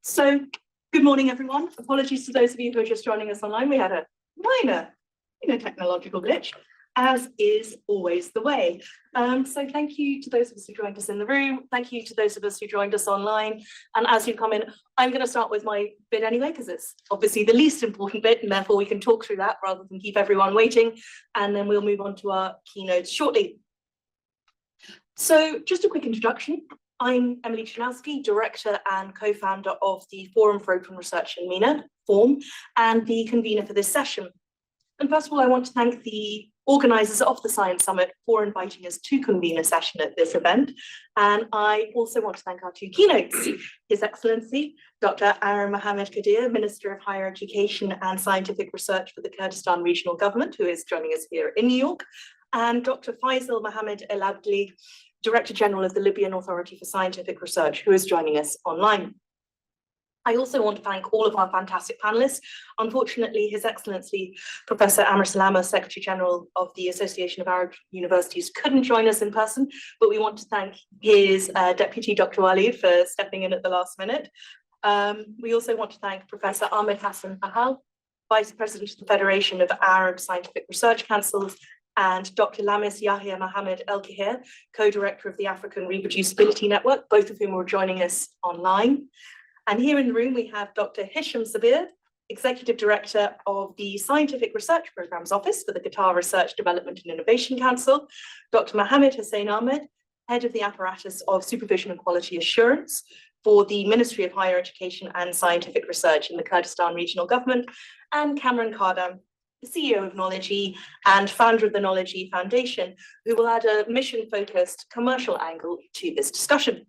So good morning, everyone. Apologies to those of you who are just joining us online. We had a minor technological glitch, as is always the way. So thank you to those of us who joined us in the room. Thank you to those of us who joined us online. And as you come in, I'm going to start with my bit anyway, because it's obviously the least important bit, and therefore we can talk through that rather than keep everyone waiting. And then we'll move on to our keynotes shortly. So just a quick introduction. I'm Emily Chanowski, Director and Co-founder of the Forum for Open Research in MENA, FORM, and the convener for this session. And first of all, I want to thank the organisers of the Science Summit for inviting us to convene a session at this event. And I also want to thank our two keynotes, His Excellency, Dr. Aaron Mohammed Kadir, Minister of Higher Education and Scientific Research for the Kurdistan Regional Government, who is joining us here in New York, and Dr. Faisal Mohammed El Abdli, Director General of the Libyan Authority for Scientific Research, who is joining us online. I also want to thank all of our fantastic panelists. Unfortunately, His Excellency, Professor Amr Salama, Secretary General of the Association of Arab Universities, couldn't join us in person, but we want to thank his Deputy, Dr. Walid, for stepping in at the last minute. We also want to thank Professor Ahmed Hassan Ahal, Vice President of the Federation of Arab Scientific Research Councils, and Dr. Lamis Yahya Mohammed El Kahir, co-director of the African Reproducibility Network, both of whom are joining us online. And here in the room, we have Dr. Hisham Sabir, Executive Director of the Scientific Research Programmes Office for the Qatar Research Development and Innovation Council, Dr. Mohammed Hussein Ahmed, Head of the Apparatus of Supervision and Quality Assurance for the Ministry of Higher Education and Scientific Research in the Kurdistan Regional Government, and Cameron Kardam, the CEO of Knowledge and founder of the Knowledge Foundation, who will add a mission-focused commercial angle to this discussion.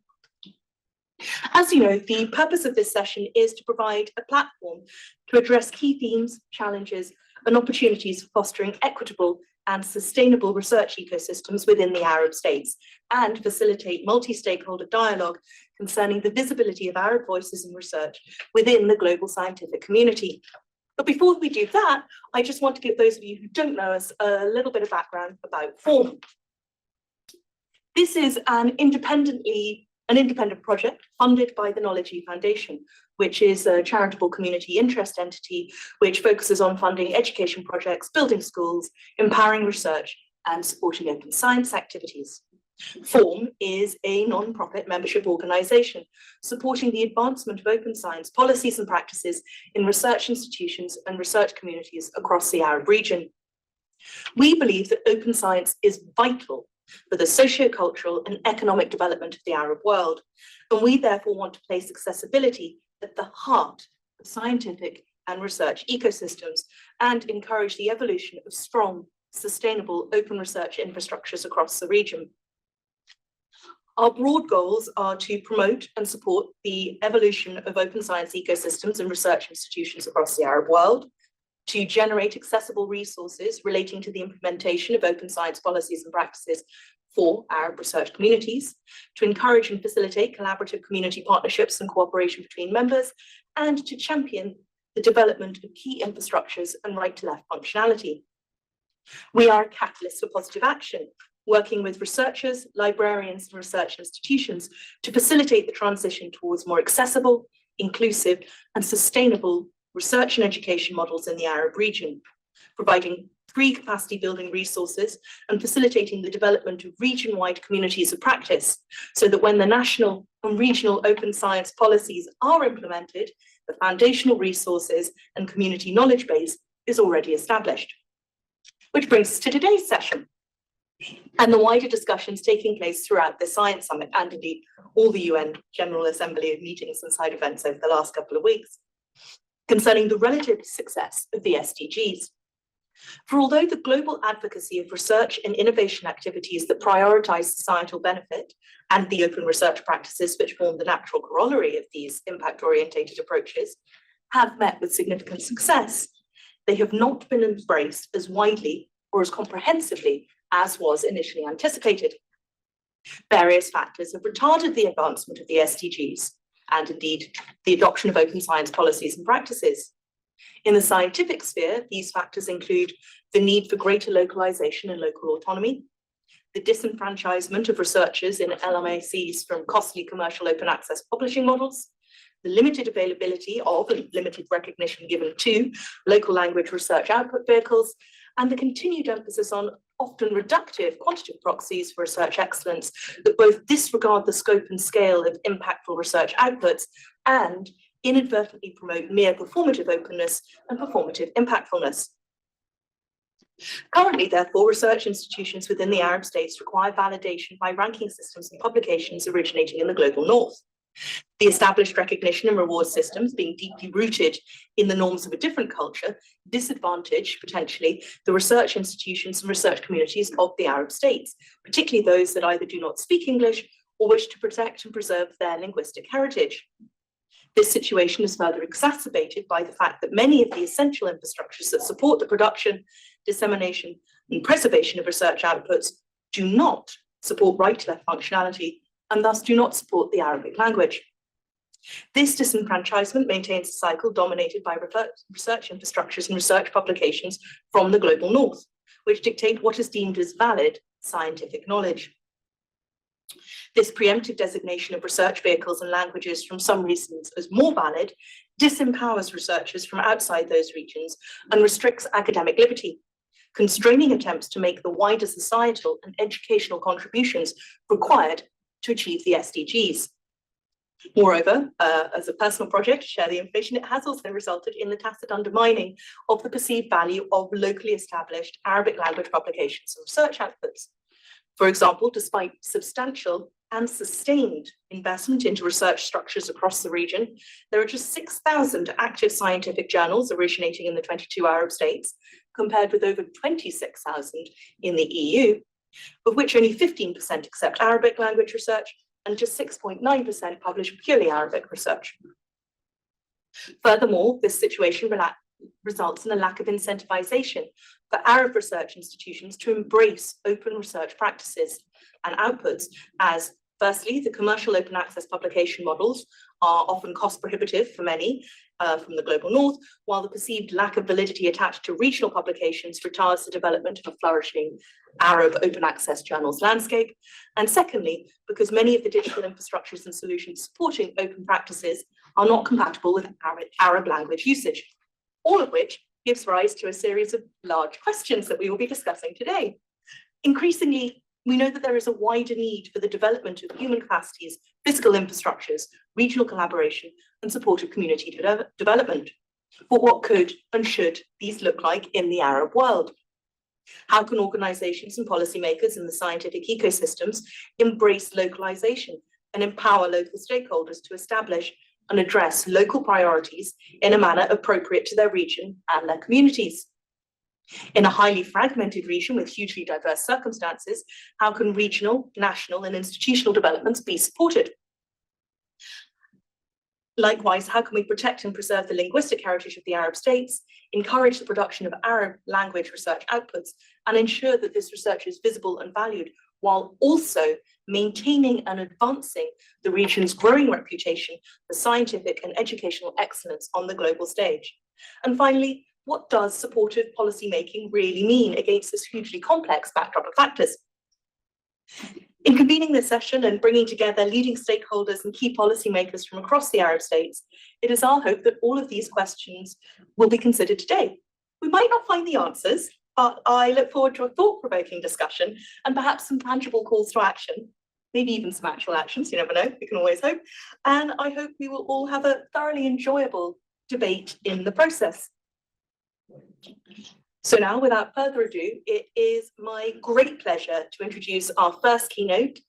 As you know, the purpose of this session is to provide a platform to address key themes, challenges, and opportunities for fostering equitable and sustainable research ecosystems within the Arab states, and facilitate multi-stakeholder dialogue concerning the visibility of Arab voices in research within the global scientific community. But before we do that, I just want to give those of you who don't know us a little bit of background about FORM. This is an independent project funded by the Knowledge Foundation, which is a charitable community interest entity which focuses on funding education projects, building schools, empowering research, and supporting open science activities. FORM is a non-profit membership organisation supporting the advancement of open science policies and practices in research institutions and research communities across the Arab region. We believe that open science is vital for the socio-cultural and economic development of the Arab world, and we therefore want to place accessibility at the heart of scientific and research ecosystems and encourage the evolution of strong, sustainable open research infrastructures across the region. Our broad goals are to promote and support the evolution of open science ecosystems and research institutions across the Arab world, to generate accessible resources relating to the implementation of open science policies and practices for Arab research communities, to encourage and facilitate collaborative community partnerships and cooperation between members, and to champion the development of key infrastructures and right-to-left functionality. We are a catalyst for positive action, working with researchers, librarians, and research institutions to facilitate the transition towards more accessible, inclusive, and sustainable research and education models in the Arab region, providing free capacity building resources and facilitating the development of region-wide communities of practice, so that when the national and regional open science policies are implemented, the foundational resources and community knowledge base is already established. Which brings us to today's session, and the wider discussions taking place throughout the Science Summit and indeed all the UN General Assembly meetings and side events over the last couple of weeks, concerning the relative success of the SDGs. For although the global advocacy of research and innovation activities that prioritise societal benefit and the open research practices which form the natural corollary of these impact-orientated approaches have met with significant success, they have not been embraced as widely or as comprehensively as was initially anticipated. Various factors have retarded the advancement of the SDGs and indeed the adoption of open science policies and practices, In the scientific sphere, these factors include the need for greater localization and local autonomy, the disenfranchisement of researchers in LMICs from costly commercial open access publishing models, the limited availability of and limited recognition given to local language research output vehicles, and the continued emphasis on often reductive quantitative proxies for research excellence that both disregard the scope and scale of impactful research outputs and inadvertently promote mere performative openness and performative impactfulness. Currently, therefore, research institutions within the Arab states require validation by ranking systems and publications originating in the global north. The established recognition and reward systems, being deeply rooted in the norms of a different culture, disadvantage, potentially, the research institutions and research communities of the Arab states, particularly those that either do not speak English or wish to protect and preserve their linguistic heritage. This situation is further exacerbated by the fact that many of the essential infrastructures that support the production, dissemination, and preservation of research outputs do not support right-to-left functionality and thus do not support the Arabic language. This disenfranchisement maintains a cycle dominated by research infrastructures and research publications from the global north, which dictate what is deemed as valid scientific knowledge. This preemptive designation of research vehicles and languages from some regions as more valid disempowers researchers from outside those regions and restricts academic liberty, constraining attempts to make the wider societal and educational contributions required to achieve the SDGs. Moreover, as a personal project to share the information, it has also resulted in the tacit undermining of the perceived value of locally established Arabic language publications and research outputs. For example, despite substantial and sustained investment into research structures across the region, there are just 6,000 active scientific journals originating in the 22 Arab states, compared with over 26,000 in the EU, of which only 15% accept Arabic language research and just 6.9% publish purely Arabic research. Furthermore, this situation results in a lack of incentivization for Arab research institutions to embrace open research practices and outputs, as firstly, the commercial open access publication models are often cost prohibitive for many from the global north, while the perceived lack of validity attached to regional publications retards the development of a flourishing Arab open access journals landscape. And secondly, because many of the digital infrastructures and solutions supporting open practices are not compatible with Arab language usage, all of which gives rise to a series of large questions that we will be discussing today. Increasingly, we know that there is a wider need for the development of human capacities, physical infrastructures, regional collaboration, and support of community development. But what could and should these look like in the Arab world? How can organizations and policymakers in the scientific ecosystems embrace localization and empower local stakeholders to establish and address local priorities in a manner appropriate to their region and their communities? In a highly fragmented region with hugely diverse circumstances, how can regional, national, and institutional developments be supported? Likewise, how can we protect and preserve the linguistic heritage of the Arab states, encourage the production of Arab language research outputs, and ensure that this research is visible and valued, while also maintaining and advancing the region's growing reputation for scientific and educational excellence on the global stage? And finally, what does supportive policymaking really mean against this hugely complex backdrop of factors? In convening this session and bringing together leading stakeholders and key policymakers from across the Arab states, it is our hope that all of these questions will be considered today. We might not find the answers, but I look forward to a thought-provoking discussion and perhaps some tangible calls to action, maybe even some actual actions, you never know, we can always hope. And I hope we will all have a thoroughly enjoyable debate in the process. So now, without further ado, it is my great pleasure to introduce our first keynote,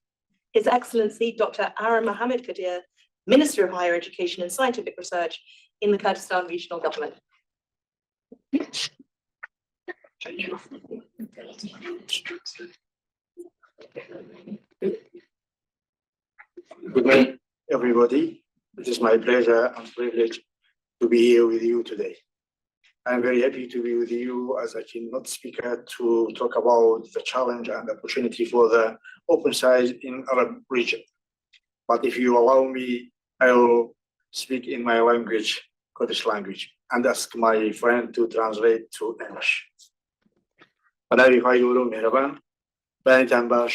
His Excellency Dr. Aram Mohammed Kadir, Minister of Higher Education and Scientific Research in the Kurdistan Regional Government. Good morning, everybody. It is my pleasure and privilege to be here with you today. I'm very happy to be with you as a keynote speaker to talk about the challenge and opportunity for the open science in Arab region. But if you allow me, I will speak in my language, Kurdish language. and ask my friend to translate to English. بنابي خواهی گەورە و مهرەبان بەیانتان باش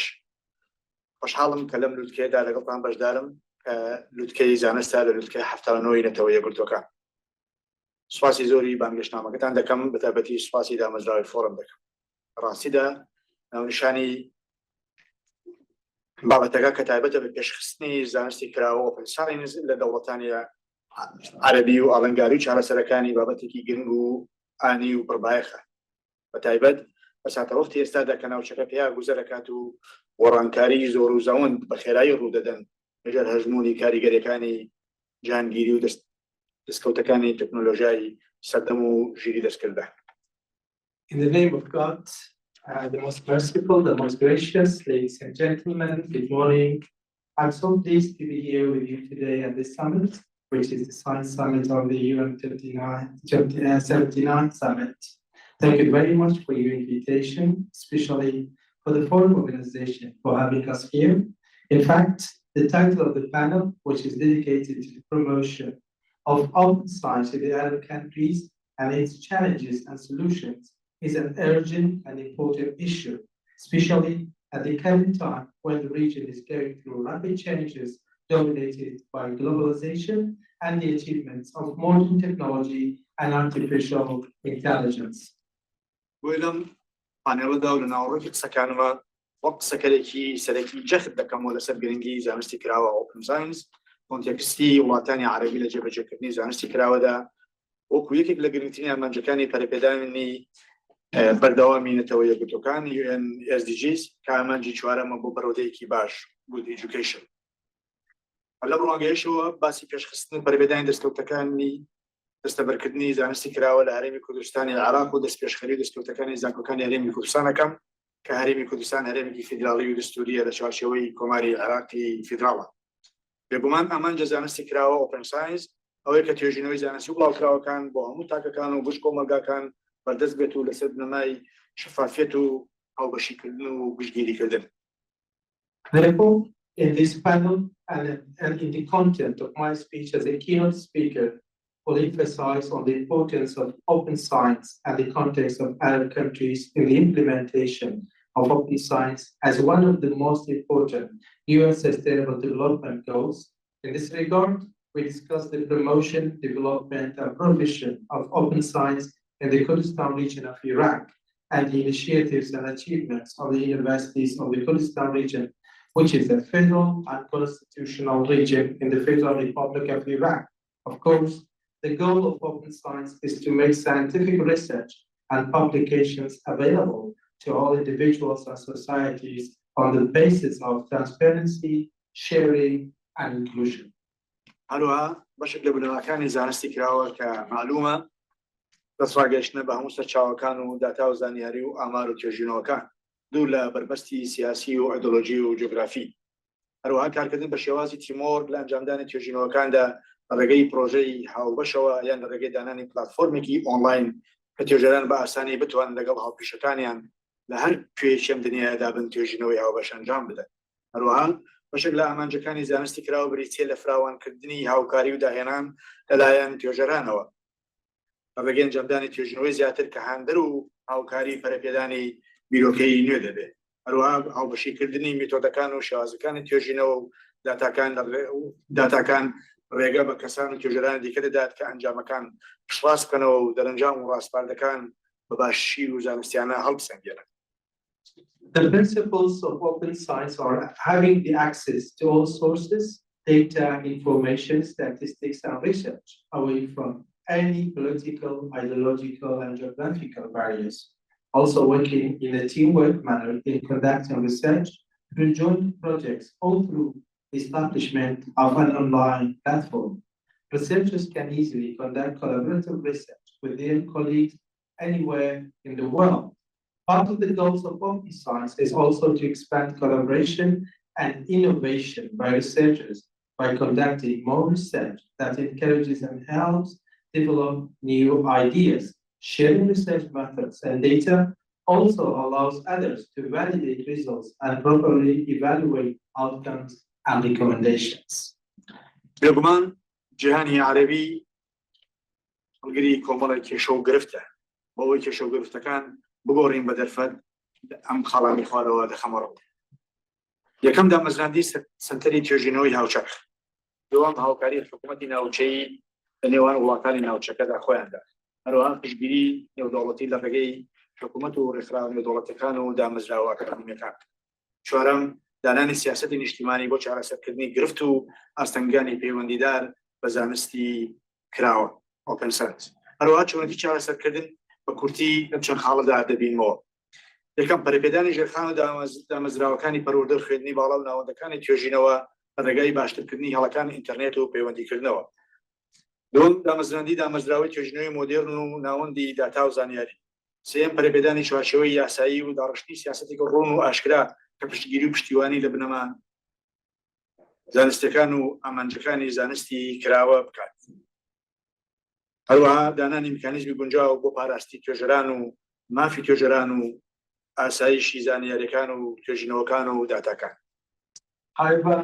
خۆشحاڵم کە لەم لوتکەیەدا لەگەڵتان بەشدارم کە لوتکەی زانستە لە لوتکەی 79 نەتەوە یەکگرتووەکان. سوپاسی زۆری بانگەشتنامەکەتان دەکەم بە تایبەتی سوپاسی دامەزراوی فۆرم دەکەم. ڕاستیدا ناونیشانی بابەتەکە کە تایبەتە بە پێشخستنی زانستی کراوە ئۆپن ساینس لە دەوڵەتانی عەرەبی و ئاڵنگاری و چارەسەرەکانی بابەتێکی گرنگ و ئانی و پڕبایەخە. بە تایبەت بە ساتەوەختی ئێستادا کە ناوچەکە پێیا گوزەر دەکات و وەڕانکاری زۆر و زەوند بە خێرایی ڕوودەدەن لەژێر هەژمونی کاریگەریەکانی جانگیری و دەستکەوتەکانی تەکنۆلۆژیای سەردەم و ژیری دەستکردە. In the name of God, the most merciful, the most gracious, ladies and gentlemen, good morning. I'm so pleased to be here with you today at this summit, which is the Science Summit of the UNGA79 Summit. Thank you very much for your invitation, especially for the foreign organization for having us here. In fact, the title of the panel, which is dedicated to the promotion of open science in the Arab countries and its challenges and solutions, is an urgent and important issue, especially at the current time when the region is going through rapid changes dominated by globalization and the achievements of modern technology and artificial intelligence. وەڵام پانێڵەدا و لە ناوەڕۆکی قسەکانەوە وەک قسەکەرێکی سەرەکی جەخت دەکەمەوە لەسەر گرنگی زانستی کراوە ئۆپن ساینس کۆنتێکستی وڵاتانی عەرەبی لە جێبەجێکردنی زانستی کراوەدا وەکو یەکێک لە گرنگترین ئامانجەکانی پەرەپێدانی بەردەوامی نەتەوە یەکگرتووەکان SDGs کە ئامانجی چوارەمە بۆ بەڕێوەدەیەکی باش good education. لەم ڕۆژەیەشەوە باسی پێشخستن پەرەپێدانی دەستکەوتەکانی دەستەبەرکردنی زانستی کراوە لە هەرێمی کوردستانی عێراق و دەستپێشخەری دەستکەوتەکانی زانکۆکانی هەرێمی کوردستانەکەم کە هەرێمی کوردستان هەرێمێکی فیدراڵی و دەستوریە لە چوارچێوەی کۆماری عێراقی فیدراڵە. بێگومان ئامانجە زانستی کراوە ئۆپن ساینس ئەوەیە کە توێژینەوەی زانستی و بڵاوکراوەکان بۆ هەموو تاکەکان و گشت کۆمەلگاکان بەردەست بێت و لەسەر بنەمای شەفافیەت و هاوبەشیکردن و گشتگیریکردن. Therefore, in this panel and in the content of my speech as a keynote speaker, will emphasize on the importance of open science and the context of Arab countries in the implementation of open science as one of the most important UN Sustainable Development Goals. In this regard, we discussed the promotion, development, and provision of open science in the Kurdistan region of Iraq and the initiatives and achievements of the universities of the Kurdistan region, which is a federal and constitutional region in the Federal Republic of Iraq. Of course, the goal of open science is to make scientific research and publications available to all individuals and societies on the basis of transparency, sharing, and inclusion. هەروەها بەشێک لە بنەماکانی زانستی کراوە کە معلومە دەسڕاگەیشتنە بە هەموو سەرچاوەکان و داتا و زانیاری و ئامار و توێژینەوەکان دوور لە بربەستی سیاسی و ئەیدۆلۆژی و جوگرافی. هەروەها کارکردن بە شێوازی تیمۆر لە ئەنجامدانی توێژینەوەکاندا لە ڕێگەی پرۆژەی هاوبەشەوە یان لە ڕێگەی دانانی پلاتفۆرمێکی ئۆنلاین کە توێژەران بە ئاسانی بتوانن لەگەڵ هاوپێشەکانیان لە هەر کوێیەکێم دنیادا بن توێژینەوەی هاوبەش ئەنجام بدەن. هەروەها بەشێک لە ئامانجەکانی زانستی کراوە بریتیە لە فراوانکردنی هاوکاری و داهێنان لەلایەن توێژەرانەوە بە ڕێگەی ئەنجامدانی توێژینەوەی زیاتر کە هاندەر و هاوکاری پەرەپێدانی بیرۆکەی نوێ دەبێت. هەروەها هاوبەشیکردنی میتۆدەکان و شێوازەکانی توێژینەوە و داتاکان ڕێگە بە کەسان و توێژەرانی دیکە دەدات کە ئەنجامەکان پشتڕاست بکەنەوە و دەرەنجام و ڕاستپاردەکان بە باشی و زانستیانە هەڵبسەنگێنن. The principles of open science are having the access to all sources, data, information, statistics, and research away from any political, ideological, and geographical barriers. Also working in a teamwork manner in conducting research through joint projects or through the establishment of an online platform. Researchers can easily conduct collaborative research with their colleagues anywhere in the world. Part of the goals of open science is also to expand collaboration and innovation by researchers by conducting more research that encourages and helps develop new ideas. Sharing research methods and data also allows others to validate results and properly evaluate outcomes and recommendations. بێگومان جیهانی عەرەبی هەڵگری کۆمەڵی کێشە و گرفتە بەوەی کێشە و گرفتەکان بگۆڕین بە دەرفەت ئەم خاڵانی خوارەوە دەخەمەڕەوە. یەکەم دامەزراندی سنتەری توێژینەوەی هاوچەرخ، دووەم هاوکاری حکوومەتی ناوچەی لە نێوان وڵاتانی ناوچەکەدا خۆیاندا، هەروەها پشتگیری نێودەوڵەتی لە ڕێگەی حکوومەت و ڕێکخراو نێودەوڵەتەکان و دامەزراوە ئەکادمیەکان. چوارەم دانانی سیاسەتی نیشتیمانی بۆ چارەسەرکردنی گرفت و ئاستەنگانی پەیوەندیدار بە زانستی کراوە ئۆپن ساینس. هەروەها چۆنەتی چارەسەرکردن بە کورتی لەم چەند خاڵەدا دەبینەوە. یەکەم پەرەپێدانی ژێرخان و دامەزراوەکانی پەروەردە و خوێندنی باڵا و ناوەندەکانی توێژینەوە بە ڕێگای باشترکردنی هەڵەکان ئینتەرنێت و پەیوەندیکردنەوە. دوم دامەزراندی دامەزراوەی توێژینەوەی مۆدێرن و ناوەندی داتا و زانیاری. سێم پەرەپێدانی چوارچێوەی یاسایی و داڕشتی سیاسەتی ڕۆن و ئاشکرا کە پشتگیری و پشتیوانی لە بنەما زانستیەکان و ئامانجەکانی زانستی کراوە بکات. هەروەها دانانی میکانیزمی گونجاو بۆ پاراستی توێژەران و مافی توێژەران و ئاسایشی زانیاریەکان و توێژینەوەکان و داتاکان. However,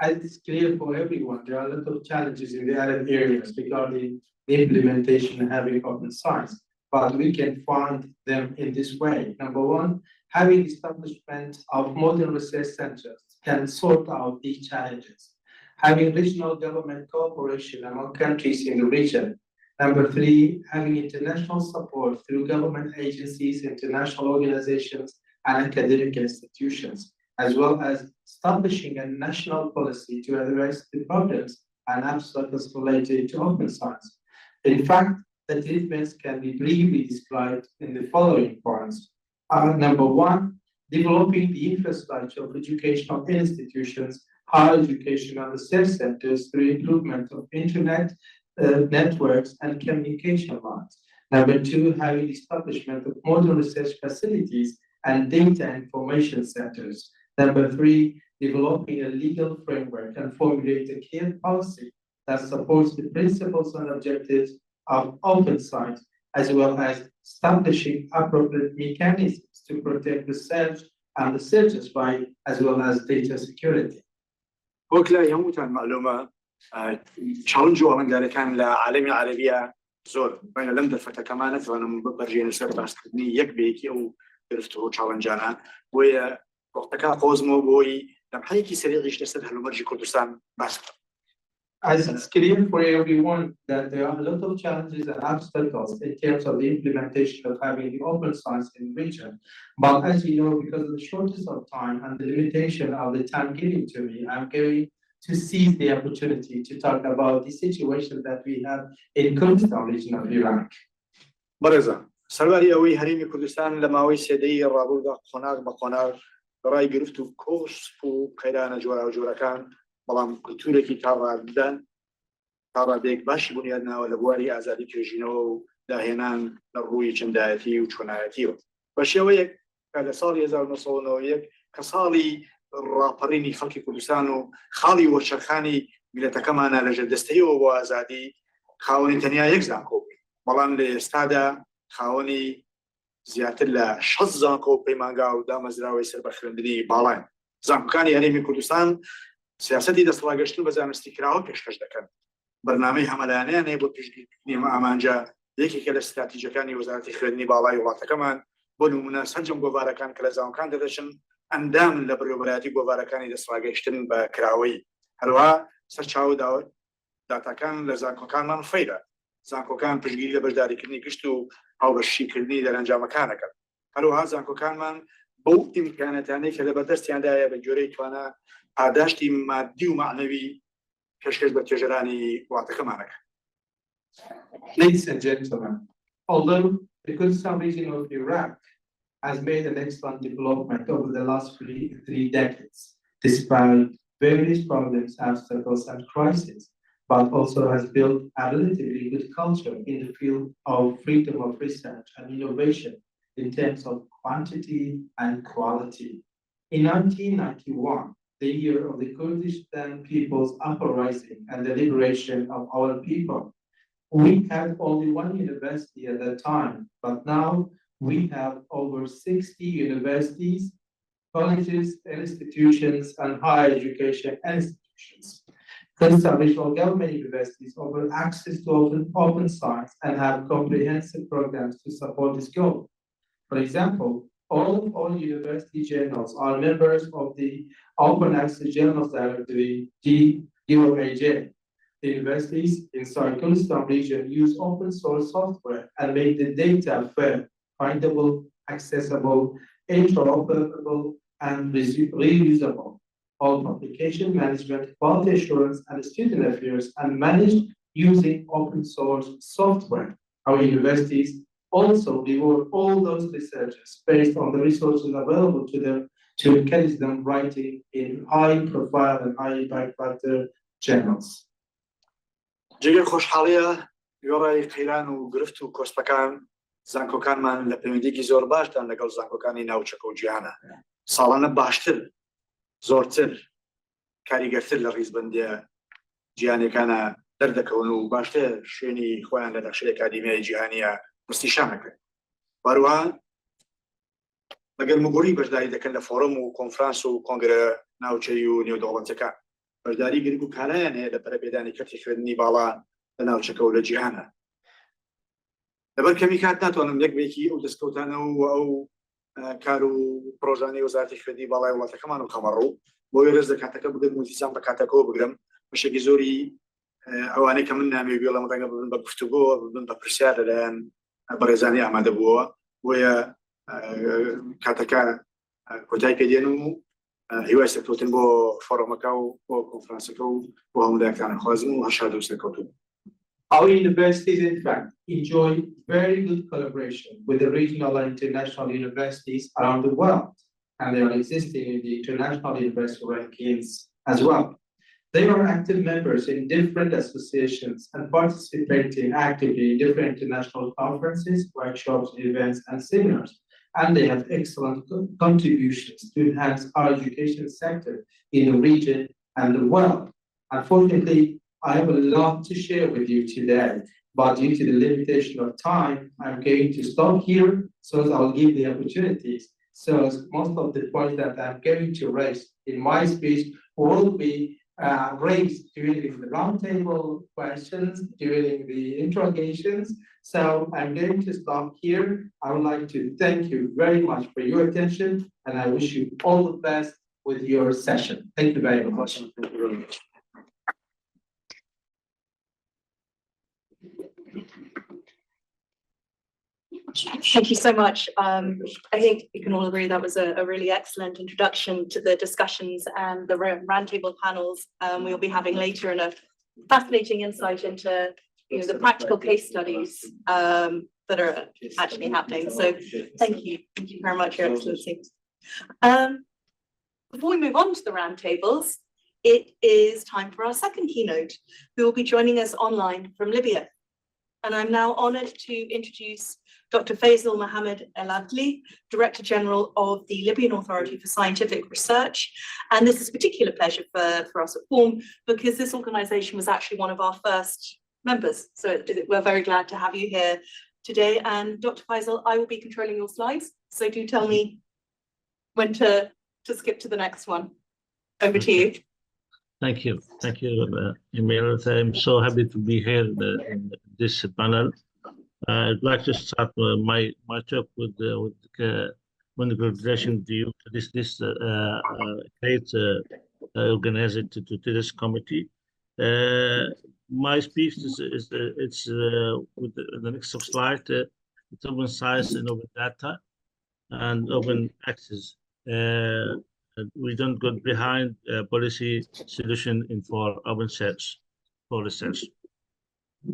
as it's clear for everyone, there are a lot of challenges in the other areas regarding the implementation and having open science, but we can find them in this way. Number one, having establishment of modern research centers can sort out these challenges. Having regional government cooperation among countries in the region. Number three, having international support through government agencies, international organizations, and academic institutions, as well as establishing a national policy to address the problems and obstacles related to open science. In fact, the treatments can be briefly described in the following points. Number one, developing the infrastructure of educational institutions, higher education and research centers through improvement of internet networks and communication lines. Number two, having establishment of modern research facilities and data information centers. Number three, developing a legal framework and formulate a clear policy that supports the principles and objectives of open science, as well as establishing appropriate mechanisms to protect research and researchers' rights, as well as data security. وەکلا هەمووتان معلومە چالنج و ئەمەندارەکان لە عالەمی عەرەبیە زۆر بەینە لەم دەرفەتەکەمان نەتوانم بەرژێنە سەر باسکردنی یەک بەیەکی ئەو گرفتەوە چالنجانە بۆیە وەختەکە قۆزمەوە بۆی لەمحەیەکی سەریعیش لەسەر هەلومەرجی کوردستان باس بکەم. As it's clear for everyone that there are a lot of challenges and obstacles in terms of the implementation of having the open science in the region. But as you know, because of the shortness of time and the limitation of the time given to me, I'm going to seize the opportunity to talk about the situation that we have in Kurdistan region of Iraq. بەڕێزە، سەرباری ئەوەی هەرێمی کوردستان لە ماوەی سێدەی ڕابردوودا قۆناغ بە قۆناغ بەڕای گرفت و کۆسپ و قەیرانە جۆرا و جۆرەکان، بەڵام کولتورێکی تاڕادێک باشی بنیادناوە لە بواری ئازادی توێژینەوە و داهێنان لە ڕووی چەندایەتی و چۆنایەتیەوە. بە شێوەیەک کە لە ساڵی 1990 کە ساڵی ڕاپەڕینی خەڵکی کوردستان و خاڵی وەرچەرخانی میلەتەکەمانە لەژێر دەستەیەوە بۆ ئازادی، خاوەنی تەنیا یەک زانکۆ بووین، بەڵام لە ئێستادا خاوەنی زیاتر لە 6 زانکۆ و پەیمانگا و دامەزراوەی سەر بە خوێندنی باڵایان. زانکۆکانی هەرێمی کوردستان سیاسەتی دەسەڵاتگەشتن بە زانستی کراوە پێشکەش دەکەن. بەرنامەی هەمەلایانیان هەیە بۆ پێشگیرکردنی ئامانجە یەکێکە لە استراتیژیەکانی وەزارەتی خوێندنی باڵای وڵاتەکەمان. بۆ نمونە سەرنجەم گۆڤارەکان کە لە زانکۆکان دەدەچن ئەندامن لە بەڕێوەبەرایەتی گۆڤارەکانی دەسەڵاتگەشتن بە کراوەی. هەروەها سەرچاو داتاکان لە زانکۆکانمان فەیرە. زانکۆکان پشتگیری لە بەشداریکردنی گشت و هاوبەشکردنی دەرەنجامەکانەکەن. هەروەها زانکۆکانمان بەو ئیمکانەتانەی کە لە بەردەستیاندایە بە جۆرەی توانە پاداشتی مادی و معنەوی پێشکەش بە توێژەرانی وڵاتەکەمانەکەن. Ladies and gentlemen, although the Kurdistan region of Iraq has made an excellent development over the last three decades, despite various problems, obstacles, and crises, but also has built a relatively good culture in the field of freedom of research and innovation in terms of quantity and quality. In 1991, the year of the Kurdistan people's uprising and the liberation of our people, we had only one university at that time, but now we have over 60 universities, colleges, institutions, and higher education institutions. Kurdistan regional government universities offer access to open science and have comprehensive programs to support this goal. For example, all university journals are members of the Open Access Journals Directory, GOAJ. The universities inside Kurdistan region use open source software and make the data fair, findable, accessible, interoperable, and reusable. All publication management, quality assurance, and student affairs are managed using open source software. Our universities also reward all those researchers based on the resources available to them to encourage them writing in high profile and high impact factor journals. جگەر خۆشحاڵیە گۆڕای قەیران و گرفت و کۆسپەکان زانکۆکانمان لە پەیوەندیکی زۆر باشدان لەگەڵ زانکۆکانی ناوچەکە و جیهانە ساڵانە باشتر زۆرتر کاریگەرتر لە ڕیزبەندیە جیهانیەکانە دەردەکەون و باشتر شوێنی خۆیان لە نەخشەی ئەکادیمیای جیهانیە مستیشانەکەن هەروەها بەگەر مەگۆڕی بەشداری دەکەن لە فۆرەم و کۆنفرانس و کۆنگرە ناوچەی و نێودەوڵەتیەکان بەشداری گرنگ و کارایان هەیە لە بەرەپێدانی کەرتی خوێندنی باڵا لە ناوچەکە و لە جیهانە لەبەر کەمی کات ناتوانم یەکبێکی ئەو دەستکەوتانە و ئەو کار و پرۆژانەی وەزارەتی خوێندنی باڵای وڵاتەکەمان و کەمەڕوو بۆی ڕێز لە کاتەکە بگەم موزیسان بە کاتەکەەوە بگرم بەشێکی زۆری ئەوانەی کە من نامێ گوێ لەم ڕەنگە ببن بە گفتوگۆ ببن بە پرسیار لەلایەن بەڕێزانی ئامادە بووە بۆیە کاتەکە کۆتای پێدێن و هیوای سەرکەوتن بۆ فۆرەمەکە و بۆ کۆنفرانسەکە و بۆ هەموو خوازم و هەشاد و سەرکەوتن. Our universities, in fact, enjoy very good collaboration with the regional and international universities around the world, and they are existing in the international university rankings as well. They are active members in different associations and participating actively in different international conferences, workshops, events, and seminars. And they have excellent contributions to enhance our education sector in the region and the world. Unfortunately, I have a lot to share with you today, but due to the limitation of time, I'm going to stop here so as I'll give the opportunities. So most of the points that I'm going to raise in my speech will be raised during the roundtable questions, during the interrogations. So I'm going to stop here. I would like to thank you very much for your attention, and I wish you all the best with your session. Thank you very much. Thank you very much. Thank you so much. I think we can all agree that was a really excellent introduction to the discussions and the roundtable panels we'll be having later, and a fascinating insight into the practical case studies that are actually happening. So thank you very much, Your Excellency. Before we move on to the roundtables, it is time for our second keynote, who will be joining us online from Libya. And I'm now honoured to introduce Dr. Faisal Mohammed El Adli, Director General of the Libyan Authority for Scientific Research. And this is a particular pleasure for us at Form, because this organisation was actually one of our first members. So we're very glad to have you here today. And Dr. Faisal, I will be controlling your slides, so do tell me when to skip to the next one. Over to you. Thank you, Emil. I'm so happy to be here in this panel. I'd like to start my talk with congratulations to you. This great organized to this committee. My speech is with the next slide. It's open science and open data and open access. We don't go behind policy solution for open search for research.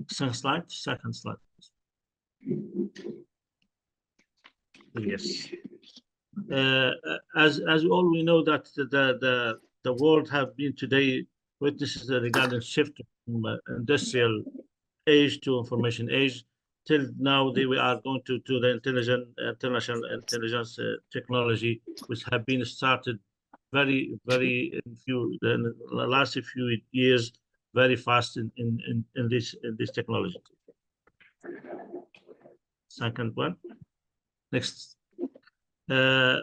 Second slide. Yes. As all we know that the world have been today witnesses regarding shift from industrial age to information age. Till now, we are going to the international intelligence technology, which have been started very in the last few years, very fast in this technology. Second one. Next.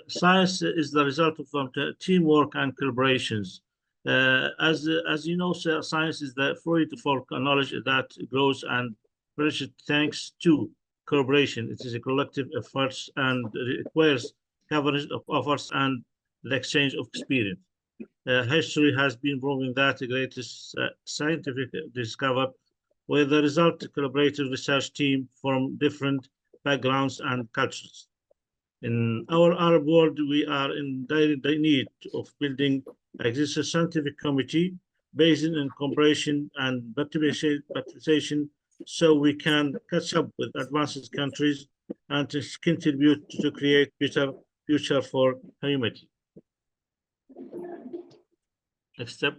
Science is the result of teamwork and collaborations. As you know, science is the fluid for knowledge that grows and flourishes thanks to collaboration. It is a collective effort and requires coverage of efforts and the exchange of experience. History has been proving that the greatest scientific discovery were the result of collaborative research team from different backgrounds and cultures. In our Arab world, we are in direct need of building existing scientific committee based on cooperation and participation so we can catch up with advanced countries and to contribute to create better future for humanity. Next step.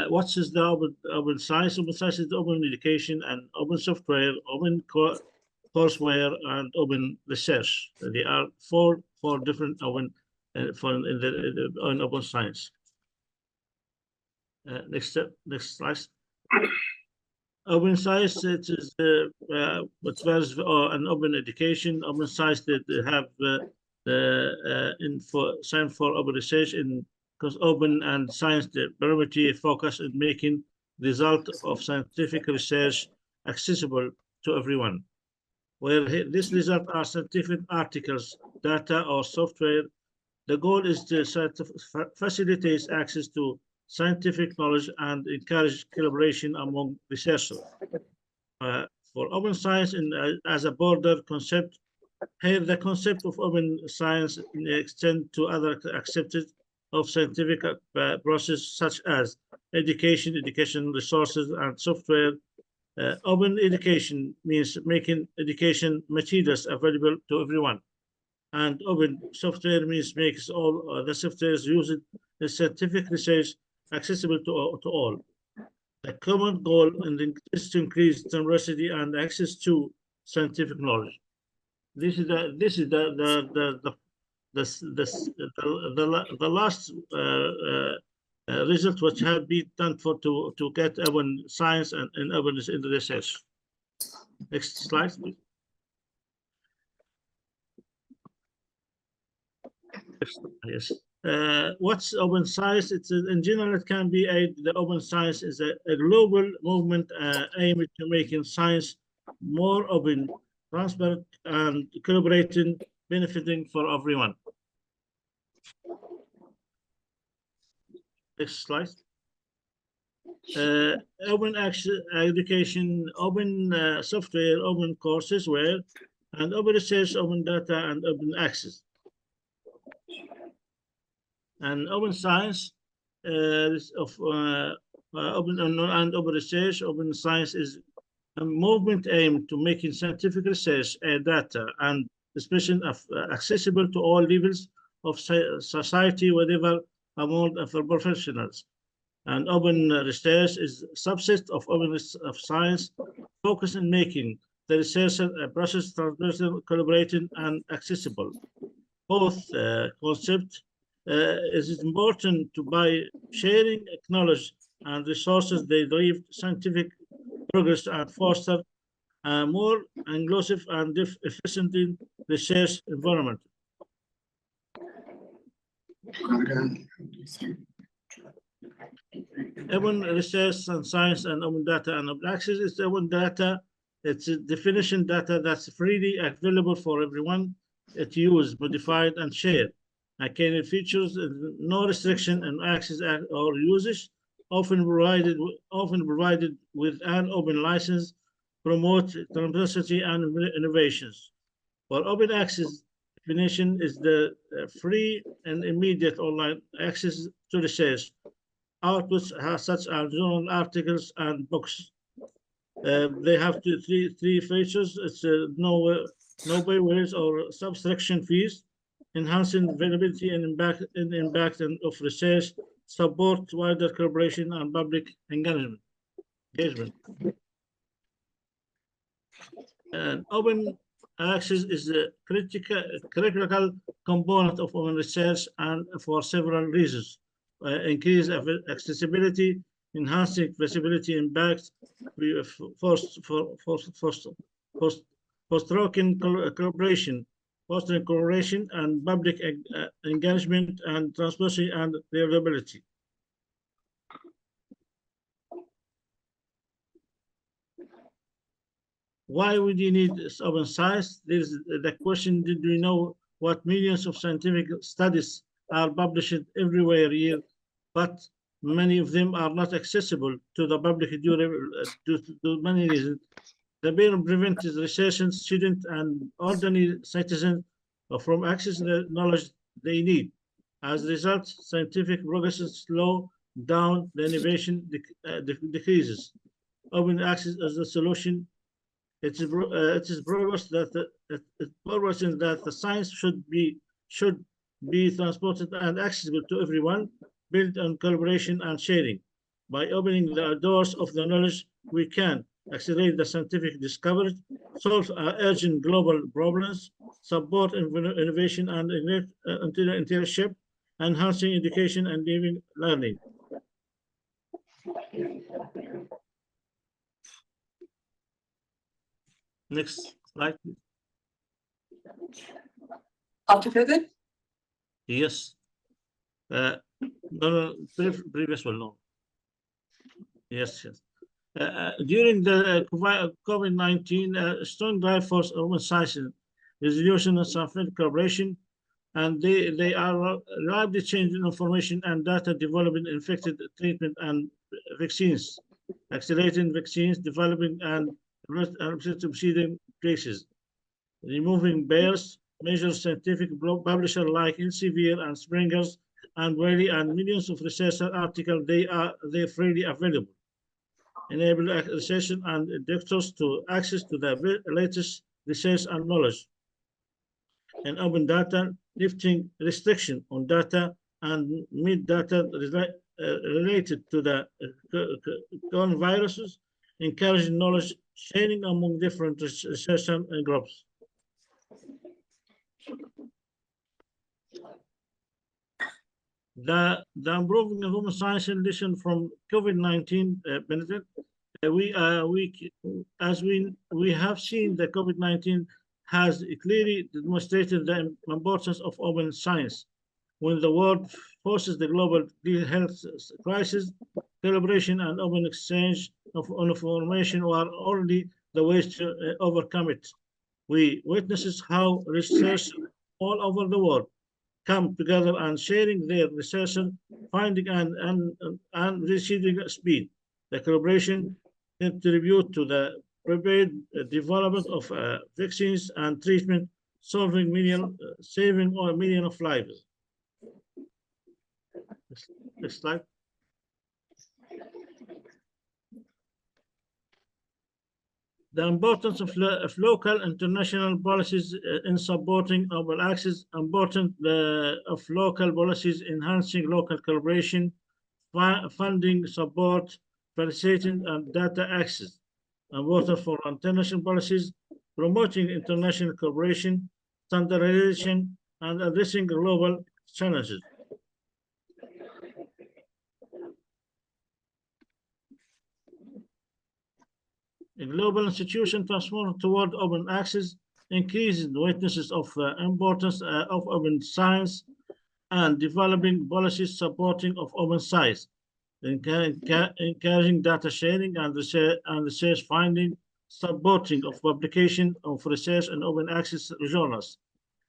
What is the open science? Open science is open education and open software, open courseware, and open research. There are four different open on open science. Next step. Next slide. Open science, it is what's an open education. Open science that have science for open research in because open and science the priority focus in making the result of scientific research accessible to everyone. Where this result are scientific articles, data, or software, the goal is to facilitate access to scientific knowledge and encourage collaboration among researchers. For open science as a broader concept, here the concept of open science extends to other accepted of scientific process such as education resources, and software. Open education means making education materials available to everyone. And open software means makes all the softwares used in scientific research accessible to all. The common goal is to increase diversity and access to scientific knowledge. This is the last result which have been done to get open science and openness in the research. Next slide, please. Yes. What's open science? It's in general, it can be the open science is a global movement aimed to making science more open, transparent, and collaborating, benefiting for everyone. Next slide. Open education, open software, open courses, and open research, open data, and open access. And open science open and open research, open science is a movement aimed to making scientific research and data and especially accessible to all levels of society, whatever amount of professionals. And open research is a subset of openness of science, focused on making the research process transversal, collaborating, and accessible. Both concepts is important by sharing knowledge and resources. They drive scientific progress and foster a more inclusive and efficient research environment. Open research and science and open data and open access is open data. It's a definition data that's freely available for everyone to use, modified, and shared. Again, it features no restriction and access or usage, often provided with an open license, promote diversity and innovations. For open access, definition is the free and immediate online access to research, outputs such as journal articles and books. They have three features. It's no barriers or subtraction fees, enhancing availability and impact of research, support wider collaboration and public engagement. And open access is a critical component of open research and for several reasons. Increase accessibility, enhancing visibility, impact, fostering collaboration, fostering collaboration and public engagement and transparency and reliability. Why would you need open science? There's the question, did we know what millions of scientific studies are published everywhere year, but many of them are not accessible to the public due to many reasons. The bill prevents researchers, students, and ordinary citizens from accessing the knowledge they need. As a result, scientific progress slow down, the innovation decreases. Open access is the solution. It is progress that the science should be transported and accessible to everyone, built on collaboration and sharing. By opening the doors of the knowledge, we can accelerate the scientific discovery, solve urgent global problems, support innovation and internship, enhancing education and living learning. Next slide, please. After COVID? Yes. No, previous one, no. Yes. During the COVID-19, strong drive for urban science, resolution and scientific collaboration, and they are rapidly changing information and data development, infected treatment and vaccines, accelerating vaccines developing and proceeding places, removing barriers, major scientific publishers like Elsevier and Springer's and Wiley and millions of research articles, they're freely available. Enable researchers and doctors to access to the latest research and knowledge. And open data, lifting restriction on data and meet data related to the coronaviruses, encouraging knowledge sharing among different research groups. The improving of human science in addition from COVID-19 benefit, we have seen that COVID-19 has clearly demonstrated the importance of open science. When the world faces the global health crisis, collaboration and open exchange of information are already the ways to overcome it. We witnesses how research all over the world come together and sharing their research, finding and receiving speed. The collaboration contribute to the prepared development of vaccines and treatment, saving millions of lives. Next slide. The importance of local international policies in supporting open access, importance of local policies enhancing local collaboration, funding support, facilitating and data access, important for international policies, promoting international cooperation, standardization, and addressing global challenges. A global institution transformed toward open access increases the witnesses of importance of open science and developing policies supporting of open science, encouraging data sharing and research finding, supporting of publication of research and open access journals,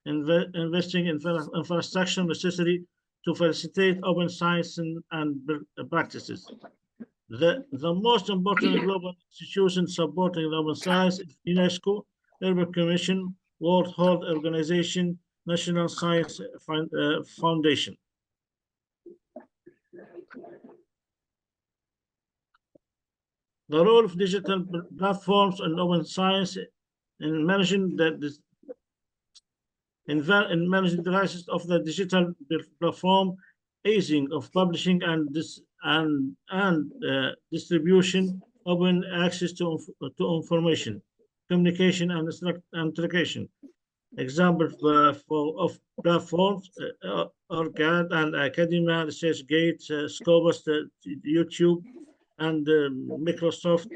investing in infrastructure necessary to facilitate open science and practices. The most important global institution supporting open science is UNESCO, European Commission, World Health Organization, National Science Foundation. The role of digital platforms and open science in managing the crisis of the digital platform, easing of publishing and distribution, open access to information, communication and integration. Examples of platforms, ORCAD and Academia, ResearchGate, Scopus, YouTube, and Microsoft,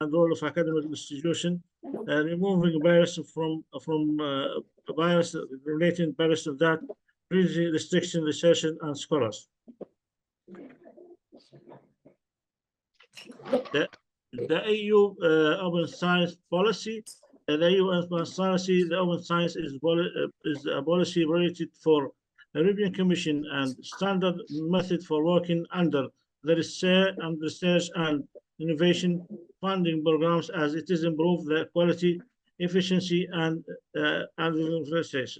and role of academic institution, removing barriers from bias relating barriers to that, restriction, research, and scholars. The EU open science policy. The EU open science, the open science is a policy related for the European Commission and standard method for working under the research and innovation funding programs as it is improve the quality, efficiency, and research.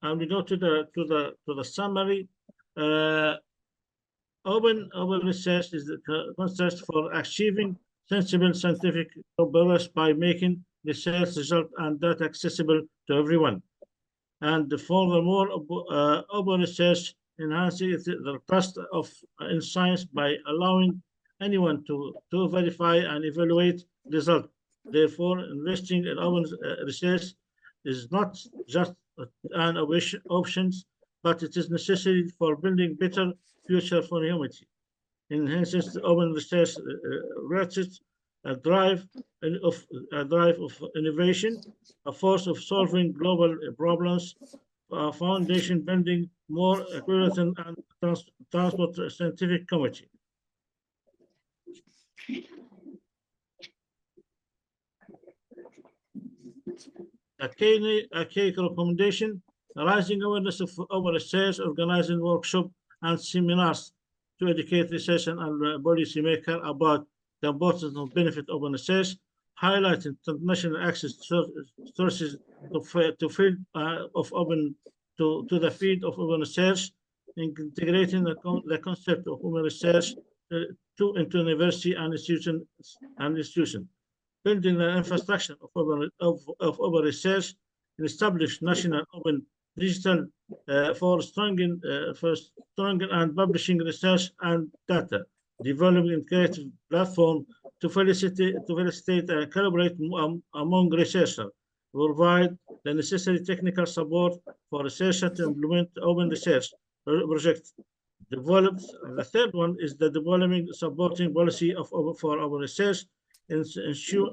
And we go to the summary. Open research is the concept for achieving sensible scientific progress by making research result and data accessible to everyone. And furthermore, open research enhances the trust in science by allowing anyone to verify and evaluate results. Therefore, investing in open research is not just an option, but it is necessary for building better future for humanity. Enhances the open research research, a drive of innovation, a force of solving global problems, a foundation building more equivalent and transport scientific committee. A key recommendation: raising awareness of open research, organizing workshops and seminars to educate research and policymakers about the importance and benefit of open research, highlighting international access to sources to field of open to the field of open research, integrating the concept of open research into university and institution, building the infrastructure of open research, and establish national open digital for strengthening and publishing research and data, developing a creative platform to facilitate and collaborate among researchers, provide the necessary technical support for researchers to implement open research projects. The third one is the developing supporting policy for open research, ensure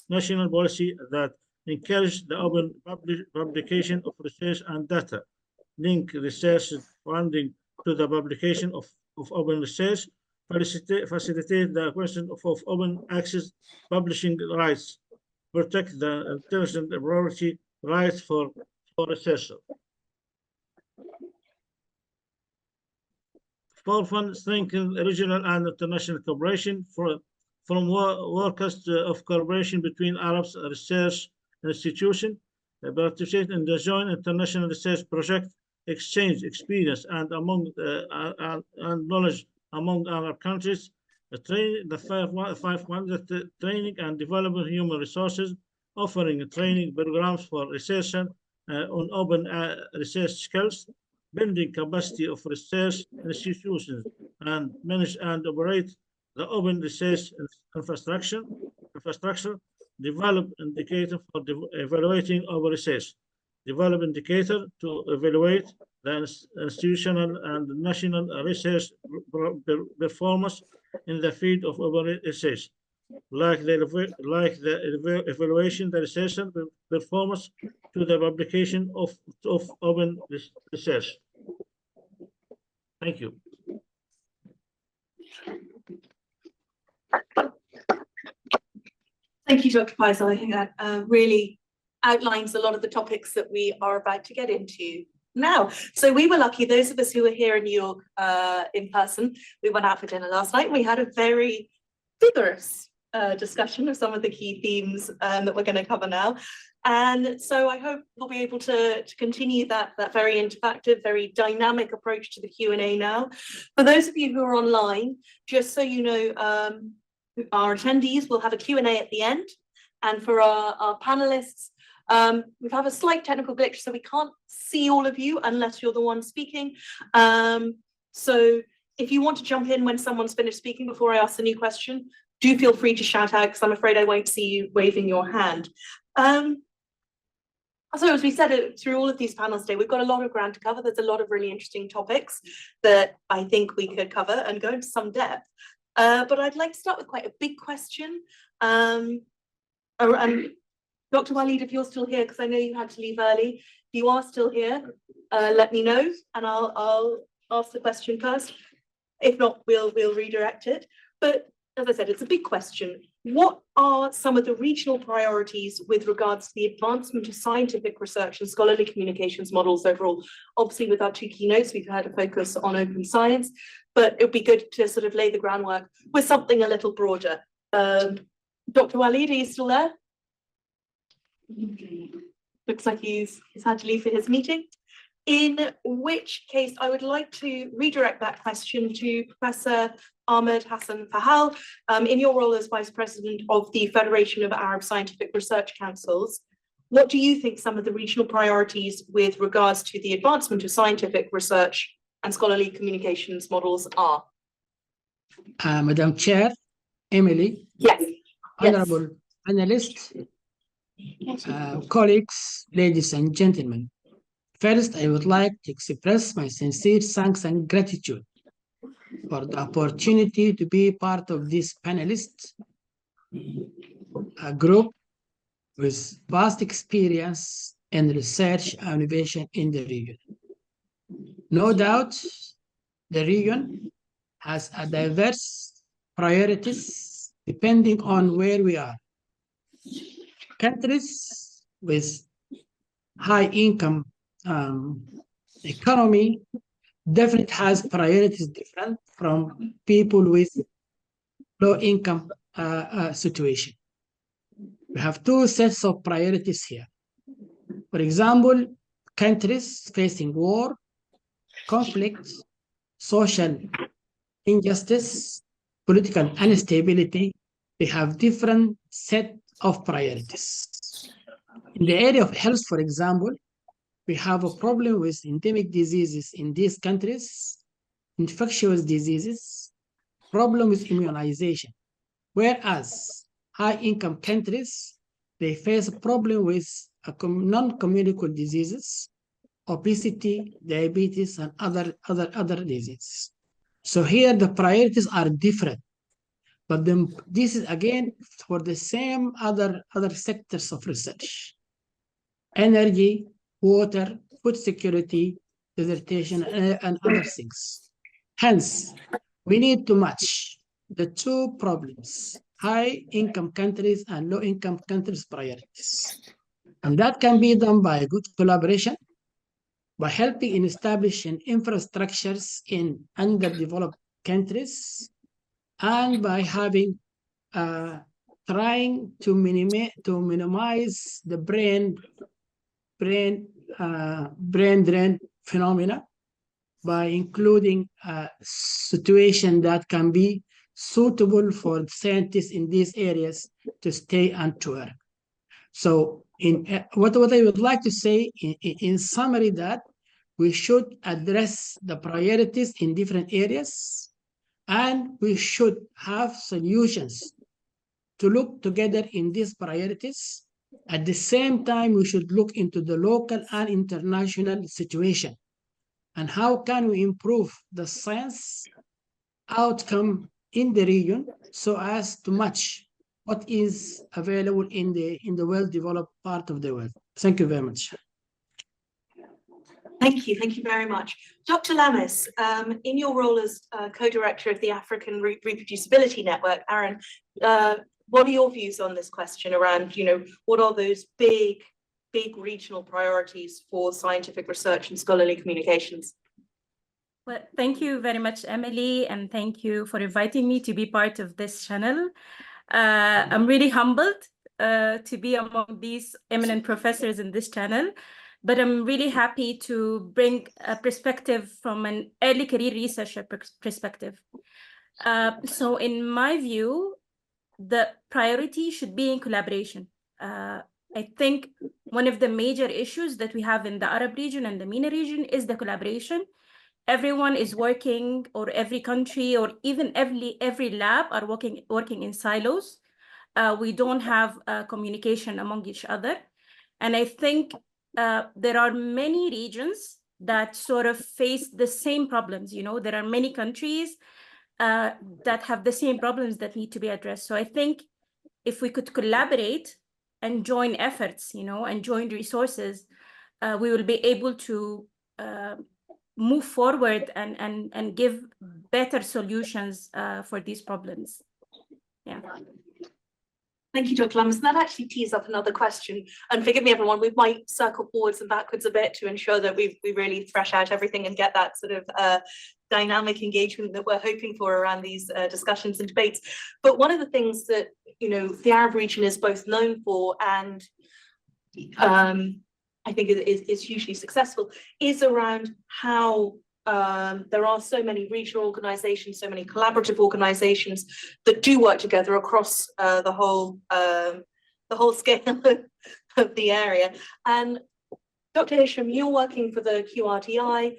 national policy that encourage the open publication of research and data, link research funding to the publication of open research, facilitate the question of open access publishing rights, protect the intellectual property rights for researchers. Fourth, strengthen regional and international cooperation from workers of cooperation between Arab research institutions, participate in the joint international research project, exchange experience and knowledge among our countries, training and developing human resources, offering training programs for researchers on open research skills, building capacity of research institutions, and manage and operate the open research infrastructure, develop indicator for evaluating open research, develop indicator to evaluate the institutional and national research performance in the field of open research, like the evaluation the research performance to the publication of open research. Thank you. Thank you, Dr. Faisal. I think that really outlines a lot of the topics that we are about to get into now. So we were lucky, those of us who were here in New York in person, we went out for dinner last night. We had a very vigorous discussion of some of the key themes that we're going to cover now. And so I hope we'll be able to continue that very interactive, very dynamic approach to the Q&A now. For those of you who are online, just so you know, our attendees will have a Q&A at the end. And for our panelists, we've had a slight technical glitch, so we can't see all of you unless you're the one speaking. So if you want to jump in when someone's finished speaking before I ask the new question, do feel free to shout out, because I'm afraid I won't see you waving your hand. So as we said through all of these panels today, we've got a lot of ground to cover. There's a lot of really interesting topics that I think we could cover and go into some depth. But I'd like to start with quite a big question. Dr. Walid, if you're still here, because I know you had to leave early, if you are still here, let me know and I'll ask the question first. If not, we'll redirect it. But as I said, it's a big question. What are some of the regional priorities with regards to the advancement of scientific research and scholarly communications models overall? Obviously, with our two keynotes, we've had a focus on open science, but it would be good to sort of lay the groundwork with something a little broader. Dr. Walid, are you still there? Looks like he's had to leave for his meeting. In which case, I would like to redirect that question to Professor Ahmed Hassan Fahal. In your role as Vice President of the Federation of Arab Scientific Research Councils, what do you think some of the regional priorities with regards to the advancement of scientific research and scholarly communications models are? Madam Chair, Emily, Yes. Honorable panelists, colleagues, ladies and gentlemen. First, I would like to express my sincere thanks and gratitude for the opportunity to be part of this panelist group with vast experience in research and innovation in the region. No doubt, the region has a diverse priorities depending on where we are. Countries with high income economy definitely has priorities different from people with low income situation. We have two sets of priorities here. For example, countries facing war, conflict, social injustice, political instability, they have different set of priorities. In the area of health, for example, we have a problem with endemic diseases in these countries, infectious diseases, problem with immunization. Whereas high-income countries, they face a problem with non-communicable diseases, obesity, diabetes, and other diseases. So here the priorities are different, but then this is again for the same other sectors of research: energy, water, food security, desertation, and other things. Hence, we need to match the two problems: high-income countries and low-income countries' priorities. And that can be done by good collaboration, by helping in establishing infrastructures in underdeveloped countries, and by having trying to minimize the brain drain phenomena by including a situation that can be suitable for scientists in these areas to stay and to work. So what I would like to say in summary, that we should address the priorities in different areas, and we should have solutions to look together in these priorities. At the same time, we should look into the local and international situation and how can we improve the science outcome in the region so as to match what is available in the well-developed part of the world. Thank you very much. Thank you very much. Dr. Lamis, in your role as co-director of the African Reproducibility Network, Aaron, what are your views on this question around, what are those big regional priorities for scientific research and scholarly communications? Well, thank you very much, Emily, and thank you for inviting me to be part of this channel. I'm really humbled to be among these eminent professors in this channel, but I'm really happy to bring a perspective from an early career researcher perspective. So in my view, the priority should be in collaboration. I think one of the major issues that we have in the Arab region and the MENA region is the collaboration. Everyone is working, or every country, or even every lab are working in silos. We don't have communication among each other. And I think there are many regions that sort of face the same problems. There are many countries that have the same problems that need to be addressed. So I think if we could collaborate and join efforts, and join resources, we will be able to move forward and give better solutions for these problems. Yeah. Thank you, Dr. Lammers. That actually tees up another question. And forgive me, everyone, we might circle forwards and backwards a bit to ensure that we really thresh out everything and get that sort of dynamic engagement that we're hoping for around these discussions and debates. But one of the things that, the Arab region is both known for and I think is hugely successful is around how there are so many regional organizations, so many collaborative organizations that do work together across the whole scale of the area. And Dr. Hisham, you're working for the QRTI.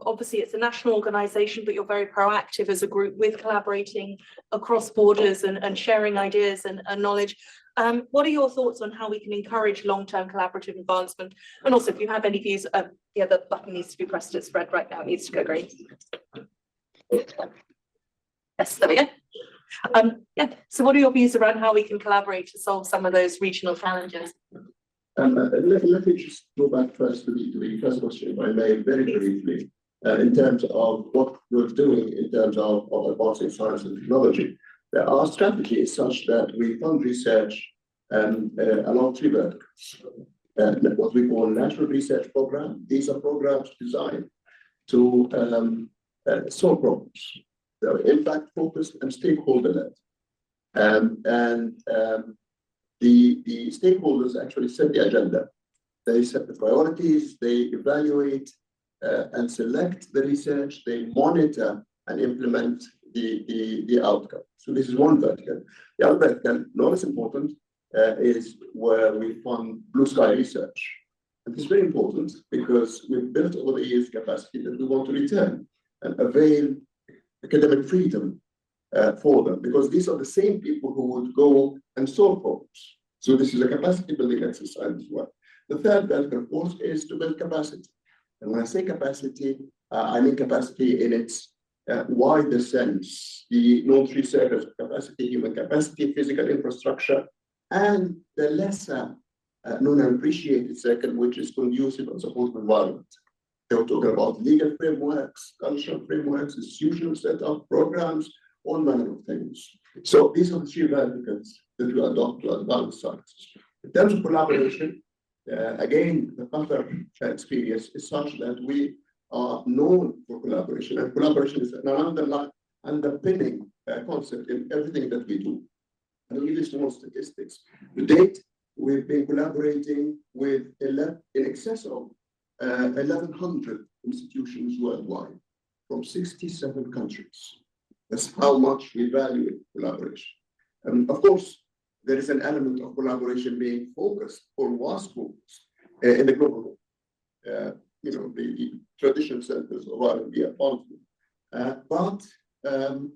Obviously it's a national organization, but you're very proactive as a group with collaborating across borders and sharing ideas and knowledge. What are your thoughts on how we can encourage long-term collaborative advancement? And also, if you have any views, yeah, the button needs to be pressed. It's red right now. It needs to go green. Yes, there we go. Yeah. So, what are your views around how we can collaborate to solve some of those regional challenges? Let me just go back first to the first question, if I may, very briefly, in terms of what we're doing in terms of advancing science and technology. Our strategy is such that we fund research along three verticals. What we call national research program. These are programs designed to solve problems. They're impact focused and stakeholder led. The stakeholders actually set the agenda. They set the priorities, they evaluate and select the research, they monitor and implement the outcome. So this is one vertical. The other vertical, not as important, is where we fund blue sky research. And this is very important because we've built over the years capacity that we want to return and avail academic freedom for them, because these are the same people who would go and solve problems. So this is a capacity building exercise as well. The third vertical, of course, is to build capacity. And when I say capacity, I mean capacity in its wider sense, the non-research capacity, human capacity, physical infrastructure, and the lesser known and appreciated circle, which is conducive and supportive environment. They were talking about legal frameworks, cultural frameworks, institutional setup, programs, all manner of things. So these are the three verticals that we adopt to advance science. In terms of collaboration, again, the Qatar experience is such that we are known for collaboration, and collaboration is an underpinning concept in everything that we do. And I'll give you small statistics. To date, we've been collaborating with in excess of 1,100 institutions worldwide from 67 countries. That's how much we value collaboration. Of course, there is an element of collaboration being focused or was focused in the global, the traditional centers of R&D advancement. But I'm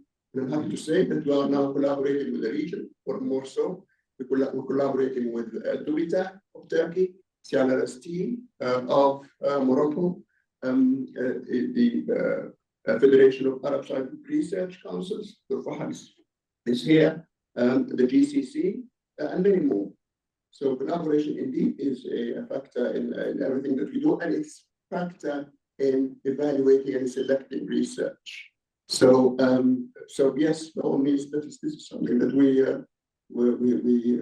happy to say that we are now collaborating with the region, or more so. We're collaborating with Dubita of Turkey, CNRST of Morocco, the Federation of Arab Scientific Research Councils, the FAHAS is here, the GCC, and many more. So collaboration indeed is a factor in everything that we do, and it's a factor in evaluating and selecting research. So, yes, by all means, this is something that we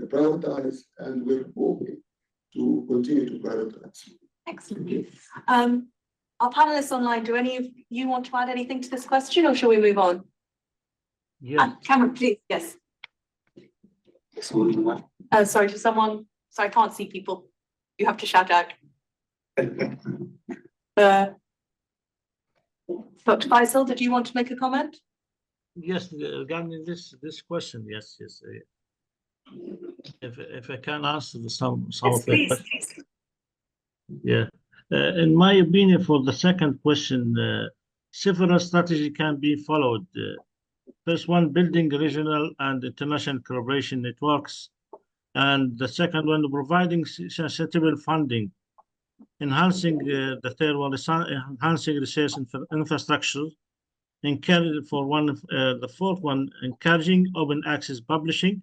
prioritize, and we're hoping to continue to prioritize. Excellent. Our panelists online, do any of you want to add anything to this question, or shall we move on? Yeah. Cameron, please, yes. Sorry, to someone, sorry, I can't see people. You have to shout out. Dr. Faisal, did you want to make a comment? Yes, regarding this question, yes. If I can answer some Yes, of the please, questions. please. Yeah. In my opinion, for the second question, several strategies can be followed. First one, building regional and international collaboration networks. And the second one, providing sensible funding. Enhancing the third one, enhancing research infrastructure. the fourth one, encouraging open access publishing.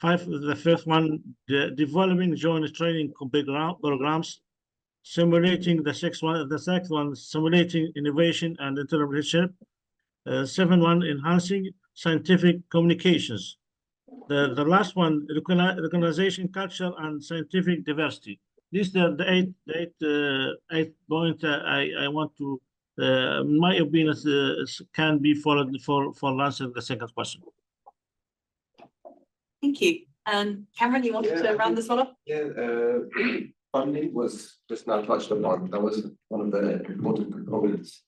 The fifth one, developing joint training programs. Simulating the sixth one, simulating innovation and entrepreneurship. Seventh one, enhancing scientific communications. The last one, recognition, culture, and scientific diversity. These are the eight points I want to, in my opinion, can be followed for answering the second question. Thank you. And Cameron, you wanted to round this one up? Yeah, funding was just now touched upon. That was one of the important components.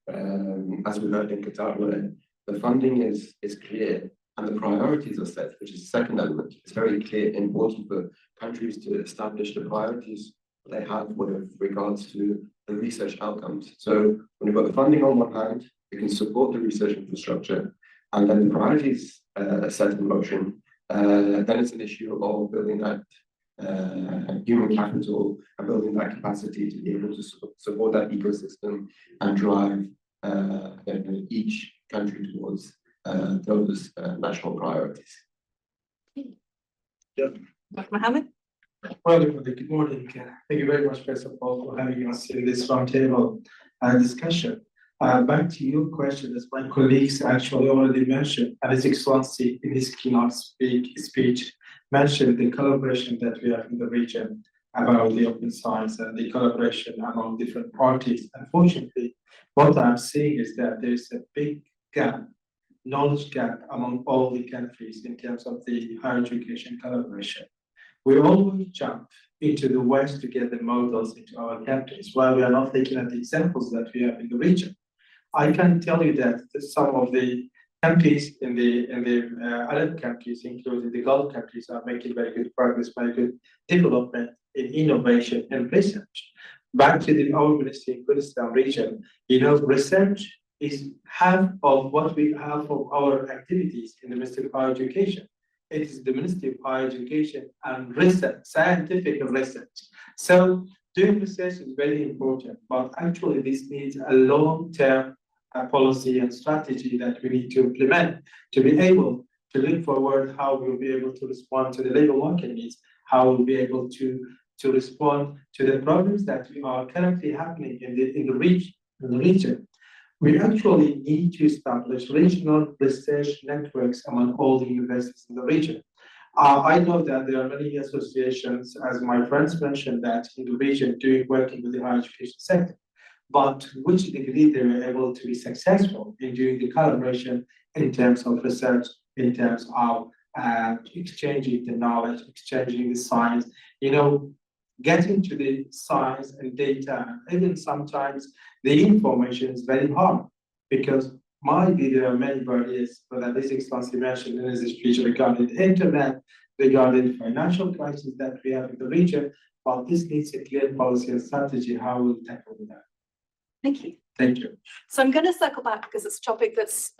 As we heard in Qatar, where the funding is clear and the priorities are set, which is the second element. It's very clear and important for countries to establish the priorities they have with regards to the research outcomes. So when you've got the funding on one hand, you can support the research infrastructure, and then the priorities set in motion. Then it's an issue of building that human capital and building that capacity to be able to support that ecosystem and drive each country towards those national priorities. Dr. Mohammed? Well, good morning. Thank you very much, first of all, for having us in this roundtable discussion. Back to your question, as my colleagues actually already mentioned, and His Excellency in his keynote speech mentioned the collaboration that we have in the region about the open science and the collaboration among different parties. Unfortunately, what I'm seeing is that there's a big gap, knowledge gap among all the countries in terms of the higher education collaboration. We always jump into the West to get the models into our countries, while we are not looking at the examples that we have in the region. I can tell you that some of the countries in the Arab countries, including the Gulf countries, are making very good progress, very good development in innovation and research. Back to our Ministry in Kurdistan region, research is half of what we have of our activities in the Ministry of Higher Education. It is the Ministry of Higher Education and research, scientific research. So doing research is very important, but actually this needs a long-term policy and strategy that we need to implement to be able to look forward how we'll be able to respond to the labor market needs, how we'll be able to respond to the problems that are currently happening in the region. We actually need to establish regional research networks among all the universities in the region. I know that there are many associations, as my friends mentioned, that in the region working with the higher education sector, but which degree they were able to be successful in doing the collaboration in terms of research, in terms of exchanging the knowledge, exchanging the science, getting to the science and data, even sometimes the information is very hard because maybe there are many barriers that His Excellency mentioned in his speech regarding the internet, regarding the financial crisis that we have in the region, but this needs a clear policy and strategy how we'll tackle that. Thank you. Thank you. So I'm going to circle back because it's a topic that's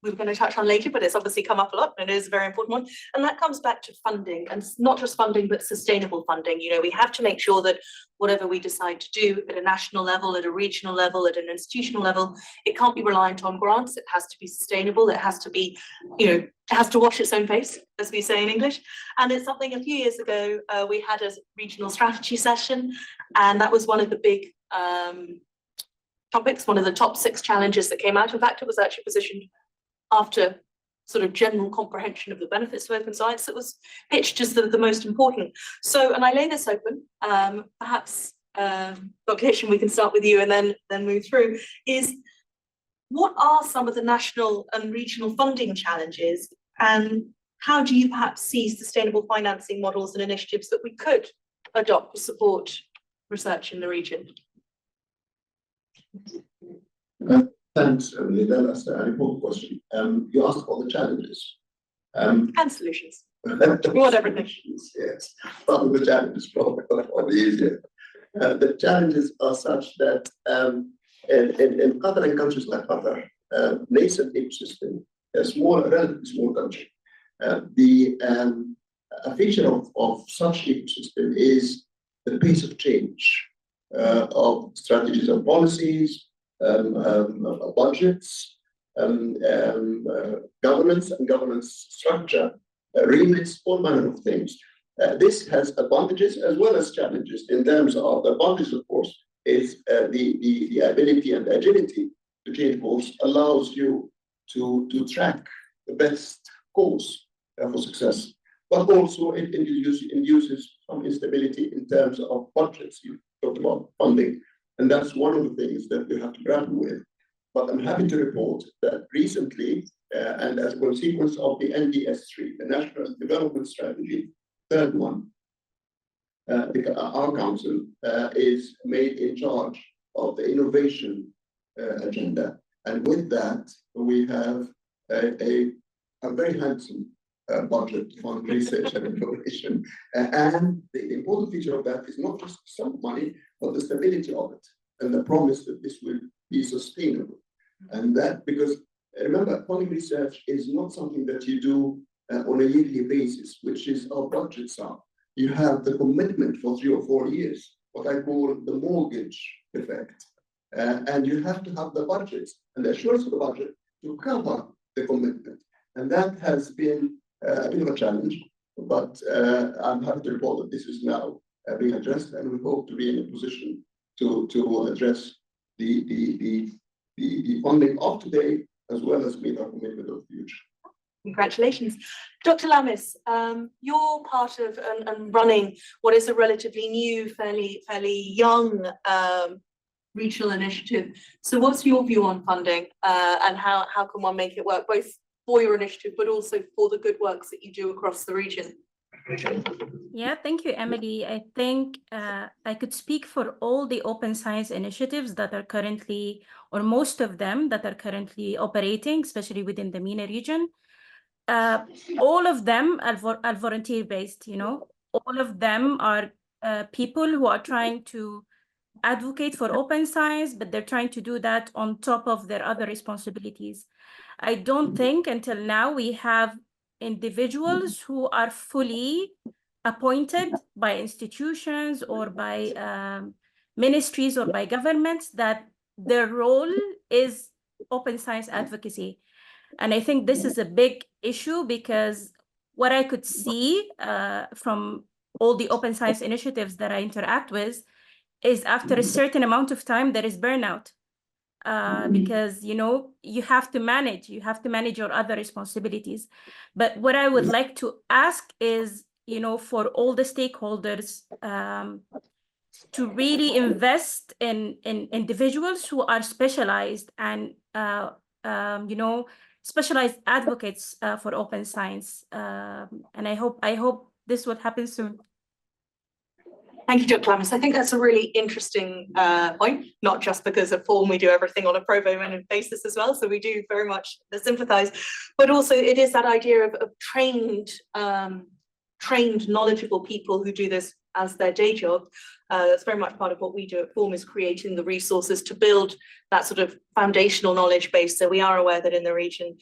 we were going to touch on later, but it's obviously come up a lot and it is a very important one. And that comes back to funding, and not just funding, but sustainable funding. We have to make sure that whatever we decide to do at a national level, at a regional level, at an institutional level, it can't be reliant on grants. It has to be sustainable. It has to be, it has to wash its own face, as we say in English. And it's something a few years ago, we had a regional strategy session, and that was one of the big topics, one of the top 6 challenges that came out. In fact, it was actually positioned after sort of general comprehension of the benefits of open science that was pitched as the most important. So, and I lay this open, perhaps, Dr. Hisham, we can start with you and then move through, is what are some of the national and regional funding challenges, and how do you perhaps see sustainable financing models and initiatives that we could adopt to support research in the region? Thanks, Emily. That's an important question. You asked about the challenges. And solutions. We want everything. Yes, start with the challenges, probably easier. The challenges are such that in Qatar and countries like Qatar, nascent ecosystem, a relatively small country, a feature of such ecosystem is the pace of change of strategies and policies, budgets, governance and governance structure, remits, all manner of things. This has advantages as well as challenges. In terms of the advantages, of course, is the ability and agility to change course allows you to track the best course for success. But also it induces some instability in terms of budgets. You talked about funding, and that's one of the things that you have to grapple with. But I'm happy to report that recently, and as a consequence of the NDS3, the National Development Strategy, third one, our council is made in charge of the innovation agenda. And with that, we have a very handsome budget on research and innovation. And the important feature of that is not just some money, but the stability of it and the promise that this will be sustainable. And that, because remember, funding research is not something that you do on a yearly basis, which is our budgets are. You have the commitment for 3 or 4 years, what I call the mortgage effect. And you have to have the budget and the assurance of the budget to cover the commitment. And that has been a bit of a challenge, but I'm happy to report that this is now being addressed, and we hope to be in a position to address the funding of today, as well as meet our commitment of the future. Congratulations. Dr. Lamis, you're part of and running what is a relatively new, fairly young regional initiative. So what's your view on funding and how can one make it work, both for your initiative, but also for the good works that you do across the region? Yeah, thank you, Emily. I think I could speak for all the open science initiatives that are currently, or most of them that are currently operating, especially within the MENA region. All of them are volunteer-based, you know. All of them are people who are trying to advocate for open science, but they're trying to do that on top of their other responsibilities. I don't think until now we have individuals who are fully appointed by institutions or by ministries or by governments that their role is open science advocacy. And I think this is a big issue, because what I could see from all the open science initiatives that I interact with is after a certain amount of time, there is burnout. Because, you know, you have to manage your other responsibilities. But what I would like to ask is, you know, for all the stakeholders to really invest in individuals who are specialized and, you know, specialized advocates for open science. And I hope this would happen soon. Thank you, Dr. Lamis. I think that's a really interesting point, not just because of form, we do everything on a pro bono basis as well, so we do very much sympathize, but also it is that idea of trained, knowledgeable people who do this as their day job. That's very much part of what we do at Form, is creating the resources to build that sort of foundational knowledge base. So we are aware that in the region,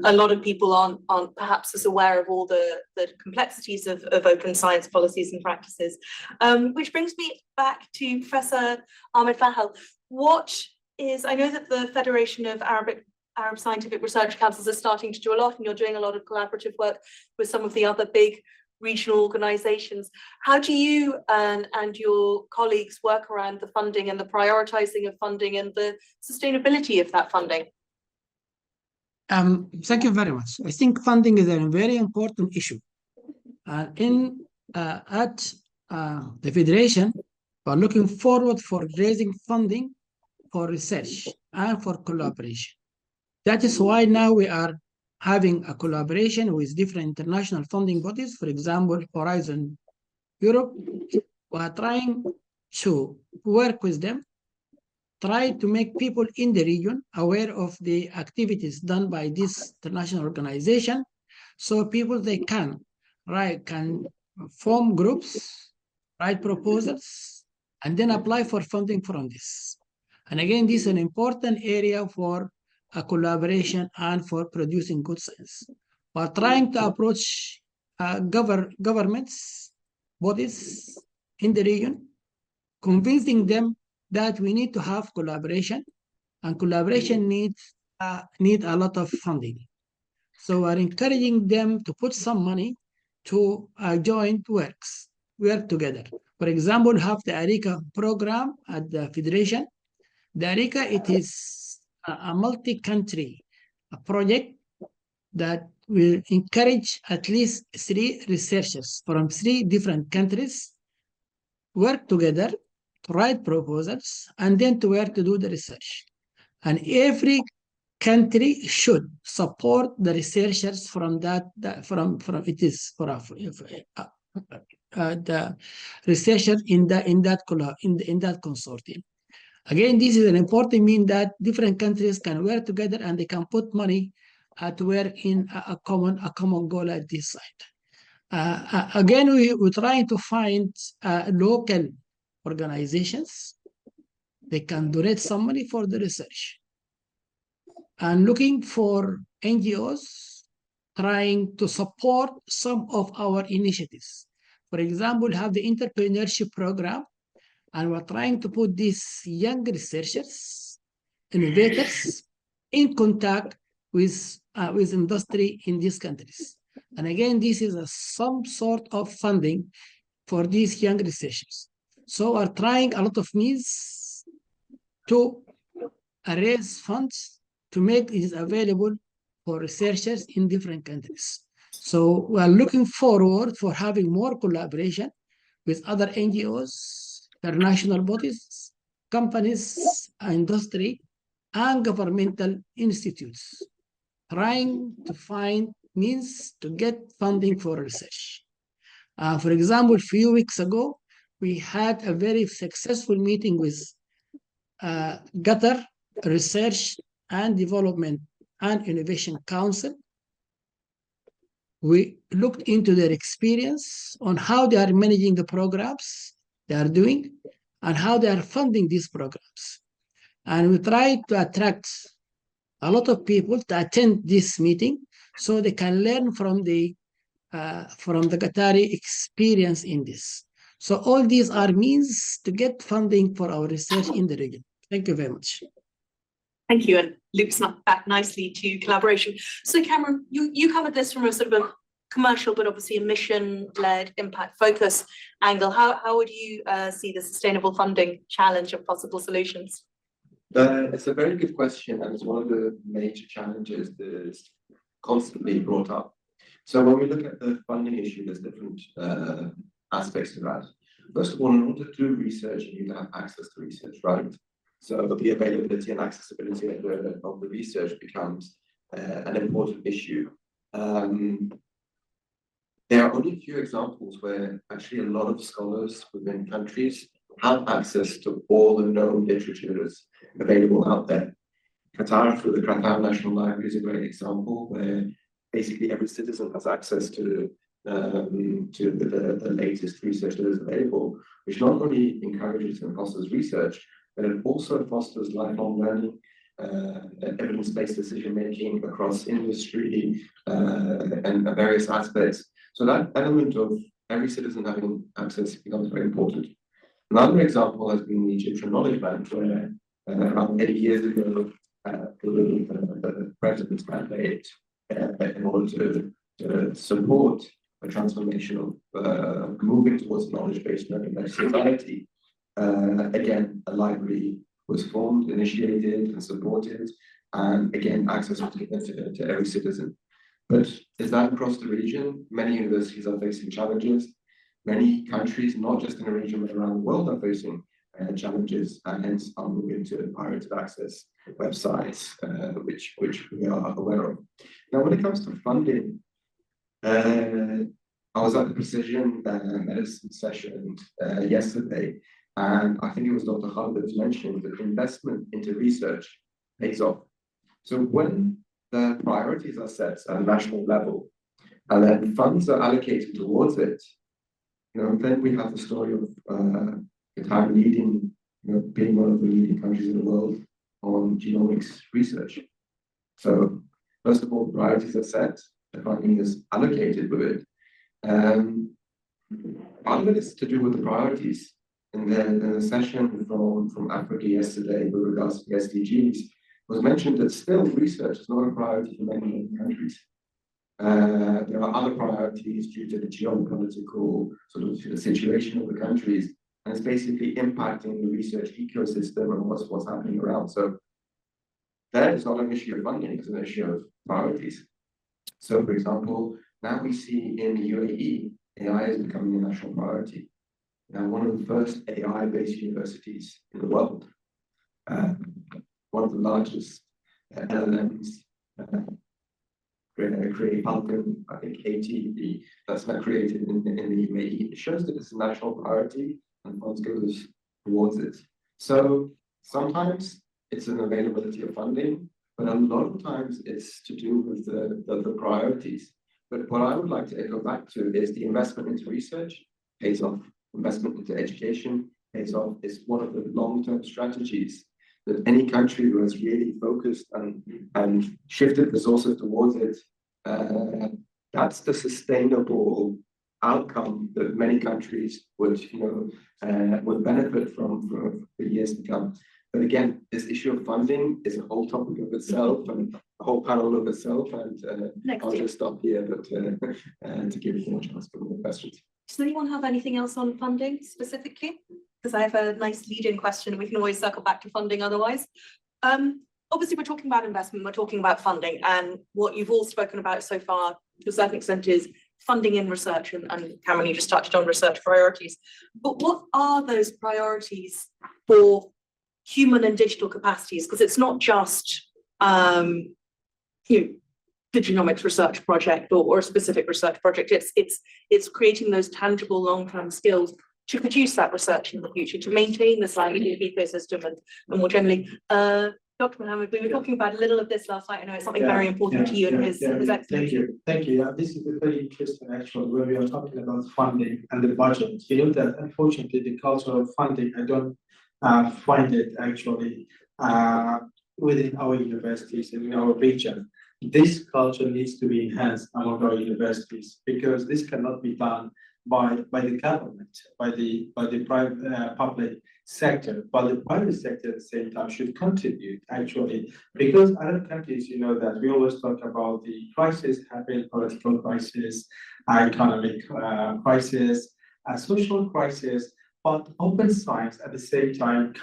a lot of people aren't perhaps as aware of all the complexities of open science policies and practices. Which brings me back to Professor Ahmed Fahel. I know that the Federation of Arab Scientific Research Councils is starting to do a lot, and you're doing a lot of collaborative work with some of the other big regional organizations. How do you and your colleagues work around the funding and the prioritizing of funding and the sustainability of that funding? Thank you very much. I think funding is a very important issue. At the Federation, we're looking forward for raising funding for research and for collaboration. That is why now we are having a collaboration with different international funding bodies. For example, Horizon Europe. We are trying to work with them, try to make people in the region aware of the activities done by this international organization, so people they can form groups, write proposals, and then apply for funding from this. And again, this is an important area for a collaboration and for producing good science. We're trying to approach governments, bodies in the region, convincing them that we need to have collaboration and collaboration needs need a lot of funding. So we're encouraging them to put some money to joint work together. For example, have the ARICA program at the Federation. The ARICA, it is a multi-country project that will encourage at least 3 researchers from 3 different countries work together to write proposals and then to work to do the research. And every country should support the researchers from the researchers in that consortium. Again, this is an important mean that different countries can work together and they can put money to work in a common goal at this site. Again, we're trying to find local organizations. They can donate some money for the research. And looking for NGOs trying to support some of our initiatives. For example, we have the entrepreneurship program, and we're trying to put these young researchers, innovators, in contact with industry in these countries. And again, this is some sort of funding for these young researchers. So we're trying a lot of means to raise funds to make it available for researchers in different countries. So we are looking forward for having more collaboration with other NGOs, international bodies, companies, industry, and governmental institutes, trying to find means to get funding for research. For example, a few weeks ago, we had a very successful meeting with Qatar Research and Development and Innovation Council. We looked into their experience on how they are managing the programs they are doing and how they are funding these programs. And we tried to attract a lot of people to attend this meeting so they can learn from the Qatari experience in this. So all these are means to get funding for our research in the region. Thank you very much. Thank you, and loops back nicely to collaboration. So Cameron, you covered this from a sort of a commercial, but obviously a mission-led impact focus angle. How would you see the sustainable funding challenge of possible solutions? It's a very good question, and it's one of the major challenges that is constantly brought up. So when we look at the funding issue, there's different aspects to that. First of all, in order to do research, you need to have access to research, right? So the availability and accessibility of the research becomes an important issue. There are only a few examples where actually a lot of scholars within countries have access to all the known literatures available out there. Qatar, through the Qatar National Library, is a great example where basically every citizen has access to the latest research that is available, which not only encourages and fosters research, but it also fosters lifelong learning, evidence-based decision-making across industry and various aspects. So that element of every citizen having access becomes very important. Another example has been the Egyptian Knowledge Bank, where around 80 years ago, the president's mandate in order to support a transformation of moving towards knowledge-based learning society. Again, a library was formed, initiated, and supported, and again, access was given to every citizen. But is that across the region? Many universities are facing challenges. Many countries, not just in the region, but around the world, are facing challenges, and hence are moving to pirated access websites, which we are aware of. Now, when it comes to funding, I was at the Precision Medicine session yesterday, and I think it was Dr. Khalid who mentioned that investment into research pays off. So when the priorities are set at a national level, and then funds are allocated towards it, then we have the story of Qatar leading, being one of the leading countries in the world on genomics research. So first of all, priorities are set, the funding is allocated with it. Part of it is to do with the priorities. in the session from Africa yesterday with regards to the SDGs, was mentioned that still research is not a priority for many countries. There are other priorities due to the geopolitical sort of situation of the countries, and it's basically impacting the research ecosystem and what's happening around. So that is not an issue of funding, it's an issue of priorities. So, for example, now we see in the UAE, AI is becoming a national priority. Now, one of the first AI-based universities in the world, one of the largest LLMs, create Falcon, I think 80, that's not created in the UAE. It shows that it's a national priority and funds goes towards it. So sometimes it's an availability of funding, but a lot of times it's to do with the priorities. But what I would like to echo back to is the investment into research pays off. Investment into education pays off. It's one of the long-term strategies that any country who has really focused and shifted resources towards it, that's the sustainable outcome that many countries would benefit from for years to come. But again, this issue of funding is a whole topic of itself and a whole panel of itself. And I'll just stop here, but to give you more chance for more questions. Does anyone have anything else on funding specifically? Because I have a nice lead-in question. We can always circle back to funding otherwise. Obviously, we're talking about investment, we're talking about funding, and what you've all spoken about so far to a certain extent is funding in research, and Cameron, you just touched on research priorities. But what are those priorities for human and digital capacities? Because it's not just the genomics research project or a specific research project. It's creating those tangible long-term skills to produce that research in the future, to maintain the scientific ecosystem and more generally. Dr. Mohammed, we were talking about a little of this last night. I know it's something very important to you and his expertise. Thank you. Yeah, this is very interesting actually, when we are talking about funding and the budget. You know that unfortunately the culture of funding, I don't find it actually within our universities and in our region. This culture needs to be enhanced among our universities, because this cannot be done by the government, by the private public sector, but the private sector at the same time should contribute actually, because other countries, you know, that we always talk about the crisis happening, political crisis, economic crisis, social crisis, but open science at the same time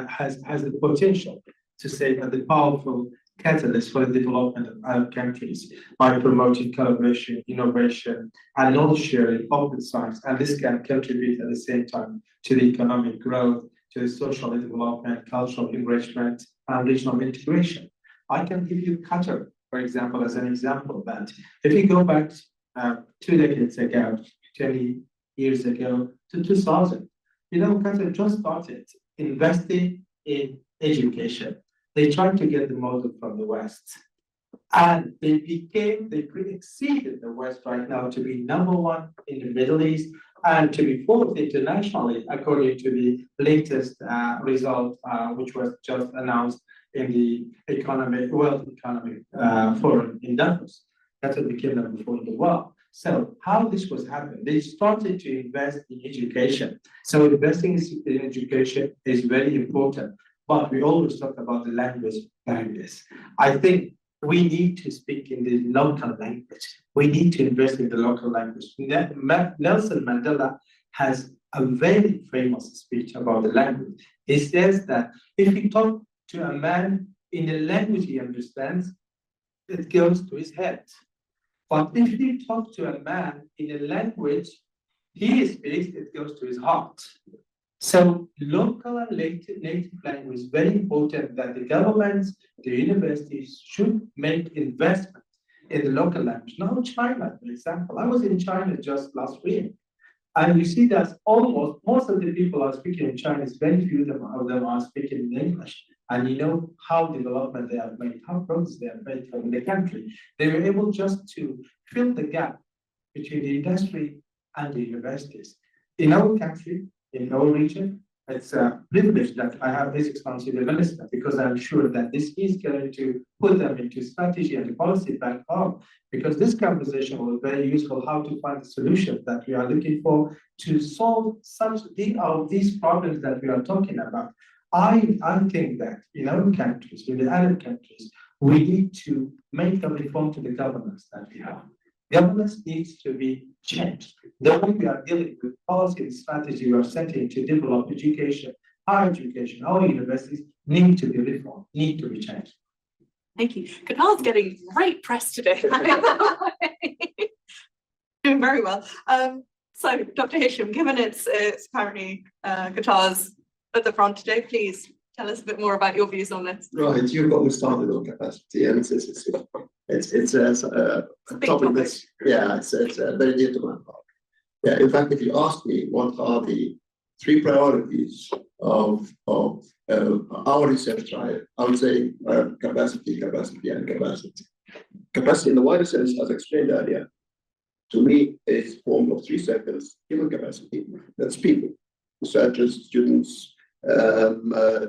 has the potential to say that the powerful catalyst for the development of other countries by promoting collaboration, innovation, and knowledge sharing, open science, and this can contribute at the same time to the economic growth, to the social development, cultural enrichment, and regional integration. I can give you Qatar, for example, as an example that if you go back 2 decades ago, 20 years ago to 2000, you know, Qatar just started investing in education. They tried to get the model from the West, and they exceeded the West right now to be #1 in the Middle East and to be 4th internationally, according to the latest result, which was just announced in the World Economic Forum in Davos. That's what became #4 in the world. So how this was happening? They started to invest in education. So investing in education is very important. But we always talk about the language barriers. I think we need to speak in the local language. We need to invest in the local language. Nelson Mandela has a very famous speech about the language. He says that if you talk to a man in a language he understands, it goes to his head. But if you talk to a man in a language he speaks, it goes to his heart. So local and native language is very important, that the governments, the universities should make investment in the local language. Now China, for example, I was in China just last week, and you see that almost most of the people are speaking in Chinese, very few of them are speaking in English. And you know how development they have made, how progress they have made in the country. They were able just to fill the gap between the industry and the universities. In our country, in our region, it's a privilege that I have this responsible minister, because I'm sure that this is going to put them into strategy and policy back home, because this conversation was very useful, how to find the solution that we are looking for to solve these problems that we are talking about. I think that in our countries, in the Arab countries, we need to make a reform to the governance that we have. Governance needs to be changed. The way we are dealing with policy and strategy we are setting to develop education, higher education, our universities need to be reformed, need to be changed. Thank you. Qatar's getting great press today. Doing very well. So, Dr. Hisham, given it's currently Qatar's at the front today, please tell us a bit more about your views on this. Right, you've got me started on capacity, and it's a topic that's, yeah, it's very dear to my heart. Yeah, in fact, if you ask me what are the 3 priorities of our research trial, I would say capacity, capacity, and capacity. Capacity in the wider sense, as explained earlier, to me is formed of 3 circles: human capacity, that's people, researchers, students,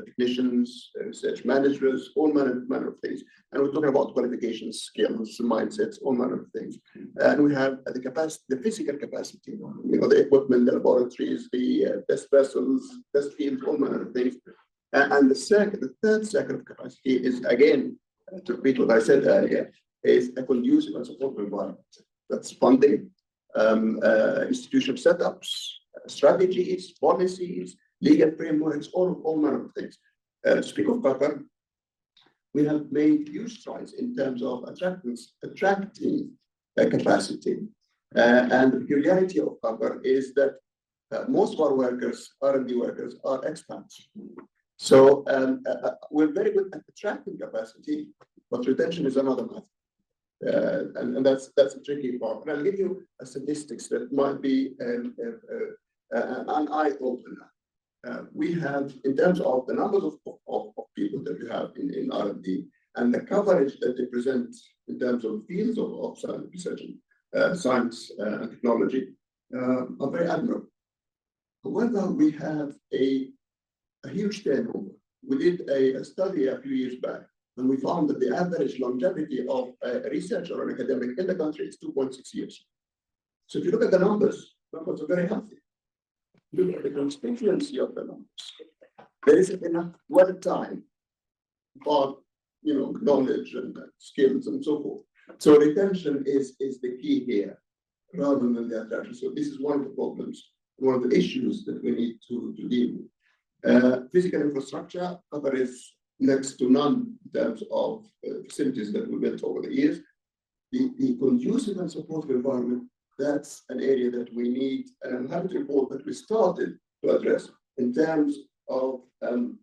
technicians, research managers, all manner of things. And we're talking about qualifications, skills, mindsets, all manner of things. And we have the capacity, the physical capacity, the equipment, the laboratories, the best vessels, best fields, all manner of things. And the third circle of capacity is, again, to repeat what I said earlier, is a conducive and supportive environment. That's funding, institutional setups, strategies, policies, legal frameworks, all manner of things. To speak of Qatar, we have made huge strides in terms of attracting capacity. And the peculiarity of Qatar is that most of our workers, R&D workers, are expats. So we're very good at attracting capacity, but retention is another matter. And that's a tricky part. And I'll give you a statistics that might be an eye-opener. We have, in terms of the numbers of people that we have in R&D and the coverage that they present in terms of fields of science research, science and technology, are very admirable. However, we have a huge turnover. We did a study a few years back, and we found that the average longevity of a researcher or an academic in the country is 2.6 years. So if you look at the numbers are very healthy. Look at the constituency of the numbers. There isn't enough time for knowledge and skills and so forth. So retention is the key here, rather than the attraction. So this is one of the problems, one of the issues that we need to deal with. Physical infrastructure, Qatar is next to none in terms of facilities that we built over the years. The conducive and supportive environment, that's an area that we need, and I'm happy to report that we started to address in terms of the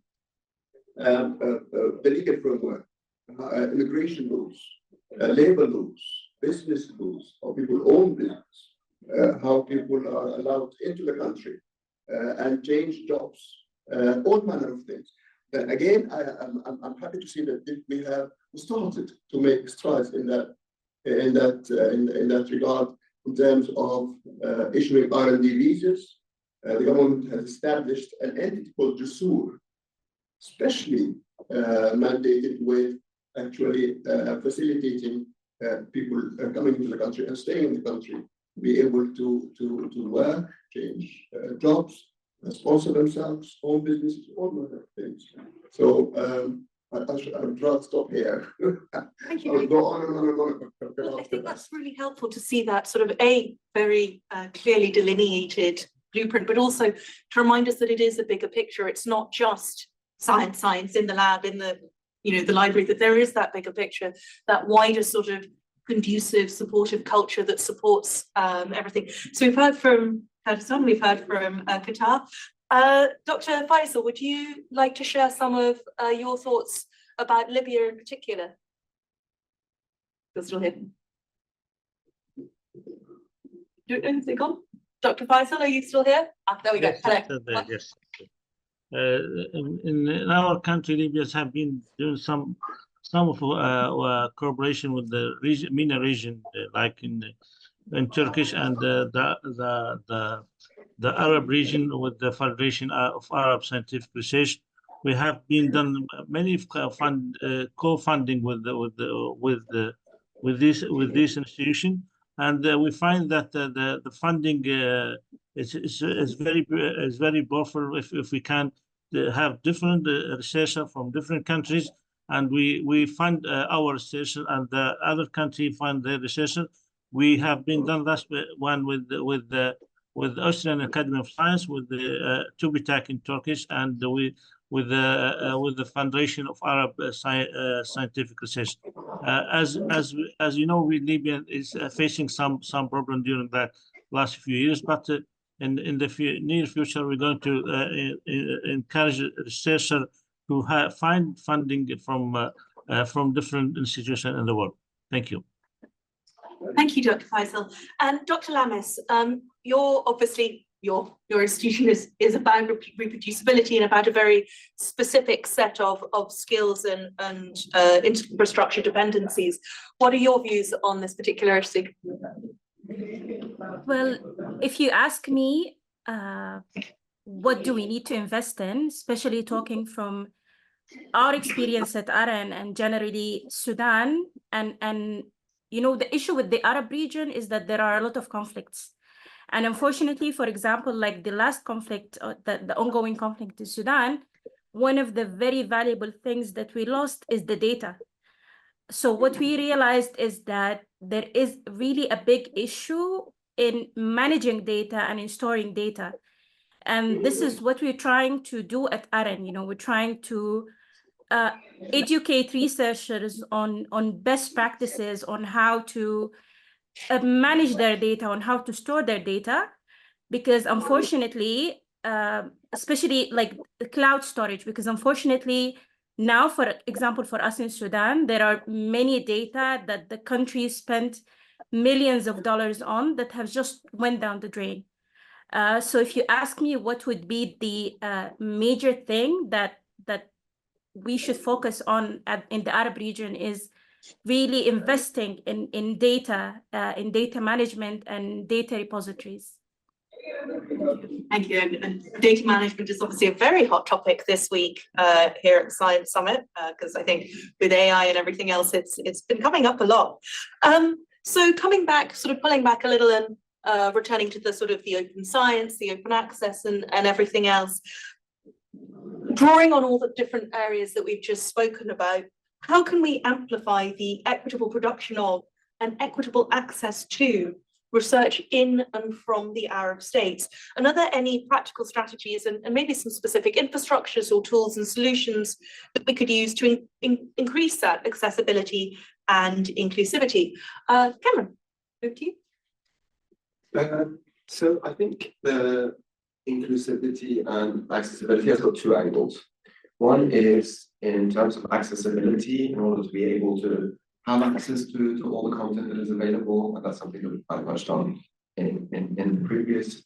legal framework, immigration rules, labor laws, business rules, how people own business, how people are allowed into the country and change jobs, all manner of things. Again, I'm happy to see that we have started to make strides in that regard. In terms of issuing R&D visas, the government has established an entity called JSUR, especially mandated with actually facilitating people coming into the country and staying in the country, be able to work, change jobs, sponsor themselves, own businesses, all manner of things. So I would rather stop here. Thank you. I would go on and on and on. Well, I think that's really helpful to see that sort of a very clearly delineated blueprint, but also to remind us that it is a bigger picture. It's not just science in the lab, in the the library, that there is that bigger picture, that wider sort of conducive, supportive culture that supports everything. So we've heard from Kurdistan, we've heard from Qatar. Dr. Faisal, would you like to share some of your thoughts about Libya in particular? You're still here. Is it gone? Dr. Faisal, are you still here? There we go. Hello. Yes. In our country, Libyans have been doing some of cooperation with the region, MENA region, like in Turkish and the the Arab region with the Federation of Arab Scientific Research. We have been done many co-funding with this institution, and we find that the funding is very powerful if we can have different researchers from different countries, and we fund our research and the other country fund their research. We have been done last one with the Austrian Academy of Science, with the TÜBİTAK in Turkish, and with the Federation of Arab Scientific Research. As you know, Libya is facing some problem during the last few years, but in the near future, we're going to encourage researchers to find funding from different institutions in the world. Thank you. Thank you, Dr. Faisal. And Dr. Lamis, your institution is about reproducibility and about a very specific set of skills and infrastructure dependencies. What are your views on this particular issue? Well, if you ask me, what do we need to invest in, especially talking from our experience at ARAN and generally Sudan, and you know, the issue with the Arab region is that there are a lot of conflicts. And unfortunately, for example, like the last conflict, the ongoing conflict in Sudan, one of the very valuable things that we lost is the data. So what we realized is that there is really a big issue in managing data and in storing data. And this is what we're trying to do at ARAN. You know, we're trying to educate researchers on best practices, on how to manage their data, on how to store their data, because unfortunately, especially like the cloud storage, because unfortunately now, for example, for us in Sudan, there are many data that the country spent millions of dollars on that have just went down the drain. So if you ask me what would be the major thing that we should focus on in the Arab region, is really investing in data management and data repositories. Thank you. And data management is obviously a very hot topic this week here at the Science Summit, because I think with AI and everything else, it's been coming up a lot. So coming back, sort of pulling back a little and returning to the sort of the open science, the open access and everything else, drawing on all the different areas that we've just spoken about, how can we amplify the equitable production of and equitable access to research in and from the Arab states? And are there any practical strategies and maybe some specific infrastructures or tools and solutions that we could use to increase that accessibility and inclusivity? Cameron, over to you. So I think the inclusivity and accessibility has got two angles. One is in terms of accessibility, in order to be able to have access to all the content that is available, and that's something that we've touched on in the previous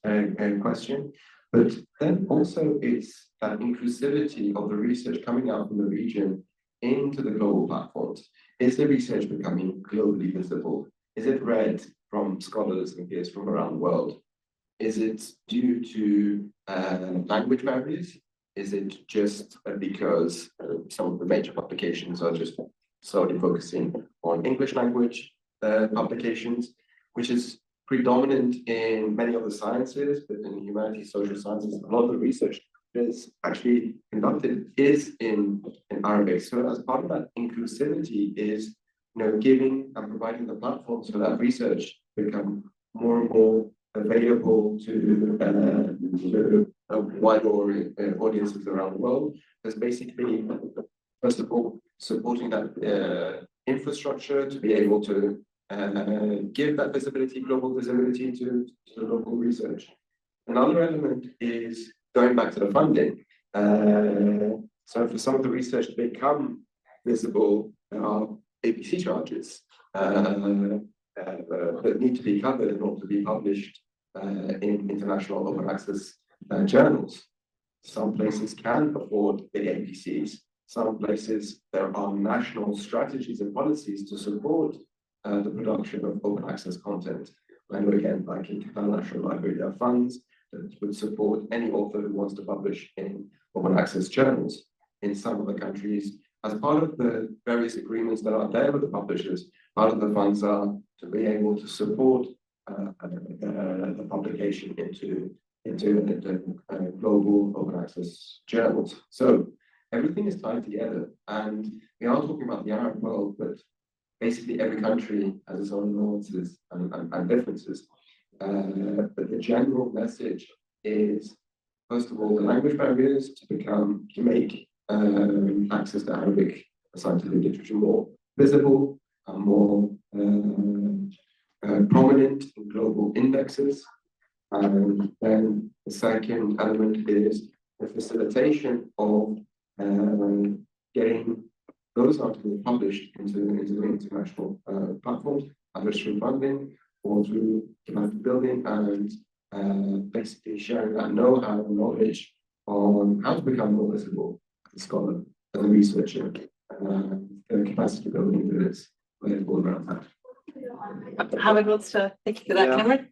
question. But then also it's that inclusivity of the research coming out from the region into the global platforms. Is the research becoming globally visible? Is it read from scholars and peers from around the world? Is it due to language barriers? Is it just because some of the major publications are just solely focusing on English language publications, which is predominant in many of the sciences, but in humanities, social sciences, a lot of the research that is actually conducted is in Arabic. So as part of that inclusivity is, giving and providing the platforms for that research become more and more available to a wider audiences around the world. There's basically, first of all, supporting that infrastructure to be able to give that visibility, global visibility to the local research. Another element is going back to the funding. So for some of the research to become visible, there are APC charges that need to be covered in order to be published in international open access journals. Some places can afford the APCs. Some places there are national strategies and policies to support the production of open access content. I know again, like in Qatar National Library, there are funds that would support any author who wants to publish in open access journals. In some of the countries, as part of the various agreements that are there with the publishers, part of the funds are to be able to support the publication into global open access journals. So everything is tied together, and we are talking about the Arab world, but basically every country has its own nuances and differences. But the general message is, first of all, the language barriers to make access to Arabic scientific literature more visible and more prominent in global indexes. And then the second element is the facilitation of getting those articles published into the international platforms, either through funding or through capacity building, and basically sharing that know-how and knowledge on how to become more visible as a scholar, as a researcher, and capacity building that is available around that. Howard wants to thank you for that, Yeah. Cameron.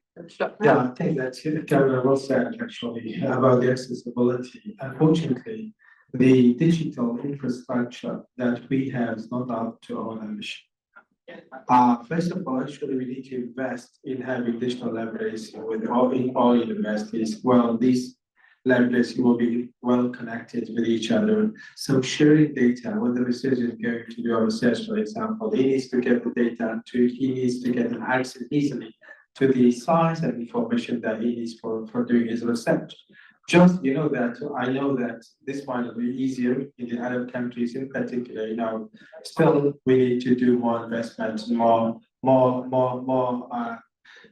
Yeah, I think that's Cameron well said actually about the accessibility. Unfortunately, the digital infrastructure that we have is not up to our ambition. First of all, actually, we need to invest in having digital libraries in all universities. Well, these libraries will be well connected with each other. So sharing data, when the researcher is going to do a research, for example, he needs to get the data he needs to get access easily to the science and information that he needs for doing his research. Just, I know that this might be easier in the Arab countries in particular, still we need to do more investment, more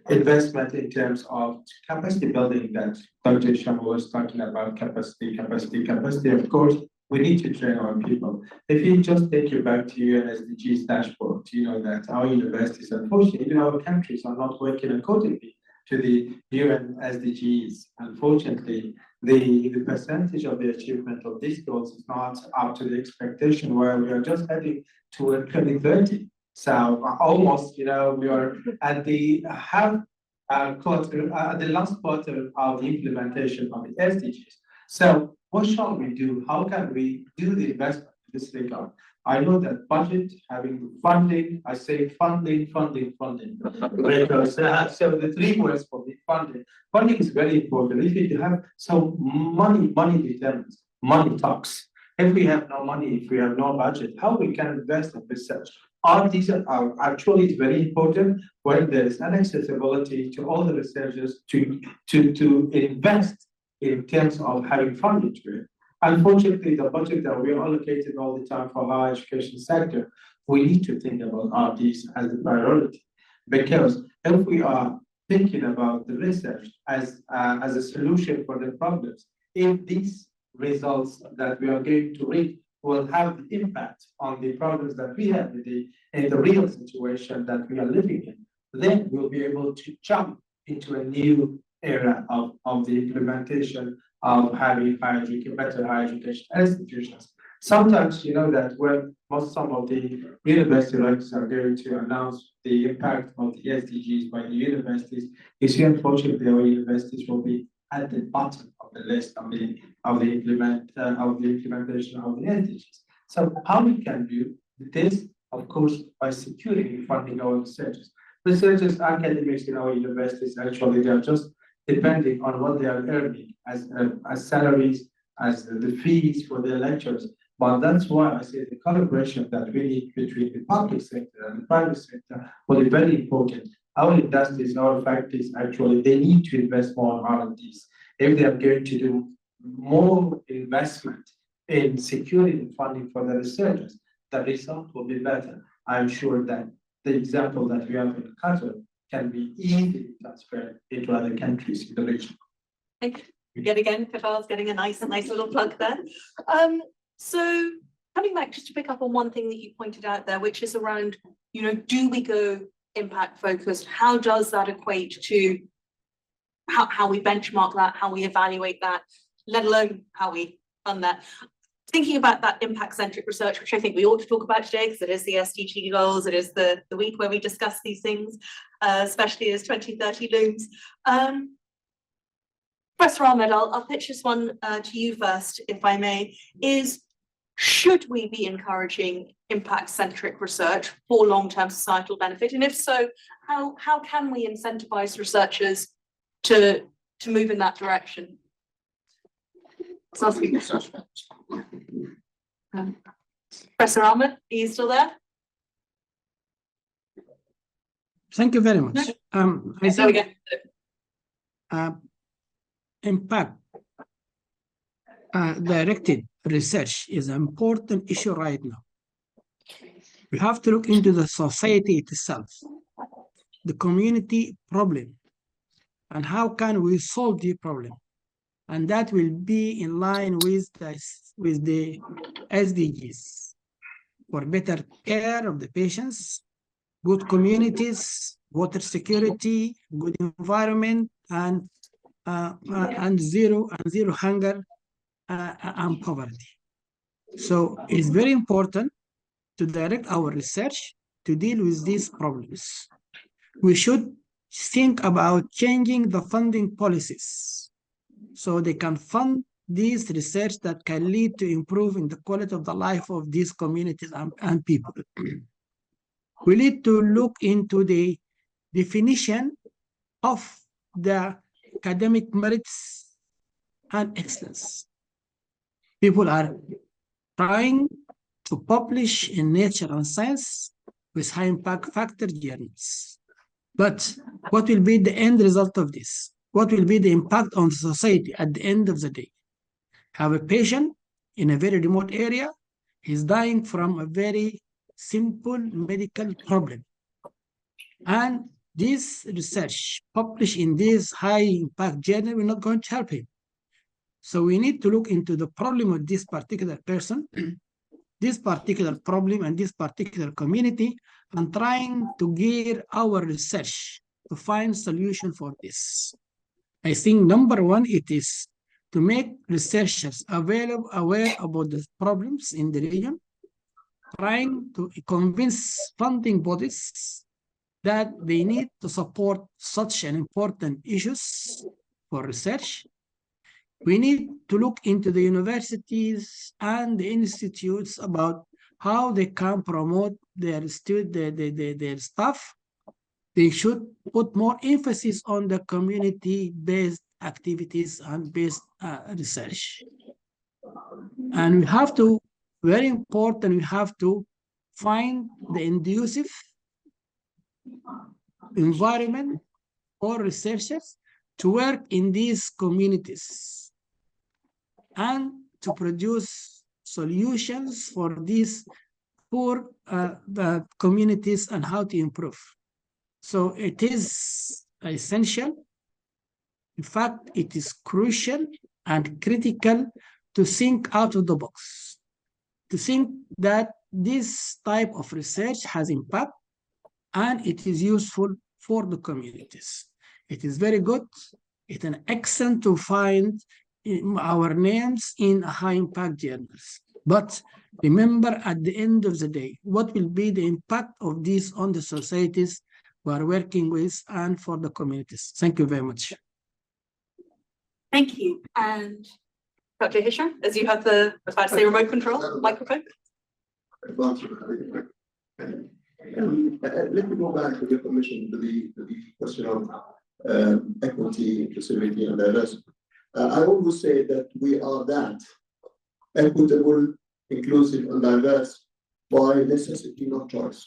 investment in terms of capacity building that Dr. Shambo was talking about, capacity. Of course, we need to train our people. If you just take you back to UNSDG's dashboard, you know that our universities, unfortunately, even our countries are not working accordingly to the UN SDGs. Unfortunately, the percentage of the achievement of these goals is not up to the expectation, where we are just heading toward 2030. So almost, we are at the the last quarter of the implementation of the SDGs. So what shall we do? How can we do the investment in this regard? I know that budget, having funding, I say funding. Because so the three words for the funding. Funding is very important. If you have money determines, money talks. If we have no money, if we have no budget, how we can invest in research? All these are actually very important when there is an accessibility to all the researchers to invest in terms of having funding to it. Unfortunately, the budget that we are allocated all the time for higher education sector, we need to think about RDs as a priority. Because if we are thinking about the research as a solution for the problems, if these results that we are going to read will have the impact on the problems that we have in the real situation that we are living in, then we'll be able to jump into a new era of the implementation of having better higher education institutions. Sometimes, that when some of the university rectors are going to announce the impact of the SDGs by the universities, you see, unfortunately, our universities will be at the bottom of the list of the implementation of the SDGs. So how we can do this, of course, by securing funding our researchers. Researchers, academics in our universities, actually, they are just depending on what they are earning as salaries, as the fees for their lectures. But that's why I say the collaboration that we need between the public sector and the private sector will be very important. Our industries, our factories, actually, they need to invest more in R&Ds. If they are going to do more investment in securing funding for the researchers, the result will be better. I'm sure that the example that we have in Qatar can be easily transferred into other countries in the region. Yet again, Qatar's getting a nice little plug there. So coming back just to pick up on one thing that you pointed out there, which is around, do we go impact focused? How does that equate to how we benchmark that, how we evaluate that, let alone how we fund that? Thinking about that impact-centric research, which I think we ought to talk about today, because it is the SDG goals, it is the week where we discuss these things, especially as 2030 looms. Professor Ahmed, I'll pitch this one to you first, if I may. Should we be encouraging impact-centric research for long-term societal benefit? And if so, how can we incentivize researchers to move in that direction? So I'll speak next. Professor Ahmed, are you still there? Thank you very much. I There we think go. impact directed research is an important issue right now. We have to look into the society itself, the community problem, and how can we solve the problem. And that will be in line with the SDGs for better care of the patients, good communities, water security, good environment, and zero hunger and poverty. So it's very important to direct our research to deal with these problems. We should think about changing the funding policies so they can fund this research that can lead to improving the quality of the life of these communities and people. We need to look into the definition of the academic merits and excellence. People are trying to publish in Nature and Science with high impact factor journals. But what will be the end result of this? What will be the impact on society at the end of the day? Have a patient in a very remote area, he's dying from a very simple medical problem. And this research published in this high impact journal will not going to help him. So we need to look into the problem of this particular person, this particular problem and this particular community, and trying to gear our research to find solution for this. I think number one, it is to make researchers aware about the problems in the region, trying to convince funding bodies that they need to support such an important issues for research. We need to look into the universities and the institutes about how they can promote their their staff. They should put more emphasis on the community-based activities and based research. And we have to, very important, we have to find the conducive environment for researchers to work in these communities and to produce solutions for these poor the communities and how to improve. So it is essential. In fact, it is crucial and critical to think out of the box, to think that this type of research has impact and it is useful for the communities. It is very good. It's an excellent to find our names in high impact journals. But remember, at the end of the day, what will be the impact of this on the societies we are working with and for the communities? Thank you very much. Thank you. And Dr. Hisham, as you have the, I was about to say remote control, microphone. Let me go back with your permission to the question of equity, inclusivity, and diversity. I always say that we are that equitable, inclusive, and diverse by necessity, not choice.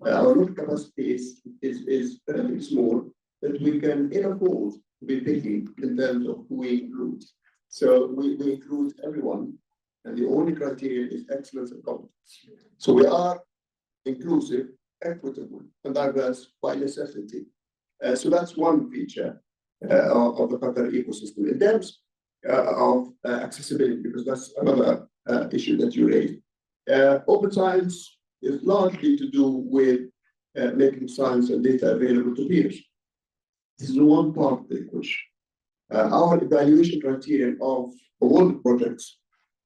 Our local capacity is fairly small, but we can afford to be picky in terms of who we include. So we include everyone, and the only criteria is excellence and competence. So we are inclusive, equitable, and diverse by necessity. So that's one feature of the Qatar ecosystem. In terms of accessibility, because that's another issue that you raised. Open science is largely to do with making science and data available to peers. This is one part of the equation. Our evaluation criterion of award projects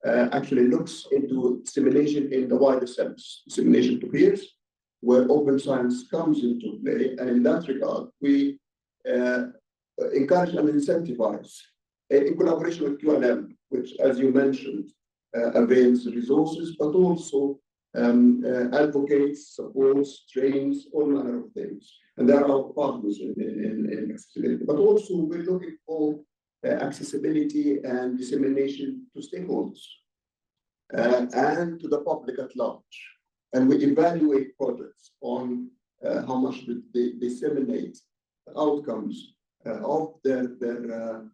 actually looks into dissemination in the wider sense, dissemination to peers, where open science comes into play. And in that regard, we encourage and incentivize in collaboration with QLM, which, as you mentioned, avails resources, but also advocates, supports, trains, all manner of things. And there are partners in accessibility, but also we're looking for accessibility and dissemination to stakeholders and to the public at large. And we evaluate projects on how much they disseminate outcomes of their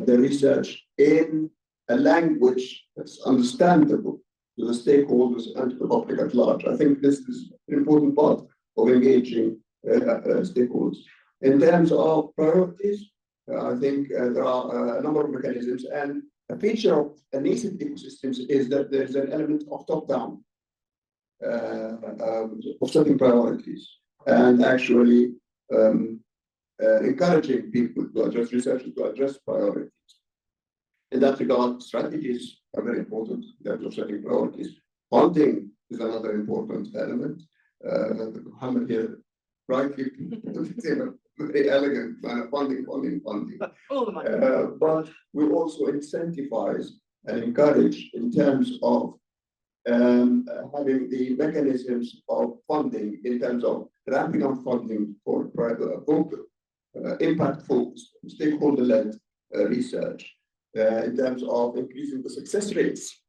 research in a language that's understandable to the stakeholders and to the public at large. I think this is an important part of engaging stakeholders. In terms of priorities, I think there are a number of mechanisms, and a feature of nascent ecosystems is that there's an element of top-down of setting priorities and actually encouraging people to address researchers to address priorities. In that regard, strategies are very important in terms of setting priorities. Funding is another important element. Mohammed here rightly very elegant funding. All the money. But we also incentivize and encourage in terms of having the mechanisms of funding in terms of ramping up funding for private impact-focused, stakeholder-led research, in terms of increasing the success rates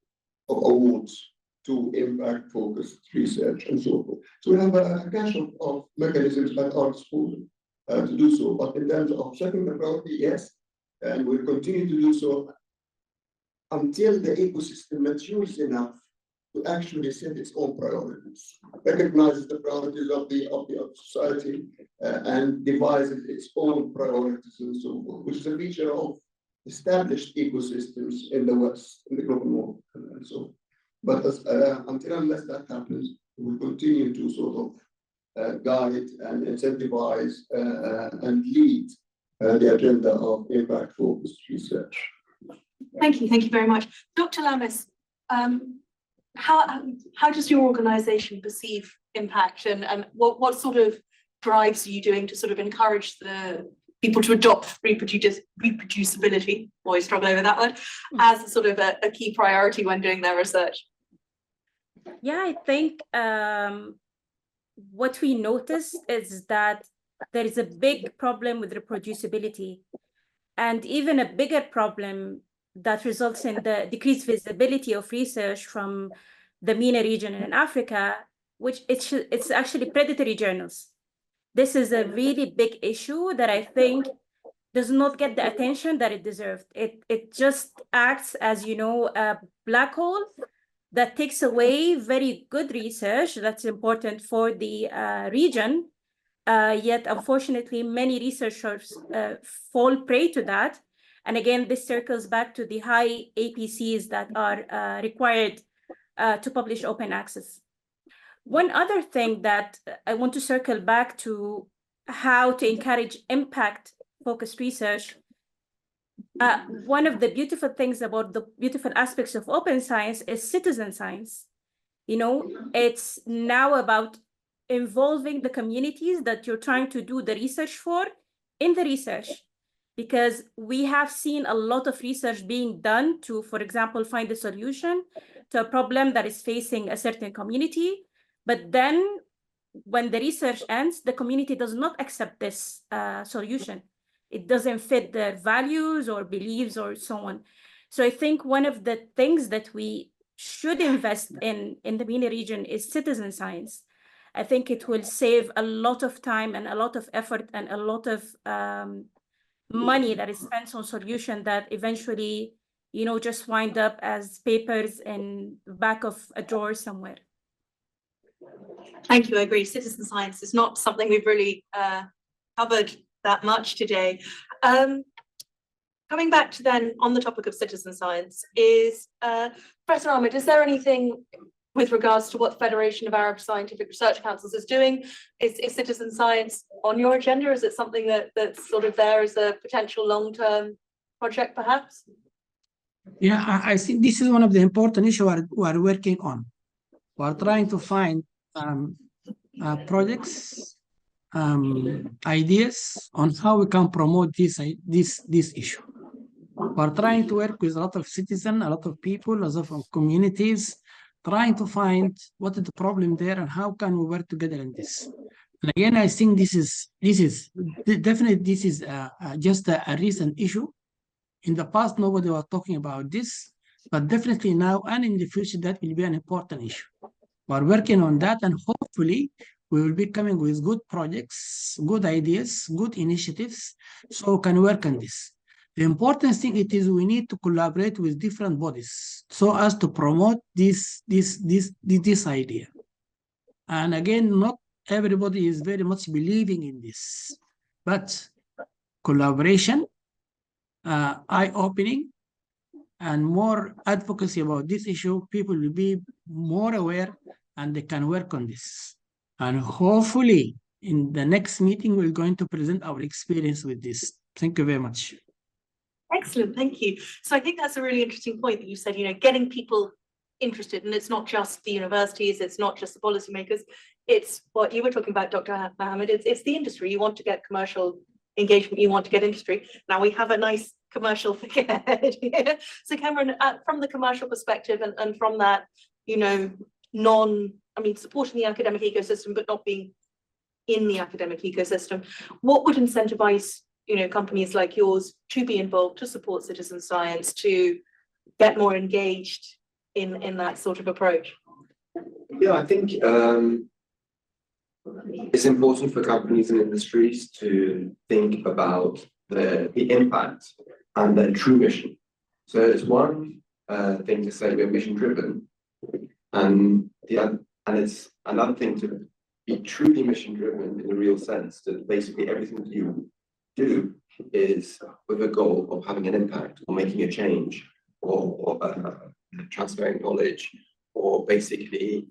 of awards to impact-focused research and so forth. So we have a cache of mechanisms at our disposal to do so. But in terms of setting the priority, yes, and we'll continue to do so until the ecosystem matures enough to actually set its own priorities, recognizes the priorities of the society, and devises its own priorities and so forth, which is a feature of established ecosystems in the West, in the global north, and so on. But until unless that happens, we will continue to sort of guide and incentivize and lead the agenda of impact-focused research. Thank you very much. Dr. Lamis, how does your organization perceive impact, and what sort of drives are you doing to sort of encourage the people to adopt reproducibility, always struggle over that word, as a sort of a key priority when doing their research? Yeah, I think what we notice is that there is a big problem with reproducibility, and even a bigger problem that results in the decreased visibility of research from the MENA region in Africa, which it's actually predatory journals. This is a really big issue that I think does not get the attention that it deserved. It just acts as, you know, a black hole that takes away very good research that's important for the region. Yet, unfortunately, many researchers fall prey to that. And again, this circles back to the high APCs that are required to publish open access. One other thing that I want to circle back to, how to encourage impact-focused research. One of the beautiful things about the beautiful aspects of open science is citizen science. You know, it's now about involving the communities that you're trying to do the research for in the research. Because we have seen a lot of research being done to, for example, find a solution to a problem that is facing a certain community. But then when the research ends, the community does not accept this solution. It doesn't fit their values or beliefs or so on. So I think one of the things that we should invest in the MENA region is citizen science. I think it will save a lot of time and a lot of effort and a lot of money that is spent on solution that eventually, you know, just wind up as papers in the back of a drawer somewhere. Thank you, I agree. Citizen science is not something we've really covered that much today. Coming back to then on the topic of citizen science is, Professor Ahmed, is there anything with regards to what the Federation of Arab Scientific Research Councils is doing? Is citizen science on your agenda? Is it something that's sort of there as a potential long-term project, perhaps? Yeah, I think this is one of the important issues we are working on. We are trying to find projects, ideas on how we can promote this issue. We're trying to work with a lot of citizens, a lot of people, a lot of communities, trying to find what is the problem there and how can we work together in this. And again, I think this is definitely just a recent issue. In the past, nobody was talking about this, but definitely now and in the future, that will be an important issue. We're working on that, and hopefully we will be coming with good projects, good ideas, good initiatives, so we can work on this. The important thing it is we need to collaborate with different bodies so as to promote this idea. And again, not everybody is very much believing in this, but collaboration, eye-opening, and more advocacy about this issue, people will be more aware and they can work on this. And hopefully in the next meeting, we're going to present our experience with this. Thank you very much. Excellent, thank you. So I think that's a really interesting point that you said, getting people interested, and it's not just the universities, it's not just the policymakers, it's what you were talking about, Dr. Mohammed, it's the industry. You want to get commercial engagement, you want to get industry. Now we have a nice commercial figurehead here. So Cameron, from the commercial perspective and from that, supporting the academic ecosystem, but not being in the academic ecosystem, what would incentivize, companies like yours to be involved, to support citizen science, to get more engaged in that sort of approach? Yeah, I think it's important for companies and industries to think about the impact and their true mission. So it's one thing to say we're mission driven, and it's another thing to be truly mission driven in a real sense, that basically everything that you do is with a goal of having an impact or making a change or transferring knowledge or basically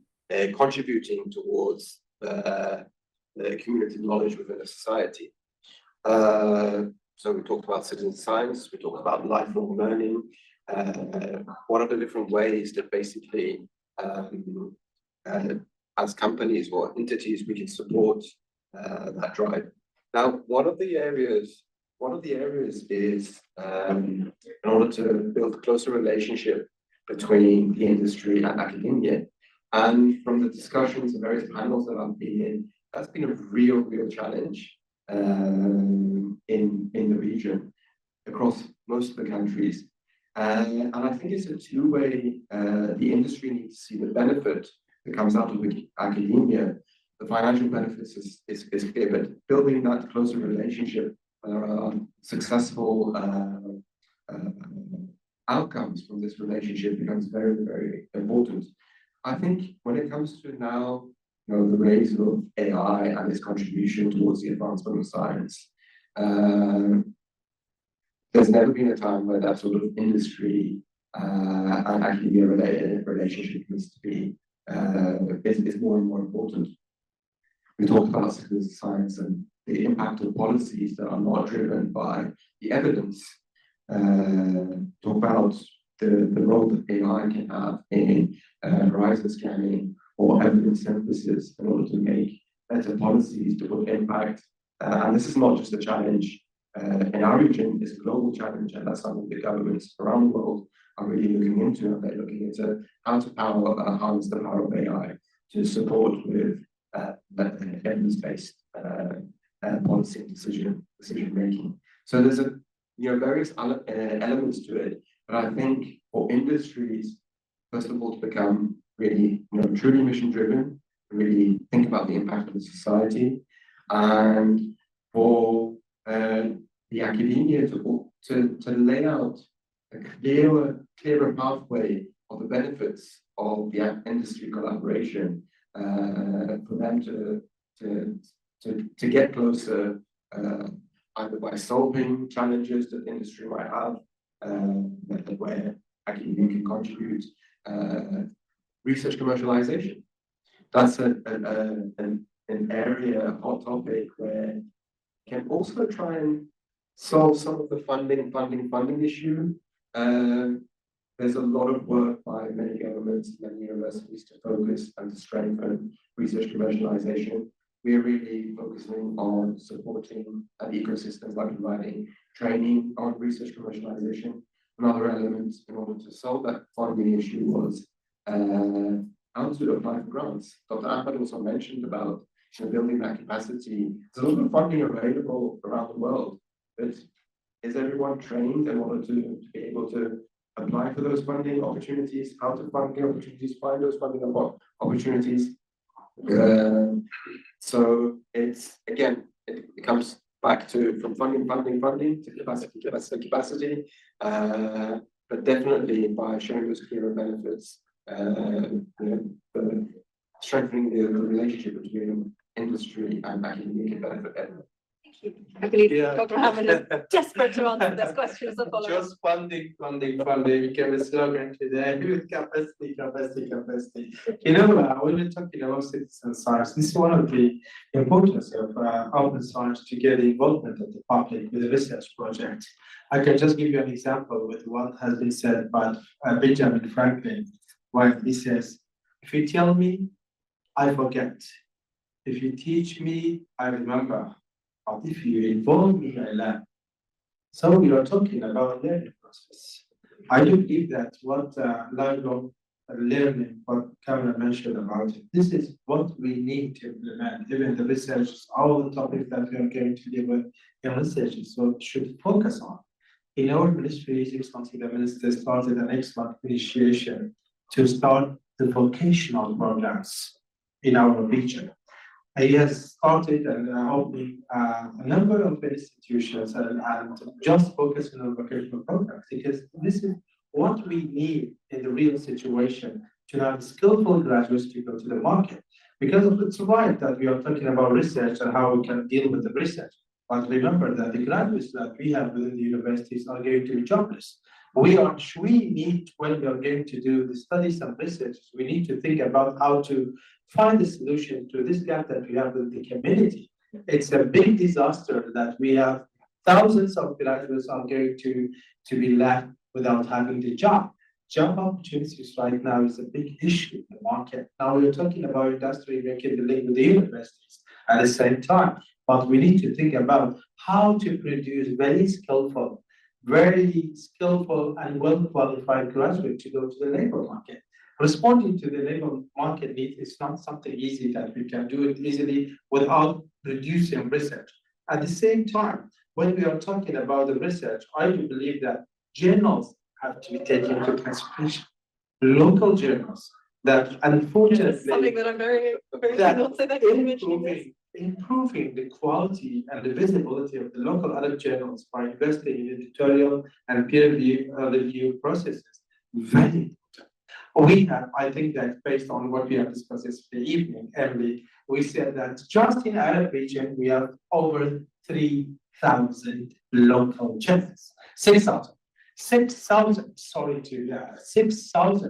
contributing towards the community knowledge within a society. So we talked about citizen science, we talked about lifelong learning. What are the different ways that basically as companies or entities we can support that drive? Now, one of the areas is in order to build a closer relationship between the industry and academia. And from the discussions and various panels that I've been in, that's been a real challenge in the region across most of the countries. And I think it's a two-way. The industry needs to see the benefit that comes out of academia. The financial benefits is clear, but building that closer relationship, successful outcomes from this relationship becomes very important. I think when it comes to now, the rise of AI and its contribution towards the advancement of science, there's never been a time where that sort of industry and academia relationship needs to be is more and more important. We talked about citizen science and the impact of policies that are not driven by the evidence. Talk about the role that AI can have in horizon scanning or evidence synthesis in order to make better policies to put impact. And this is not just a challenge in our region, it's a global challenge, and that's something the governments around the world are really looking into. And they're looking into how to harness the power of AI to support with evidence-based policy and decision making. So there's various elements to it, but I think for industries, first of all, to become really truly mission driven, really think about the impact of the society, and for the academia to lay out a clearer pathway of the benefits of the industry collaboration, for them to get closer, either by solving challenges that industry might have, where academia can contribute, research commercialization. That's an area, a hot topic, where you can also try and solve some of the funding issue. There's a lot of work by many governments, many universities to focus and to strengthen research commercialization. We're really focusing on supporting ecosystems by providing training on research commercialization. another element in order to solve that funding issue was how to apply for grants. Dr. Ahmed also mentioned about building that capacity. There's a lot of funding available around the world, but is everyone trained in order to be able to apply for those funding opportunities, how to fund the opportunities, find those funding opportunities? So it's, again, it comes back to from funding to capacity, but definitely by showing those clearer benefits, strengthening the relationship between industry and academia can benefit everyone. Thank you. I believe Yeah. Dr. Hammond is desperate to answer this question as a follow-up. Just funding became a slogan today with capacity. You know, when we're talking about citizen science, this is one of the importance of open science to get the involvement of the public with a research project. I can just give you an example with what has been said by Benjamin Franklin, where he says, if you tell me, I forget. If you teach me, I remember. But if you involve me, I learn. So we are talking about learning process. I do believe that what lifelong learning, what Cameron mentioned about it, this is what we need to implement. Even the research, all the topics that we are going to deal with in research is what should focus on. In our ministry, 6 months ago, the minister started an excellent initiation to start the vocational programs in our region. He has started and opening a number of institutions and just focusing on vocational programs, because this is what we need in the real situation to have skillful graduates to go to the market. Because it's right that we are talking about research and how we can deal with the research. But remember that the graduates that we have within the universities are going to be jobless. We need, when we are going to do the studies and research, we need to think about how to find a solution to this gap that we have with the community. It's a big disaster that we have thousands of graduates are going to be left without having the job. Job opportunities right now is a big issue in the market. Now we're talking about industry making the link with the universities at the same time, but we need to think about how to produce very skillful and well-qualified graduates to go to the labor market. Responding to the labor market need is not something easy that we can do it easily without reducing research. At the same time, when we are talking about the research, I do believe that journals have to be taken into consideration. Local journals that unfortunately Something that I'm very improving the quality and the visibility of the local Arab journals by investing in editorial and peer review processes. Very important. I think that based on what we have discussed yesterday evening, Emily, we said that just in Arab region, we have over 3,000 local journals. 6,000,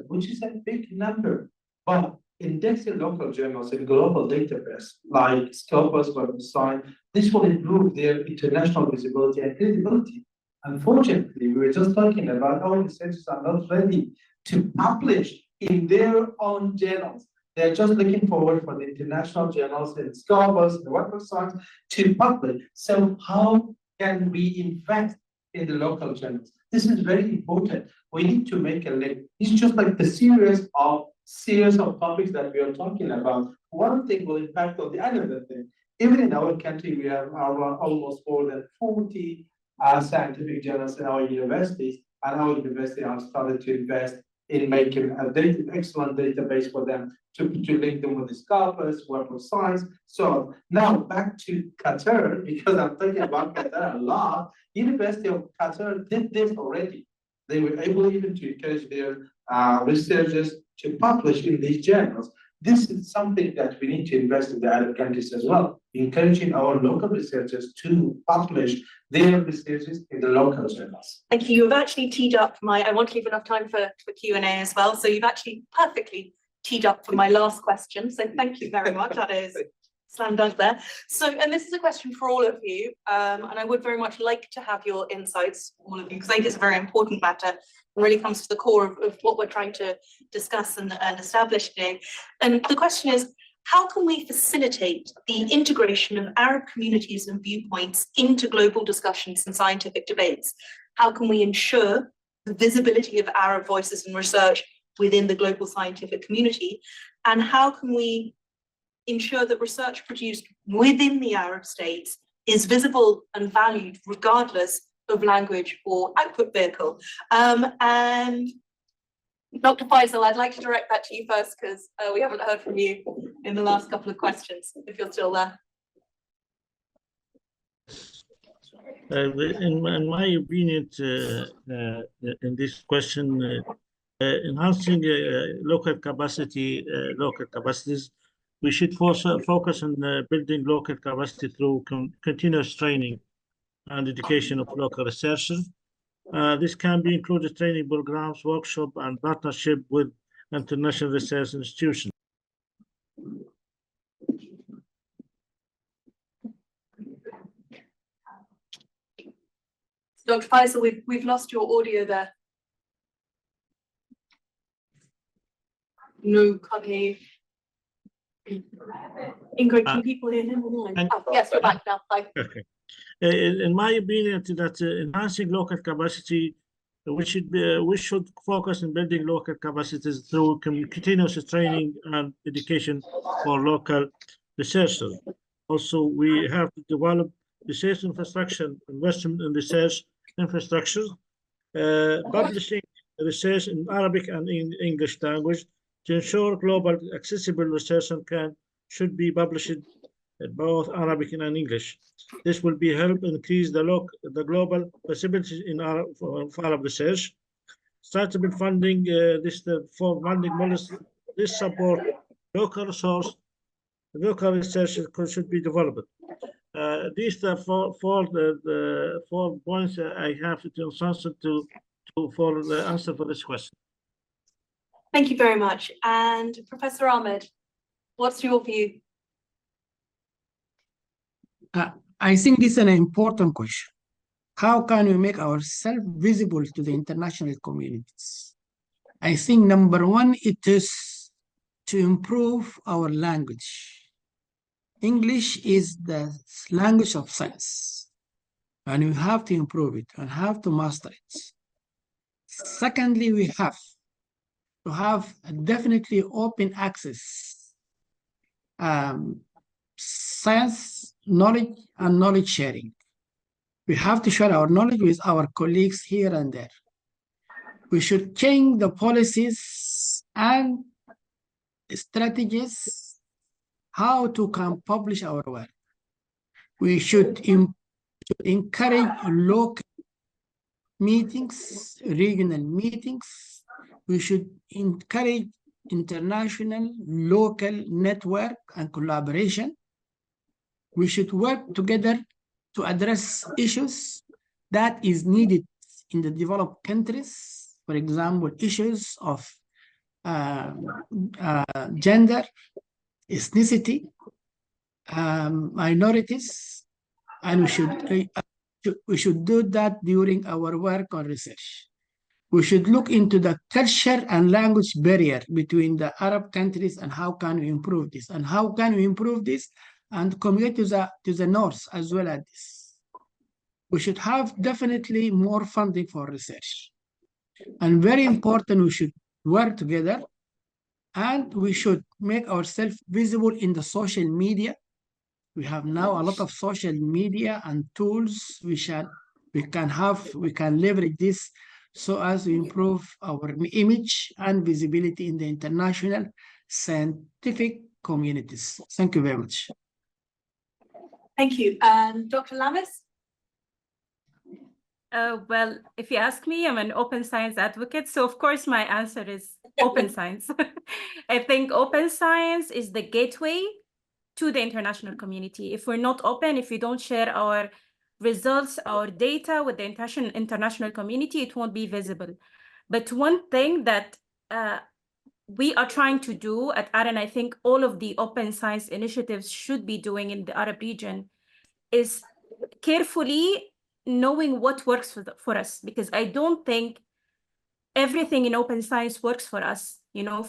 which is a big number. But indexing local journals in global database like Scopus or Science, this will improve their international visibility and credibility. Unfortunately, we were just talking about our researchers are not ready to publish in their own journals. They're just looking forward for the international journals in Scopus, the Web of Science to publish. So how can we invest in the local journals? This is very important. We need to make a link. It's just like the series of topics that we are talking about. One thing will impact on the other thing. Even in our country, we have almost more than 40 scientific journals in our universities, and our university have started to invest in making an excellent database for them to link them with the Scopus, Web of Science. So now back to Qatar, because I'm talking about Qatar a lot. University of Qatar did this already. They were able even to encourage their researchers to publish in these journals. This is something that we need to invest in the Arab countries as well, encouraging our local researchers to publish their researches in the local journals. Thank you. You've actually teed up I want to leave enough time for Q&A as well. So you've actually perfectly teed up for my last question. So thank you very much. That is slam dunk there. So, and this is a question for all of you. And I would very much like to have your insights, all of you, because I think it's a very important matter. It really comes to the core of what we're trying to discuss and establish today. And the question is, how can we facilitate the integration of Arab communities and viewpoints into global discussions and scientific debates? How can we ensure the visibility of Arab voices and research within the global scientific community? And how can we ensure that research produced within the Arab states is visible and valued regardless of language or output vehicle? And Dr. Faisal, I'd like to direct that to you first, because we haven't heard from you in the last couple of questions, if you're still there. In my opinion, in this question, enhancing local capacities, we should focus on building local capacity through continuous training and education of local researchers. This can be included training programs, workshop, and partnership with international research institutions. Dr. Faisal, we've lost your audio there. No, can't hear you. Ingrid, can people hear him? Yes, we're back now. Bye. Okay. In my opinion, that enhancing local capacity, we should focus on building local capacities through continuous training and education for local researchers. Also, we have to develop research infrastructure, investment in research infrastructure, publishing research in Arabic and in English language to ensure global accessible research should be published in both Arabic and English. This will be help increase the global possibilities in Arab research. Startable funding, for funding models, this support local research should be developed. These are the 4 points I have to answer for the answer for this question. Thank you very much. And Professor Ahmed, what's your view? I think this is an important question. How can we make ourselves visible to the international communities? I think number one, it is to improve our language. English is the language of science, and we have to improve it and have to master it. Secondly, we have to have definitely open access, science, knowledge, and knowledge sharing. We have to share our knowledge with our colleagues here and there. We should change the policies and strategies how to publish our work. We should encourage local meetings, regional meetings. We should encourage international, local network and collaboration. We should work together to address issues that is needed in the developed countries. For example, issues of gender, ethnicity, minorities, and we should do that during our work on research. We should look into the culture and language barrier between the Arab countries and how can we improve this, and how can we improve this and commit to the north as well as this. We should have definitely more funding for research. And very important, we should work together, and we should make ourselves visible in the social media. We have now a lot of social media and tools we can leverage this so as to improve our image and visibility in the international scientific communities. Thank you very much. Thank you. And Dr. Lamis? Well, if you ask me, I'm an open science advocate. So of course, my answer is open science. I think open science is the gateway to the international community. If we're not open, if we don't share our results, our data with the international community, it won't be visible. But one thing that we are trying to do at AREN, I think all of the open science initiatives should be doing in the Arab region, is carefully knowing what works for us, because I don't think everything in open science works for us,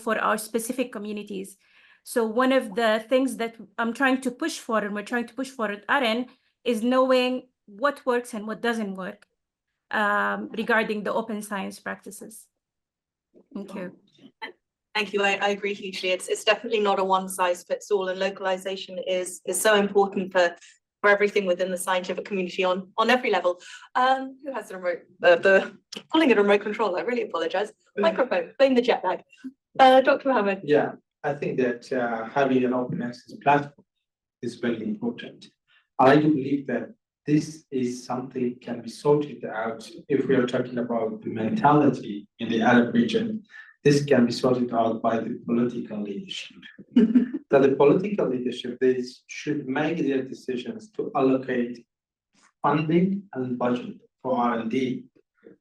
for our specific communities. So one of the things that I'm trying to push for, and we're trying to push for at AREN, is knowing what works and what doesn't work. regarding the open science practices. Thank you. Thank you. I agree hugely. It's definitely not a one size fits all, and localization is so important for everything within the scientific community on every level. Who has the remote? Calling it a remote control. I really apologize. Microphone. Blame the jet lag. Dr. Mohammed. Yeah, I think that having an open access platform is very important. I do believe that this is something can be sorted out if we are talking about the mentality in the Arab region. This can be sorted out by the political leadership. That the political leadership, they should make their decisions to allocate funding and budget for R&D,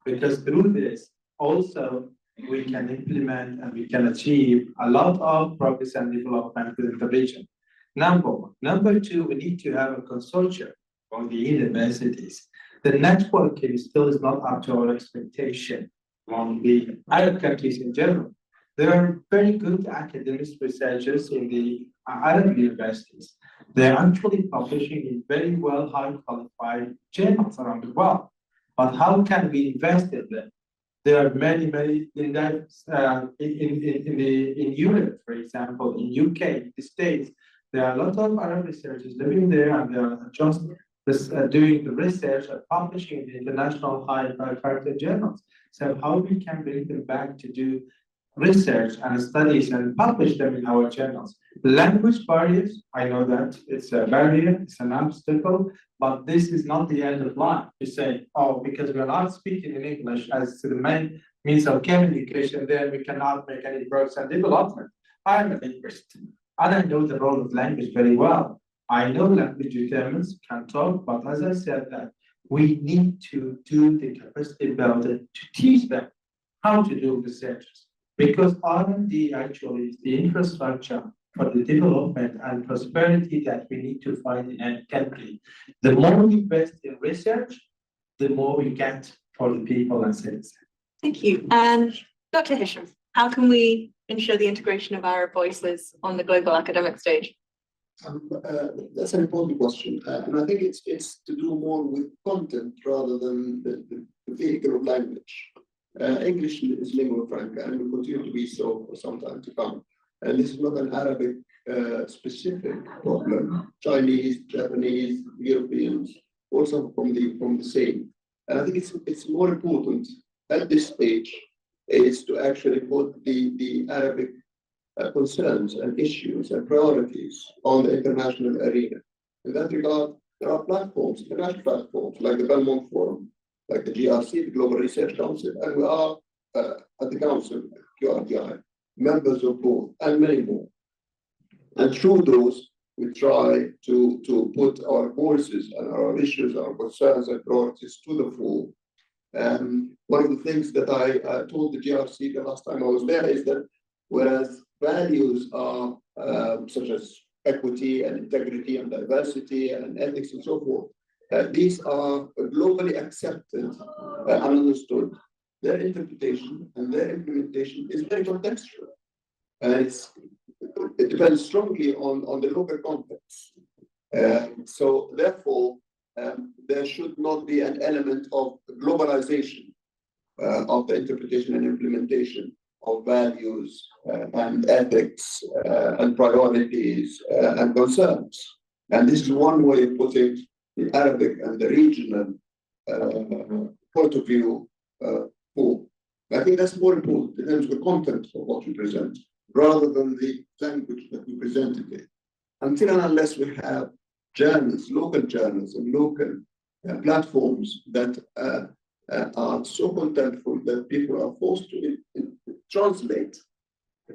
because through this also we can implement and we can achieve a lot of progress and development within the region. Number one. Number two, we need to have a consortium on the universities. The networking still is not up to our expectation on the Arab countries in general. There are very good academic researchers in the Arab universities. They're actually publishing in very well high qualified journals around the world. But how can we invest in them? There are many in that in Europe, for example, in UK, in the States, there are a lot of Arab researchers living there, and they are just doing the research and publishing in the international high quality journals. So how we can bring them back to do research and studies and publish them in our journals? Language barriers, I know that it's a barrier, it's an obstacle, but this is not the end of life. To say, oh, because we're not speaking in English as the main means of communication, then we cannot make any progress and development. I'm an linguist, and I know the role of language very well. I know language determines, can talk, but as I said that, we need to do the capacity building to teach them how to do research. Because R&D actually is the infrastructure for the development and prosperity that we need to find in any country. The more we invest in research, the more we get for the people and citizens. Thank you. And Dr. Hisham, how can we ensure the integration of Arab voices on the global academic stage? That's an important question, and I think it's to do more with content rather than the vehicle of language. English is lingua franca and will continue to be so for some time to come. And this is not an Arabic specific problem. Chinese, Japanese, Europeans, also from the same. And I think it's more important at this stage is to actually put the Arabic concerns and issues and priorities on the international arena. In that regard, there are platforms, international platforms like the Belmont Forum, like the GRC, the Global Research Council, and we are at the council, QRGI, members of both, and many more. And through those, we try to put our voices and our issues, our concerns and priorities to the fore. One of the things that I told the GRC the last time I was there is that whereas values are such as equity and integrity and diversity and ethics and so forth, these are globally accepted and understood. Their interpretation and their implementation is very contextual. And it depends strongly on the local context. So therefore, there should not be an element of globalization of the interpretation and implementation of values and ethics and priorities and concerns. And this is one way of putting the Arabic and the regional point of view forward. I think that's more important in terms of the content of what we present, rather than the language that we presented it. Until and unless we have journals, local journals and local platforms that are so contentful that people are forced to translate,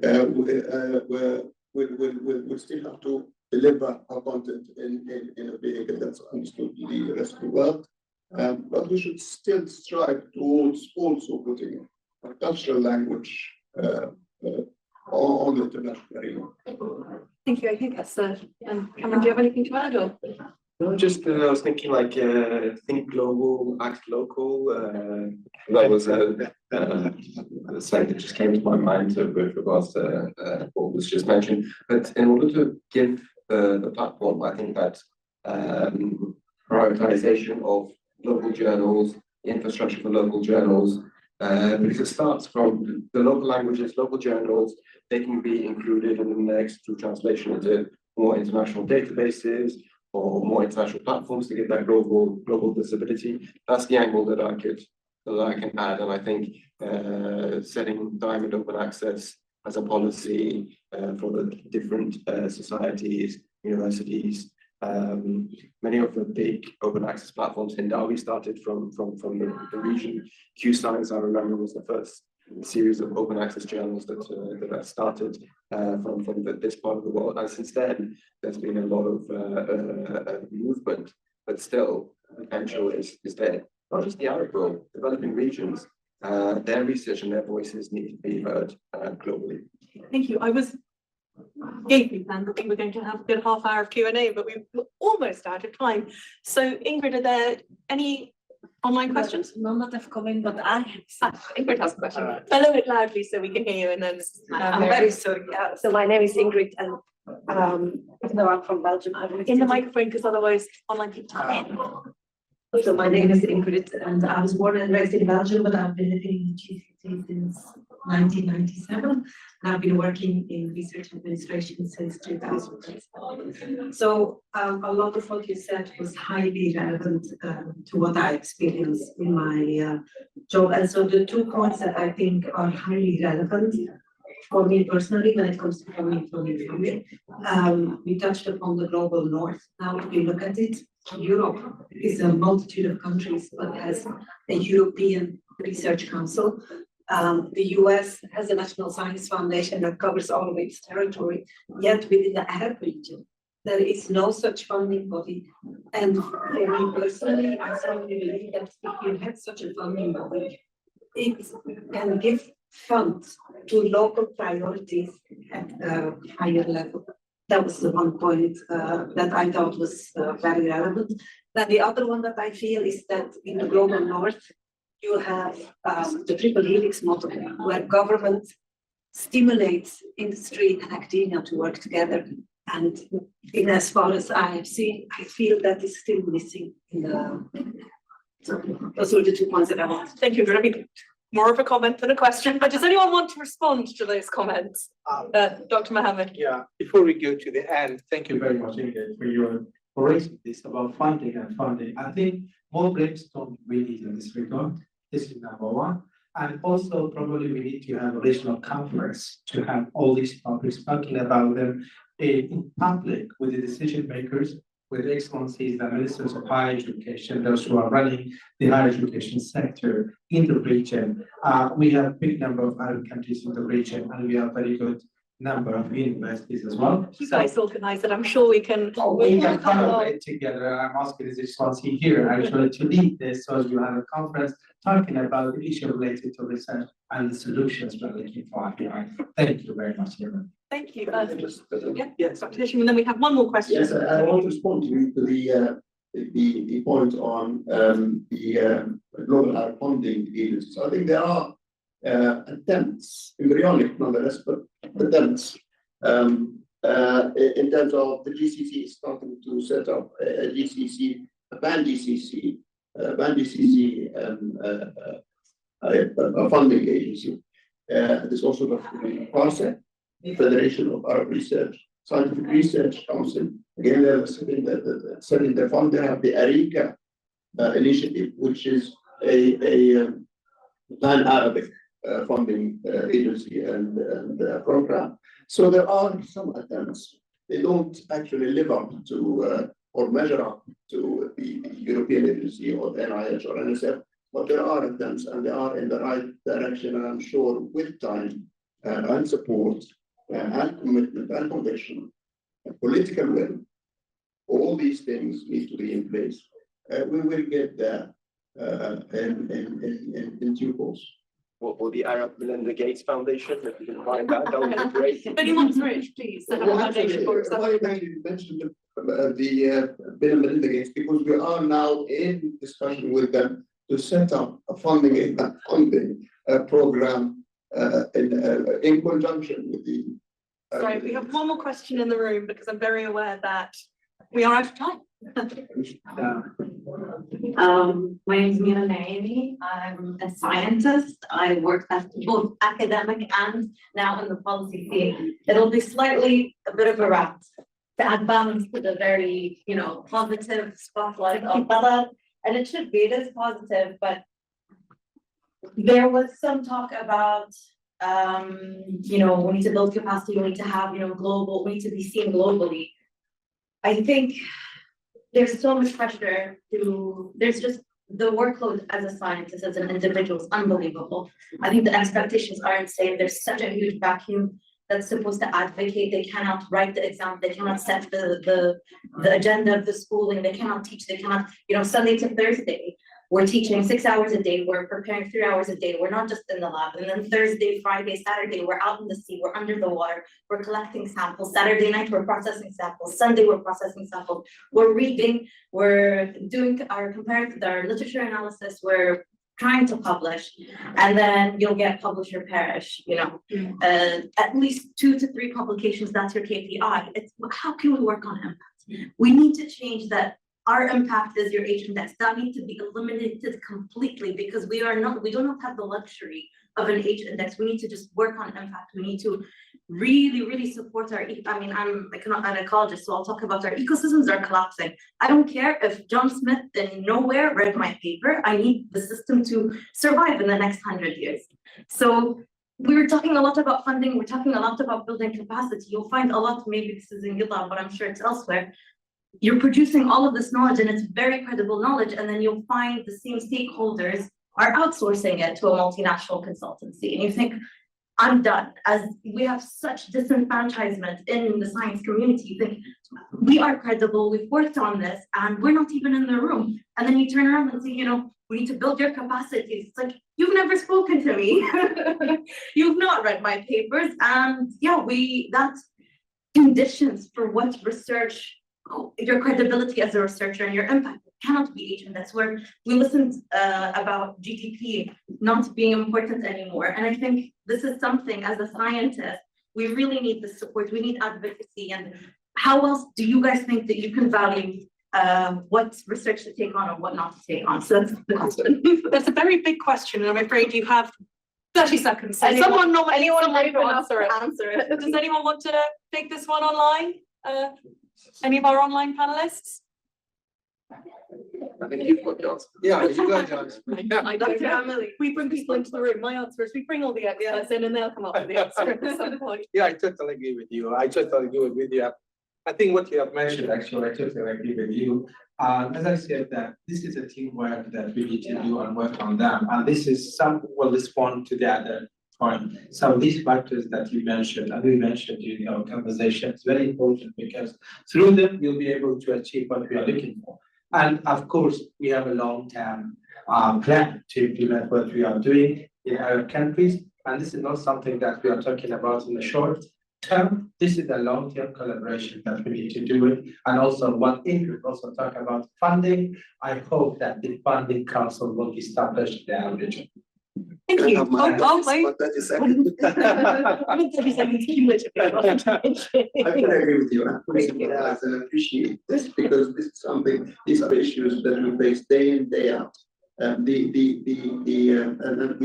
we'll still have to deliver our content in a vehicle that's understood to the rest of the world. But we should still strive towards also putting a cultural language on the international arena. Thank you. I think that's Cameron, do you have anything to add? Or? No, just I was thinking like think global, act local. That was something that just came to my mind with regards to what was just mentioned. But in order to give the platform, I think that prioritization of local journals, infrastructure for local journals, because it starts from the local languages, local journals. They can be included in the next through translation into more international databases or more international platforms to get that global visibility. That's the angle that I can add, and I think setting Diamond Open Access as a policy for the different societies, universities. Many of the big open access platforms, Hindawi started from the region. Q-Science, I remember, was the first series of open access journals that started from this part of the world. And since then, there's been a lot of movement, but still, the potential is there. Not just the Arab world, developing regions, their research and their voices need to be heard globally. Thank you. I was gaping and I think we're going to have a good half hour of Q&A, but we're almost out of time. So Ingrid, are there any online questions? None that have come in, but I have. Ingrid has a question. Bellow it loudly so we can hear you, and then I'm very sorry. Yeah. So my name is Ingrid, and even though I'm from Belgium, I in the microphone because otherwise online people can't hear. So my name is Ingrid, and I was born and raised in Belgium, but I've been living in GCC since 1997. And I've been working in research administration since 2007. So a lot of what you said was highly relevant to what I experienced in my job. And so the 2 points that I think are highly relevant for me personally when it comes to family, we touched upon the global north. Now, if we look at it, Europe is a multitude of countries, but has a European Research Council. The US has a National Science Foundation that covers all of its territory, yet within the Arab region, there is no such funding body. And for me personally, I strongly believe that if you have such a funding body, it can give funds to local priorities at a higher level. That was the 1 point that I thought was very relevant. Then the other one that I feel is that in the global north, you have the triple helix model, where government stimulates industry and academia to work together. And in as far as I have seen, I feel that is still missing in the. So those were the 2 points that I want. Thank you, Ingrid. More of a comment than a question, but does anyone want to respond to those comments? Dr. Mohammed. Yeah, before we go to the end, thank you very much, Ingrid, for raising this about funding and funding. I think more brainstorming we need in this regard. This is number one. And also probably we need to have a regional conference to have all these topics, talking about them in public with the decision makers, with excellencies, the ministers of higher education, those who are running the higher education sector in the region. We have a big number of Arab countries in the region, and we have a very good number of universities as well. You guys organize it, I'm sure we can. We can collaborate together. I'm asking this excellency here actually to lead this, so you have a conference talking about the issue related to research and the solutions we're looking for. Thank you very much, everyone. Thank you. Yes, Dr. Hisham, and then we have one more question. Yes, I want to respond to the point on the global Arab funding agencies. I think there are attempts, embryonic nonetheless, but attempts in terms of the GCC is starting to set up a GCC, a pan-GCC, a funding agency. There's also the PARSEC, Federation of Arab Research, Scientific Research Council. Again, they're setting the fund. They have the ARICA initiative, which is a pan-Arabic funding agency and program. So there are some attempts. They don't actually live up to or measure up to the European agency or the NIH or NSF, but there are attempts and they are in the right direction. And I'm sure with time and support and commitment and conviction and political will, all these things need to be in place. We will get there in due course. Or the Arab Melinda Gates Foundation, if you can find that, that would be great. If anyone's rich, please. Why you mentioned the Bill and Melinda Gates, because we are now in discussion with them to set up a funding program in conjunction with the. Sorry, we have one more question in the room because I'm very aware that we are out of time. My name is Mina Naimi. I'm a scientist. I work as both academic and now in the policy field. It'll be slightly a bit of a wrap to add balance to the very, positive spotlight of Balad. And it should be, it is positive, but there was some talk about, we need to build capacity, we need to have, global, we need to be seen globally. I think there's so much pressure there's just the workload as a scientist, as an individual is unbelievable. I think the expectations are insane. There's such a huge vacuum that's supposed to advocate. They cannot write the exam, they cannot set the agenda of the schooling, they cannot teach, they cannot, Sunday to Thursday, we're teaching 6 hours a day, we're preparing 3 hours a day, we're not just in the lab. And then Thursday, Friday, Saturday, we're out in the sea, we're under the water, we're collecting samples. Saturday night, we're processing samples. Sunday, we're processing samples. We're reading, we're doing our literature analysis, we're trying to publish, and then you'll get publish or perish, at least 2 to 3 publications, that's your KPI. It's how can we work on impact? We need to change that. Our impact is your H index. That needs to be eliminated completely because we do not have the luxury of an H index. We need to just work on impact. We need to really, really support I'm an ecologist, so I'll talk about our ecosystems are collapsing. I don't care if John Smith in nowhere read my paper. I need the system to survive in the next 100 years. So we were talking a lot about funding. We're talking a lot about building capacity. You'll find a lot, maybe this is in GitLab, but I'm sure it's elsewhere. You're producing all of this knowledge and it's very credible knowledge, and then you'll find the same stakeholders are outsourcing it to a multinational consultancy. And you think, I'm done. As we have such disenfranchisement in the science community, you think, we are credible, we've worked on this, and we're not even in the room. And then you turn around and say, we need to build your capacities. It's like, you've never spoken to me. You've not read my papers. And that conditions for what research, your credibility as a researcher and your impact cannot be H index. Where we listened about GDP not being important anymore. And I think this is something as a scientist, we really need the support, we need advocacy. And how else do you guys think that you can value what research to take on and what not to take on? So that's the question. That's a very big question, and I'm afraid you have 30 seconds. So anyone want to answer it? Does anyone want to take this one online? Any of our online panelists? I think you've got the answer. Yeah, you got the answer. I don't know. We bring people into the room. My answer is we bring all the experts in and they'll come up with the answer at some point. Yeah, I totally agree with you. I think what you have mentioned, actually, I totally agree with you. As I said, that this is a teamwork that we need to do and work on them. And this is some will respond to the other point. Some of these factors that you mentioned, and we mentioned during our conversation, it's very important because through them, we'll be able to achieve what we are looking for. And of course, we have a long-term plan to implement what we are doing in our countries. And this is not something that we are talking about in the short term. This is a long-term collaboration that we need to do it. And also one thing, we also talk about funding. I hope that the funding council will be established in our region. Thank you. I fully agree with you. I appreciate this because this is something, these are issues that we face day in, day out. And we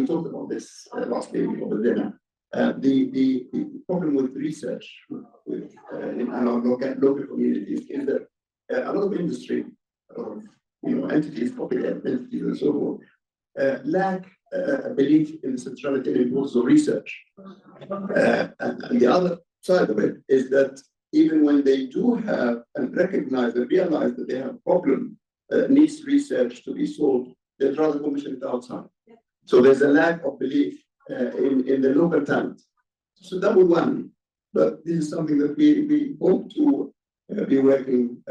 talked about this last day before dinner. The problem with research in our local communities is that a lot of industry, entities, public entities and so forth, lack a belief in the centrality and importance of research. And the other side of it is that even when they do have and recognize and realize that they have a problem that needs research to be solved, they'd rather commission it outside. So there's a lack of belief in the local talent. So that was one, but this is something that we hope to be working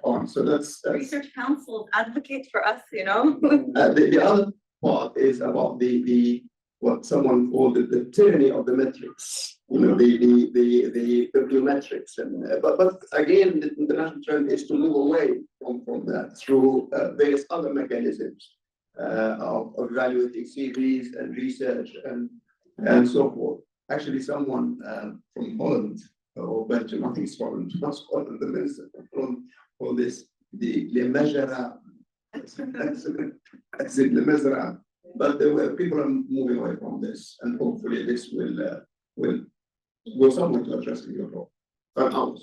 on. So that's research councils advocate for us, The other part is about the what someone called the tyranny of the metrics, the bibliometrics, and but again, the international trend is to move away from that through various other mechanisms of evaluating CVs and research and so forth. Actually, someone from Holland or Belgium, I think Scotland, not Scotland, the minister from all this, the measure, but people are moving away from this, and hopefully this will go somewhere to addressing your role. Well,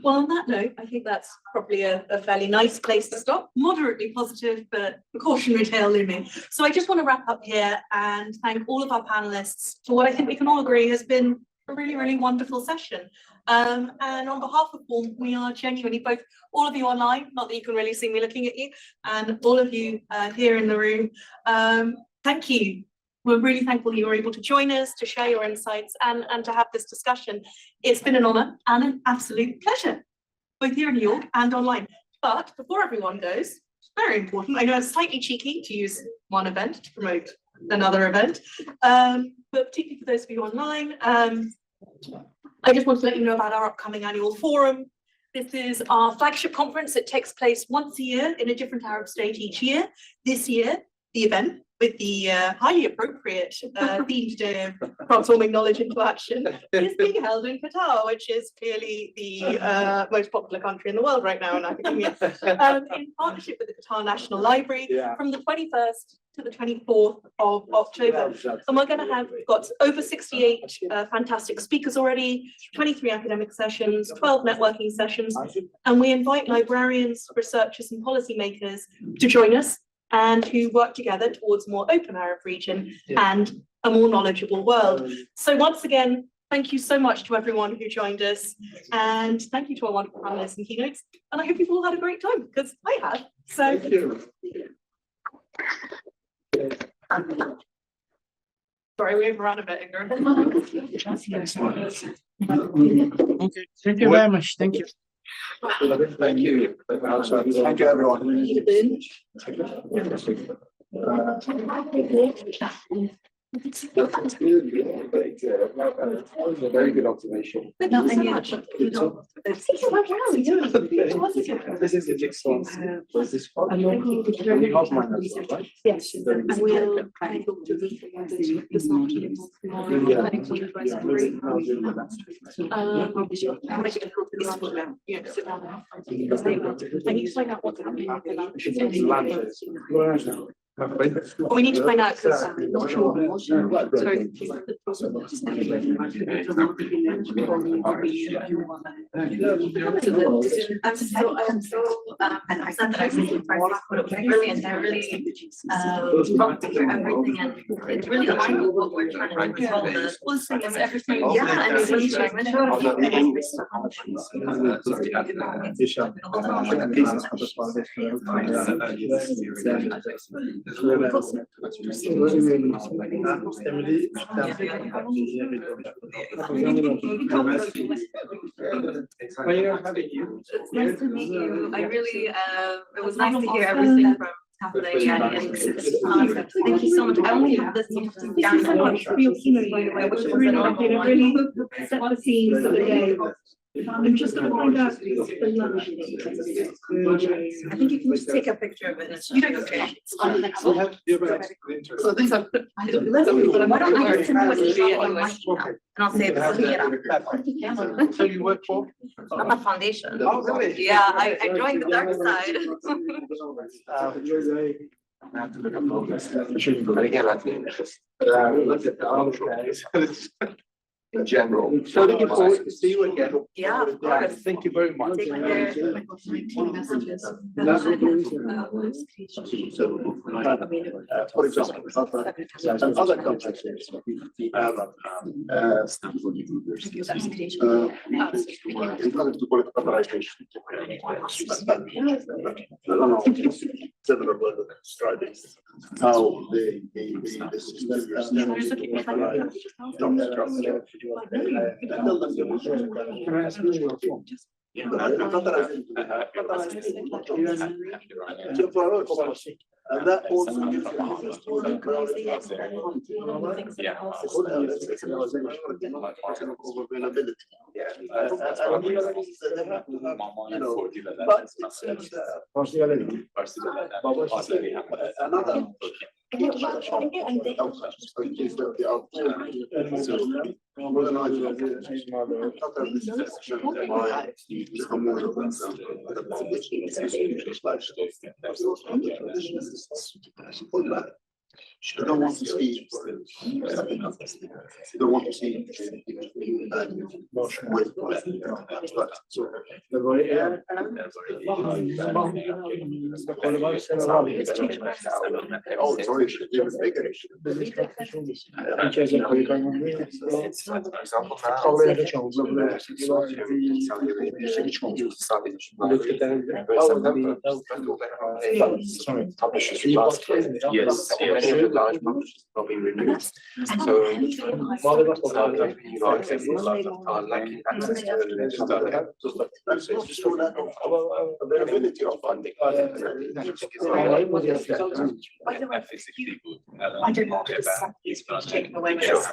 on that note, I think that's probably a fairly nice place to stop. Moderately positive, but a cautionary tale looming. So I just want to wrap up here and thank all of our panelists for what I think we can all agree has been a really, really wonderful session. And on behalf of all, we are genuinely both, all of you online, not that you can really see me looking at you, and all of you here in the room, thank you. We're really thankful you were able to join us, to share your insights and to have this discussion. It's been an honour and an absolute pleasure, both here in New York and online. But before everyone goes, it's very important, I know it's slightly cheeky to use one event to promote another event, but particularly for those of you online, I just want to let you know about our upcoming annual forum. This is our flagship conference. It takes place once a year in a different Arab state each year. This year, the event with the highly appropriate themed day of transforming knowledge into action is being held in Qatar, which is clearly the most popular country in the world right now in academia, in partnership with the Qatar National Library from the 21st to the 24th of October. And we're going to have, we've got over 68 fantastic speakers already, 23 academic sessions, 12 networking sessions, and we invite librarians, researchers and policymakers to join us and who work together towards a more open Arab region and a more knowledgeable world. So once again, thank you so much to everyone who joined us, and thank you to our wonderful panelists and keynotes, and I hope you've all had a great time, because I have. So Thank you. sorry, we overran a bit, Ingrid. Okay, thank you very much. Thank you. Thank you. Thank you, everyone. Very good observation. This is the jigsaw. Was this part? Yes, and we'll talk to this afternoon. I need to find out what's happening with the lunch. We need to find out because I'm not sure. And I said that I think but it was brilliant. I really loved to hear everything, and it's really aligned with what we're trying to do as well. The thing is everything. Yeah, and it's really It's nice to meet you. I really, it was nice to hear everything from thank you so much. I only have this down so much for your keynote, by the way, which was really set the scenes of the day. I'm just going to find out the lunch. I think you can just take a picture of it. You don't have to. It's on the next one. So these are. Why don't I just send what you on my email, and I'll say this. So you work for? I'm a foundation. Oh, really? Yeah, I joined the dark side. But again, I think just look at the in general. So looking forward to see you again. Yeah, of course. Thank you very much. Take care. For example, other conferences, how the and that also another I don't want to see. Don't want to see. Oh, sorry, even bigger. Yes, large publishers probably removed. So, lacking access to availability of funding. I don't want to take away because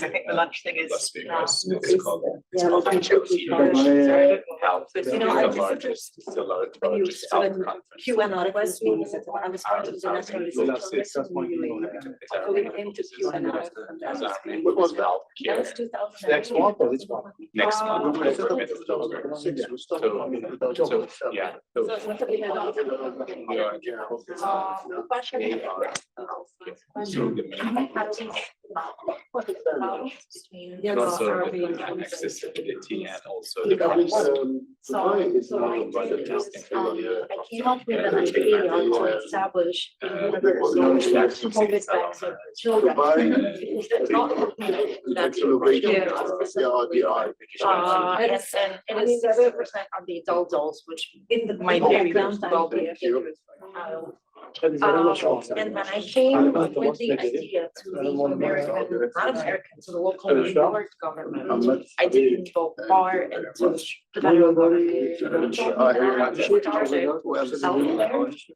I think the lunch thing is. When you QN request means that I was part of the national research we came to QN. What was that? That was 2000. Next month or this one? Next month. Yeah. Accessibility and also I came up with an idea to establish COVID vaccine children. It's not and it's 7% of the adults, which in the my background, and when I came with the idea to the American, not American, to the local New York government, I didn't go far into the federal government.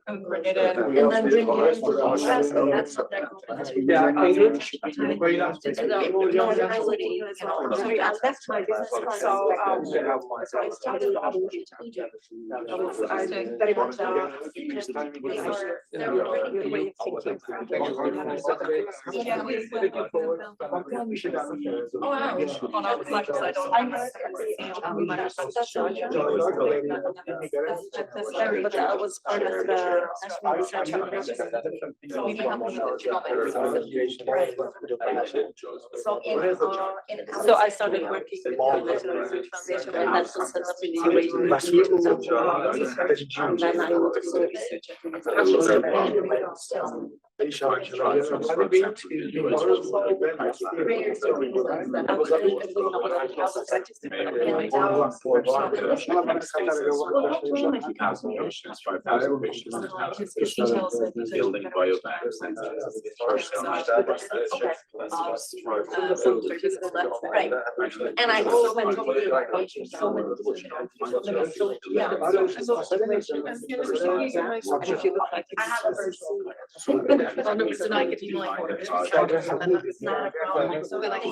And then bring it to the US, and that's what they're going to do. Sorry, I left my business, so I started Egypt. Very much Oh, wow. On our side, but that was part of the national research operation. So I started working with the National Research Foundation, and that's set up in the and then I also research building biobanks and right. And I also went to so many I have a and I get you like and that's not a problem. So we're like, I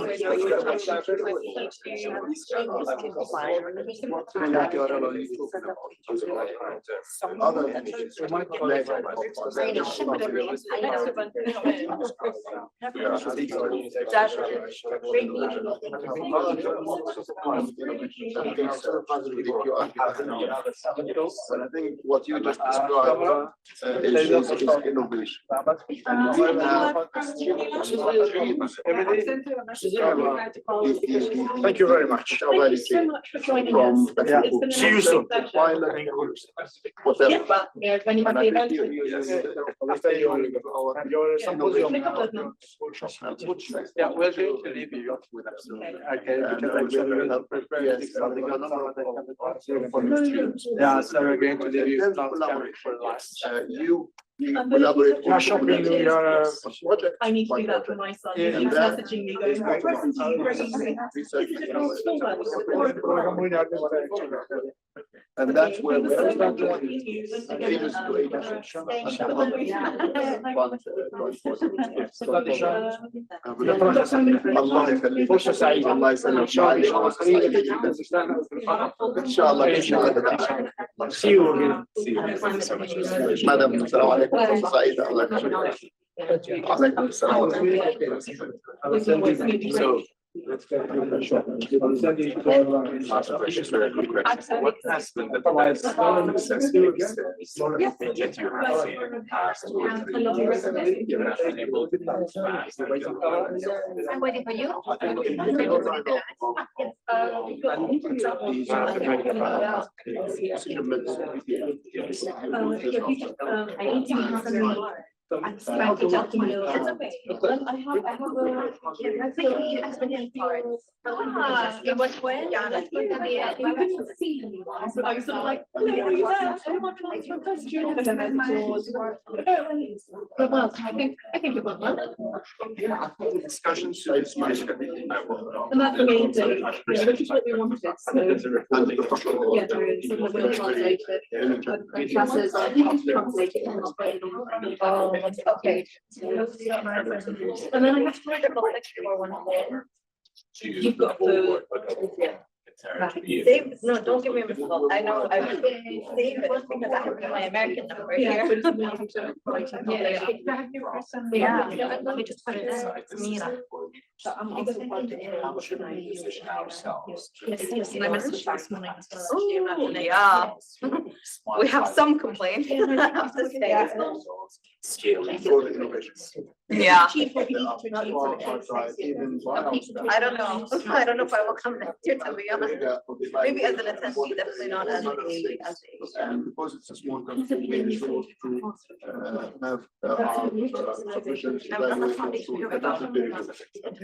think what you just described is innovation. Thank you very much. Thank you so much for joining us. It's been See you soon. Yeah, well, yeah, when you have the event. Yeah, we're going to leave you with us. Yeah, so we're going to leave you for lunch. You collaborate. I need to do that for my son. He's messaging me going, "What present are you bringing me?" And that's where we are. See you again. Madam, So. Let's go. Just very quick question. What has been the best success case that you have seen in the past? You're not able to move fast. I'm waiting for you. It was when? I was sort of like, hello, are you there? Anyone can answer a question? And then well, I think it went well. Discussions. And that's the main thing, which is what we wanted, so. Yeah, there is, and we'll translate it. Classes are translated and spread on. Okay. And then I have to write a little extra one more. You've got the. Save, no, don't give me a missile. I know, I would save it because I have my American number Yeah, here. but we have to write it. Yeah, let me just put it in. Mina. So I'm also funding it. Position ourselves. Yes, I messaged this morning. Oh, yeah. We have some complaints. Scaling. Yeah. Chief, what you need to achieve. I don't know. I don't know if I will come next year, to be honest. Maybe as an attendee, definitely not as a. Because it's a small country, we need to have sufficient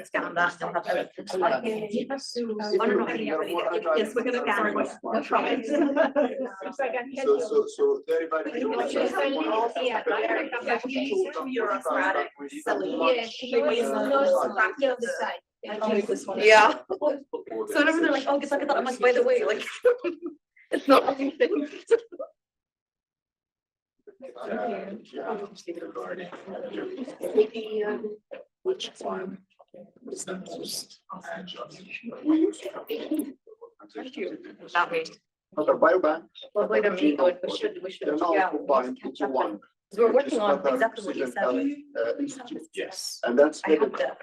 Scan that and have everything. Oh, no, no, yes, we're gonna scan it. No problem. So everybody. Yeah. So whenever they're like, oh, get that, I'm like, by the way, like, it's not anything. Which one? That way. But the biobank, Well, wait a minute, we should, they're now yeah. combined into one. We're working on exactly what you said. Institute. Yes. And that's. I have headed, the-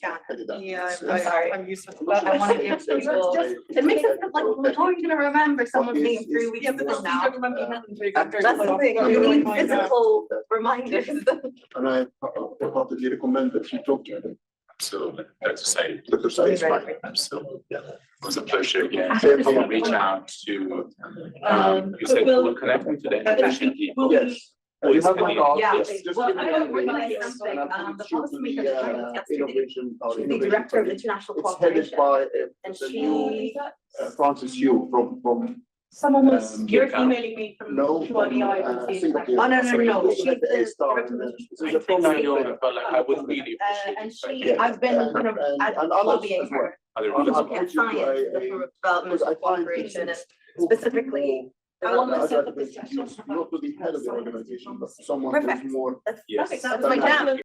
yeah. headed up. Yeah, I'm sorry. I'm used to. But I want to give people. It makes it like, well, how are you gonna remember someone's name 3 weeks ago now? That's the thing, you need physical reminders. And I wholeheartedly recommend that you talk to them. Absolutely. That's exciting. Dr. Sai is fine. Absolutely. Yeah. It was a pleasure again. Same I will here. reach out to, you said we'll- we'll connect me to the education people. Yes. You have my call. Yeah. Yes, just Well, give me I a don't ring. realize And something, I'll the put you to policymaker the, joined us yesterday. innovation, our She's the innovation director of committee. international It's headed cooperation. by And the she, new Francis Yu from Someone was, Um, you're yeah. emailing me from. no, QRDI. Singapore. Oh, no. She's like the A-star and then this is a I prominent know, player. but like, I would really appreciate and it. if I she, could- I've been kind of And others lobbying as well. her. Other I'll people. put Looking at you to science, a- the development because I of find cooperation and this specifically. I want to I'd set rather up this be session. not to the head of the organization, but someone who's Perfect. more. That's Yes. perfect, that was my jam.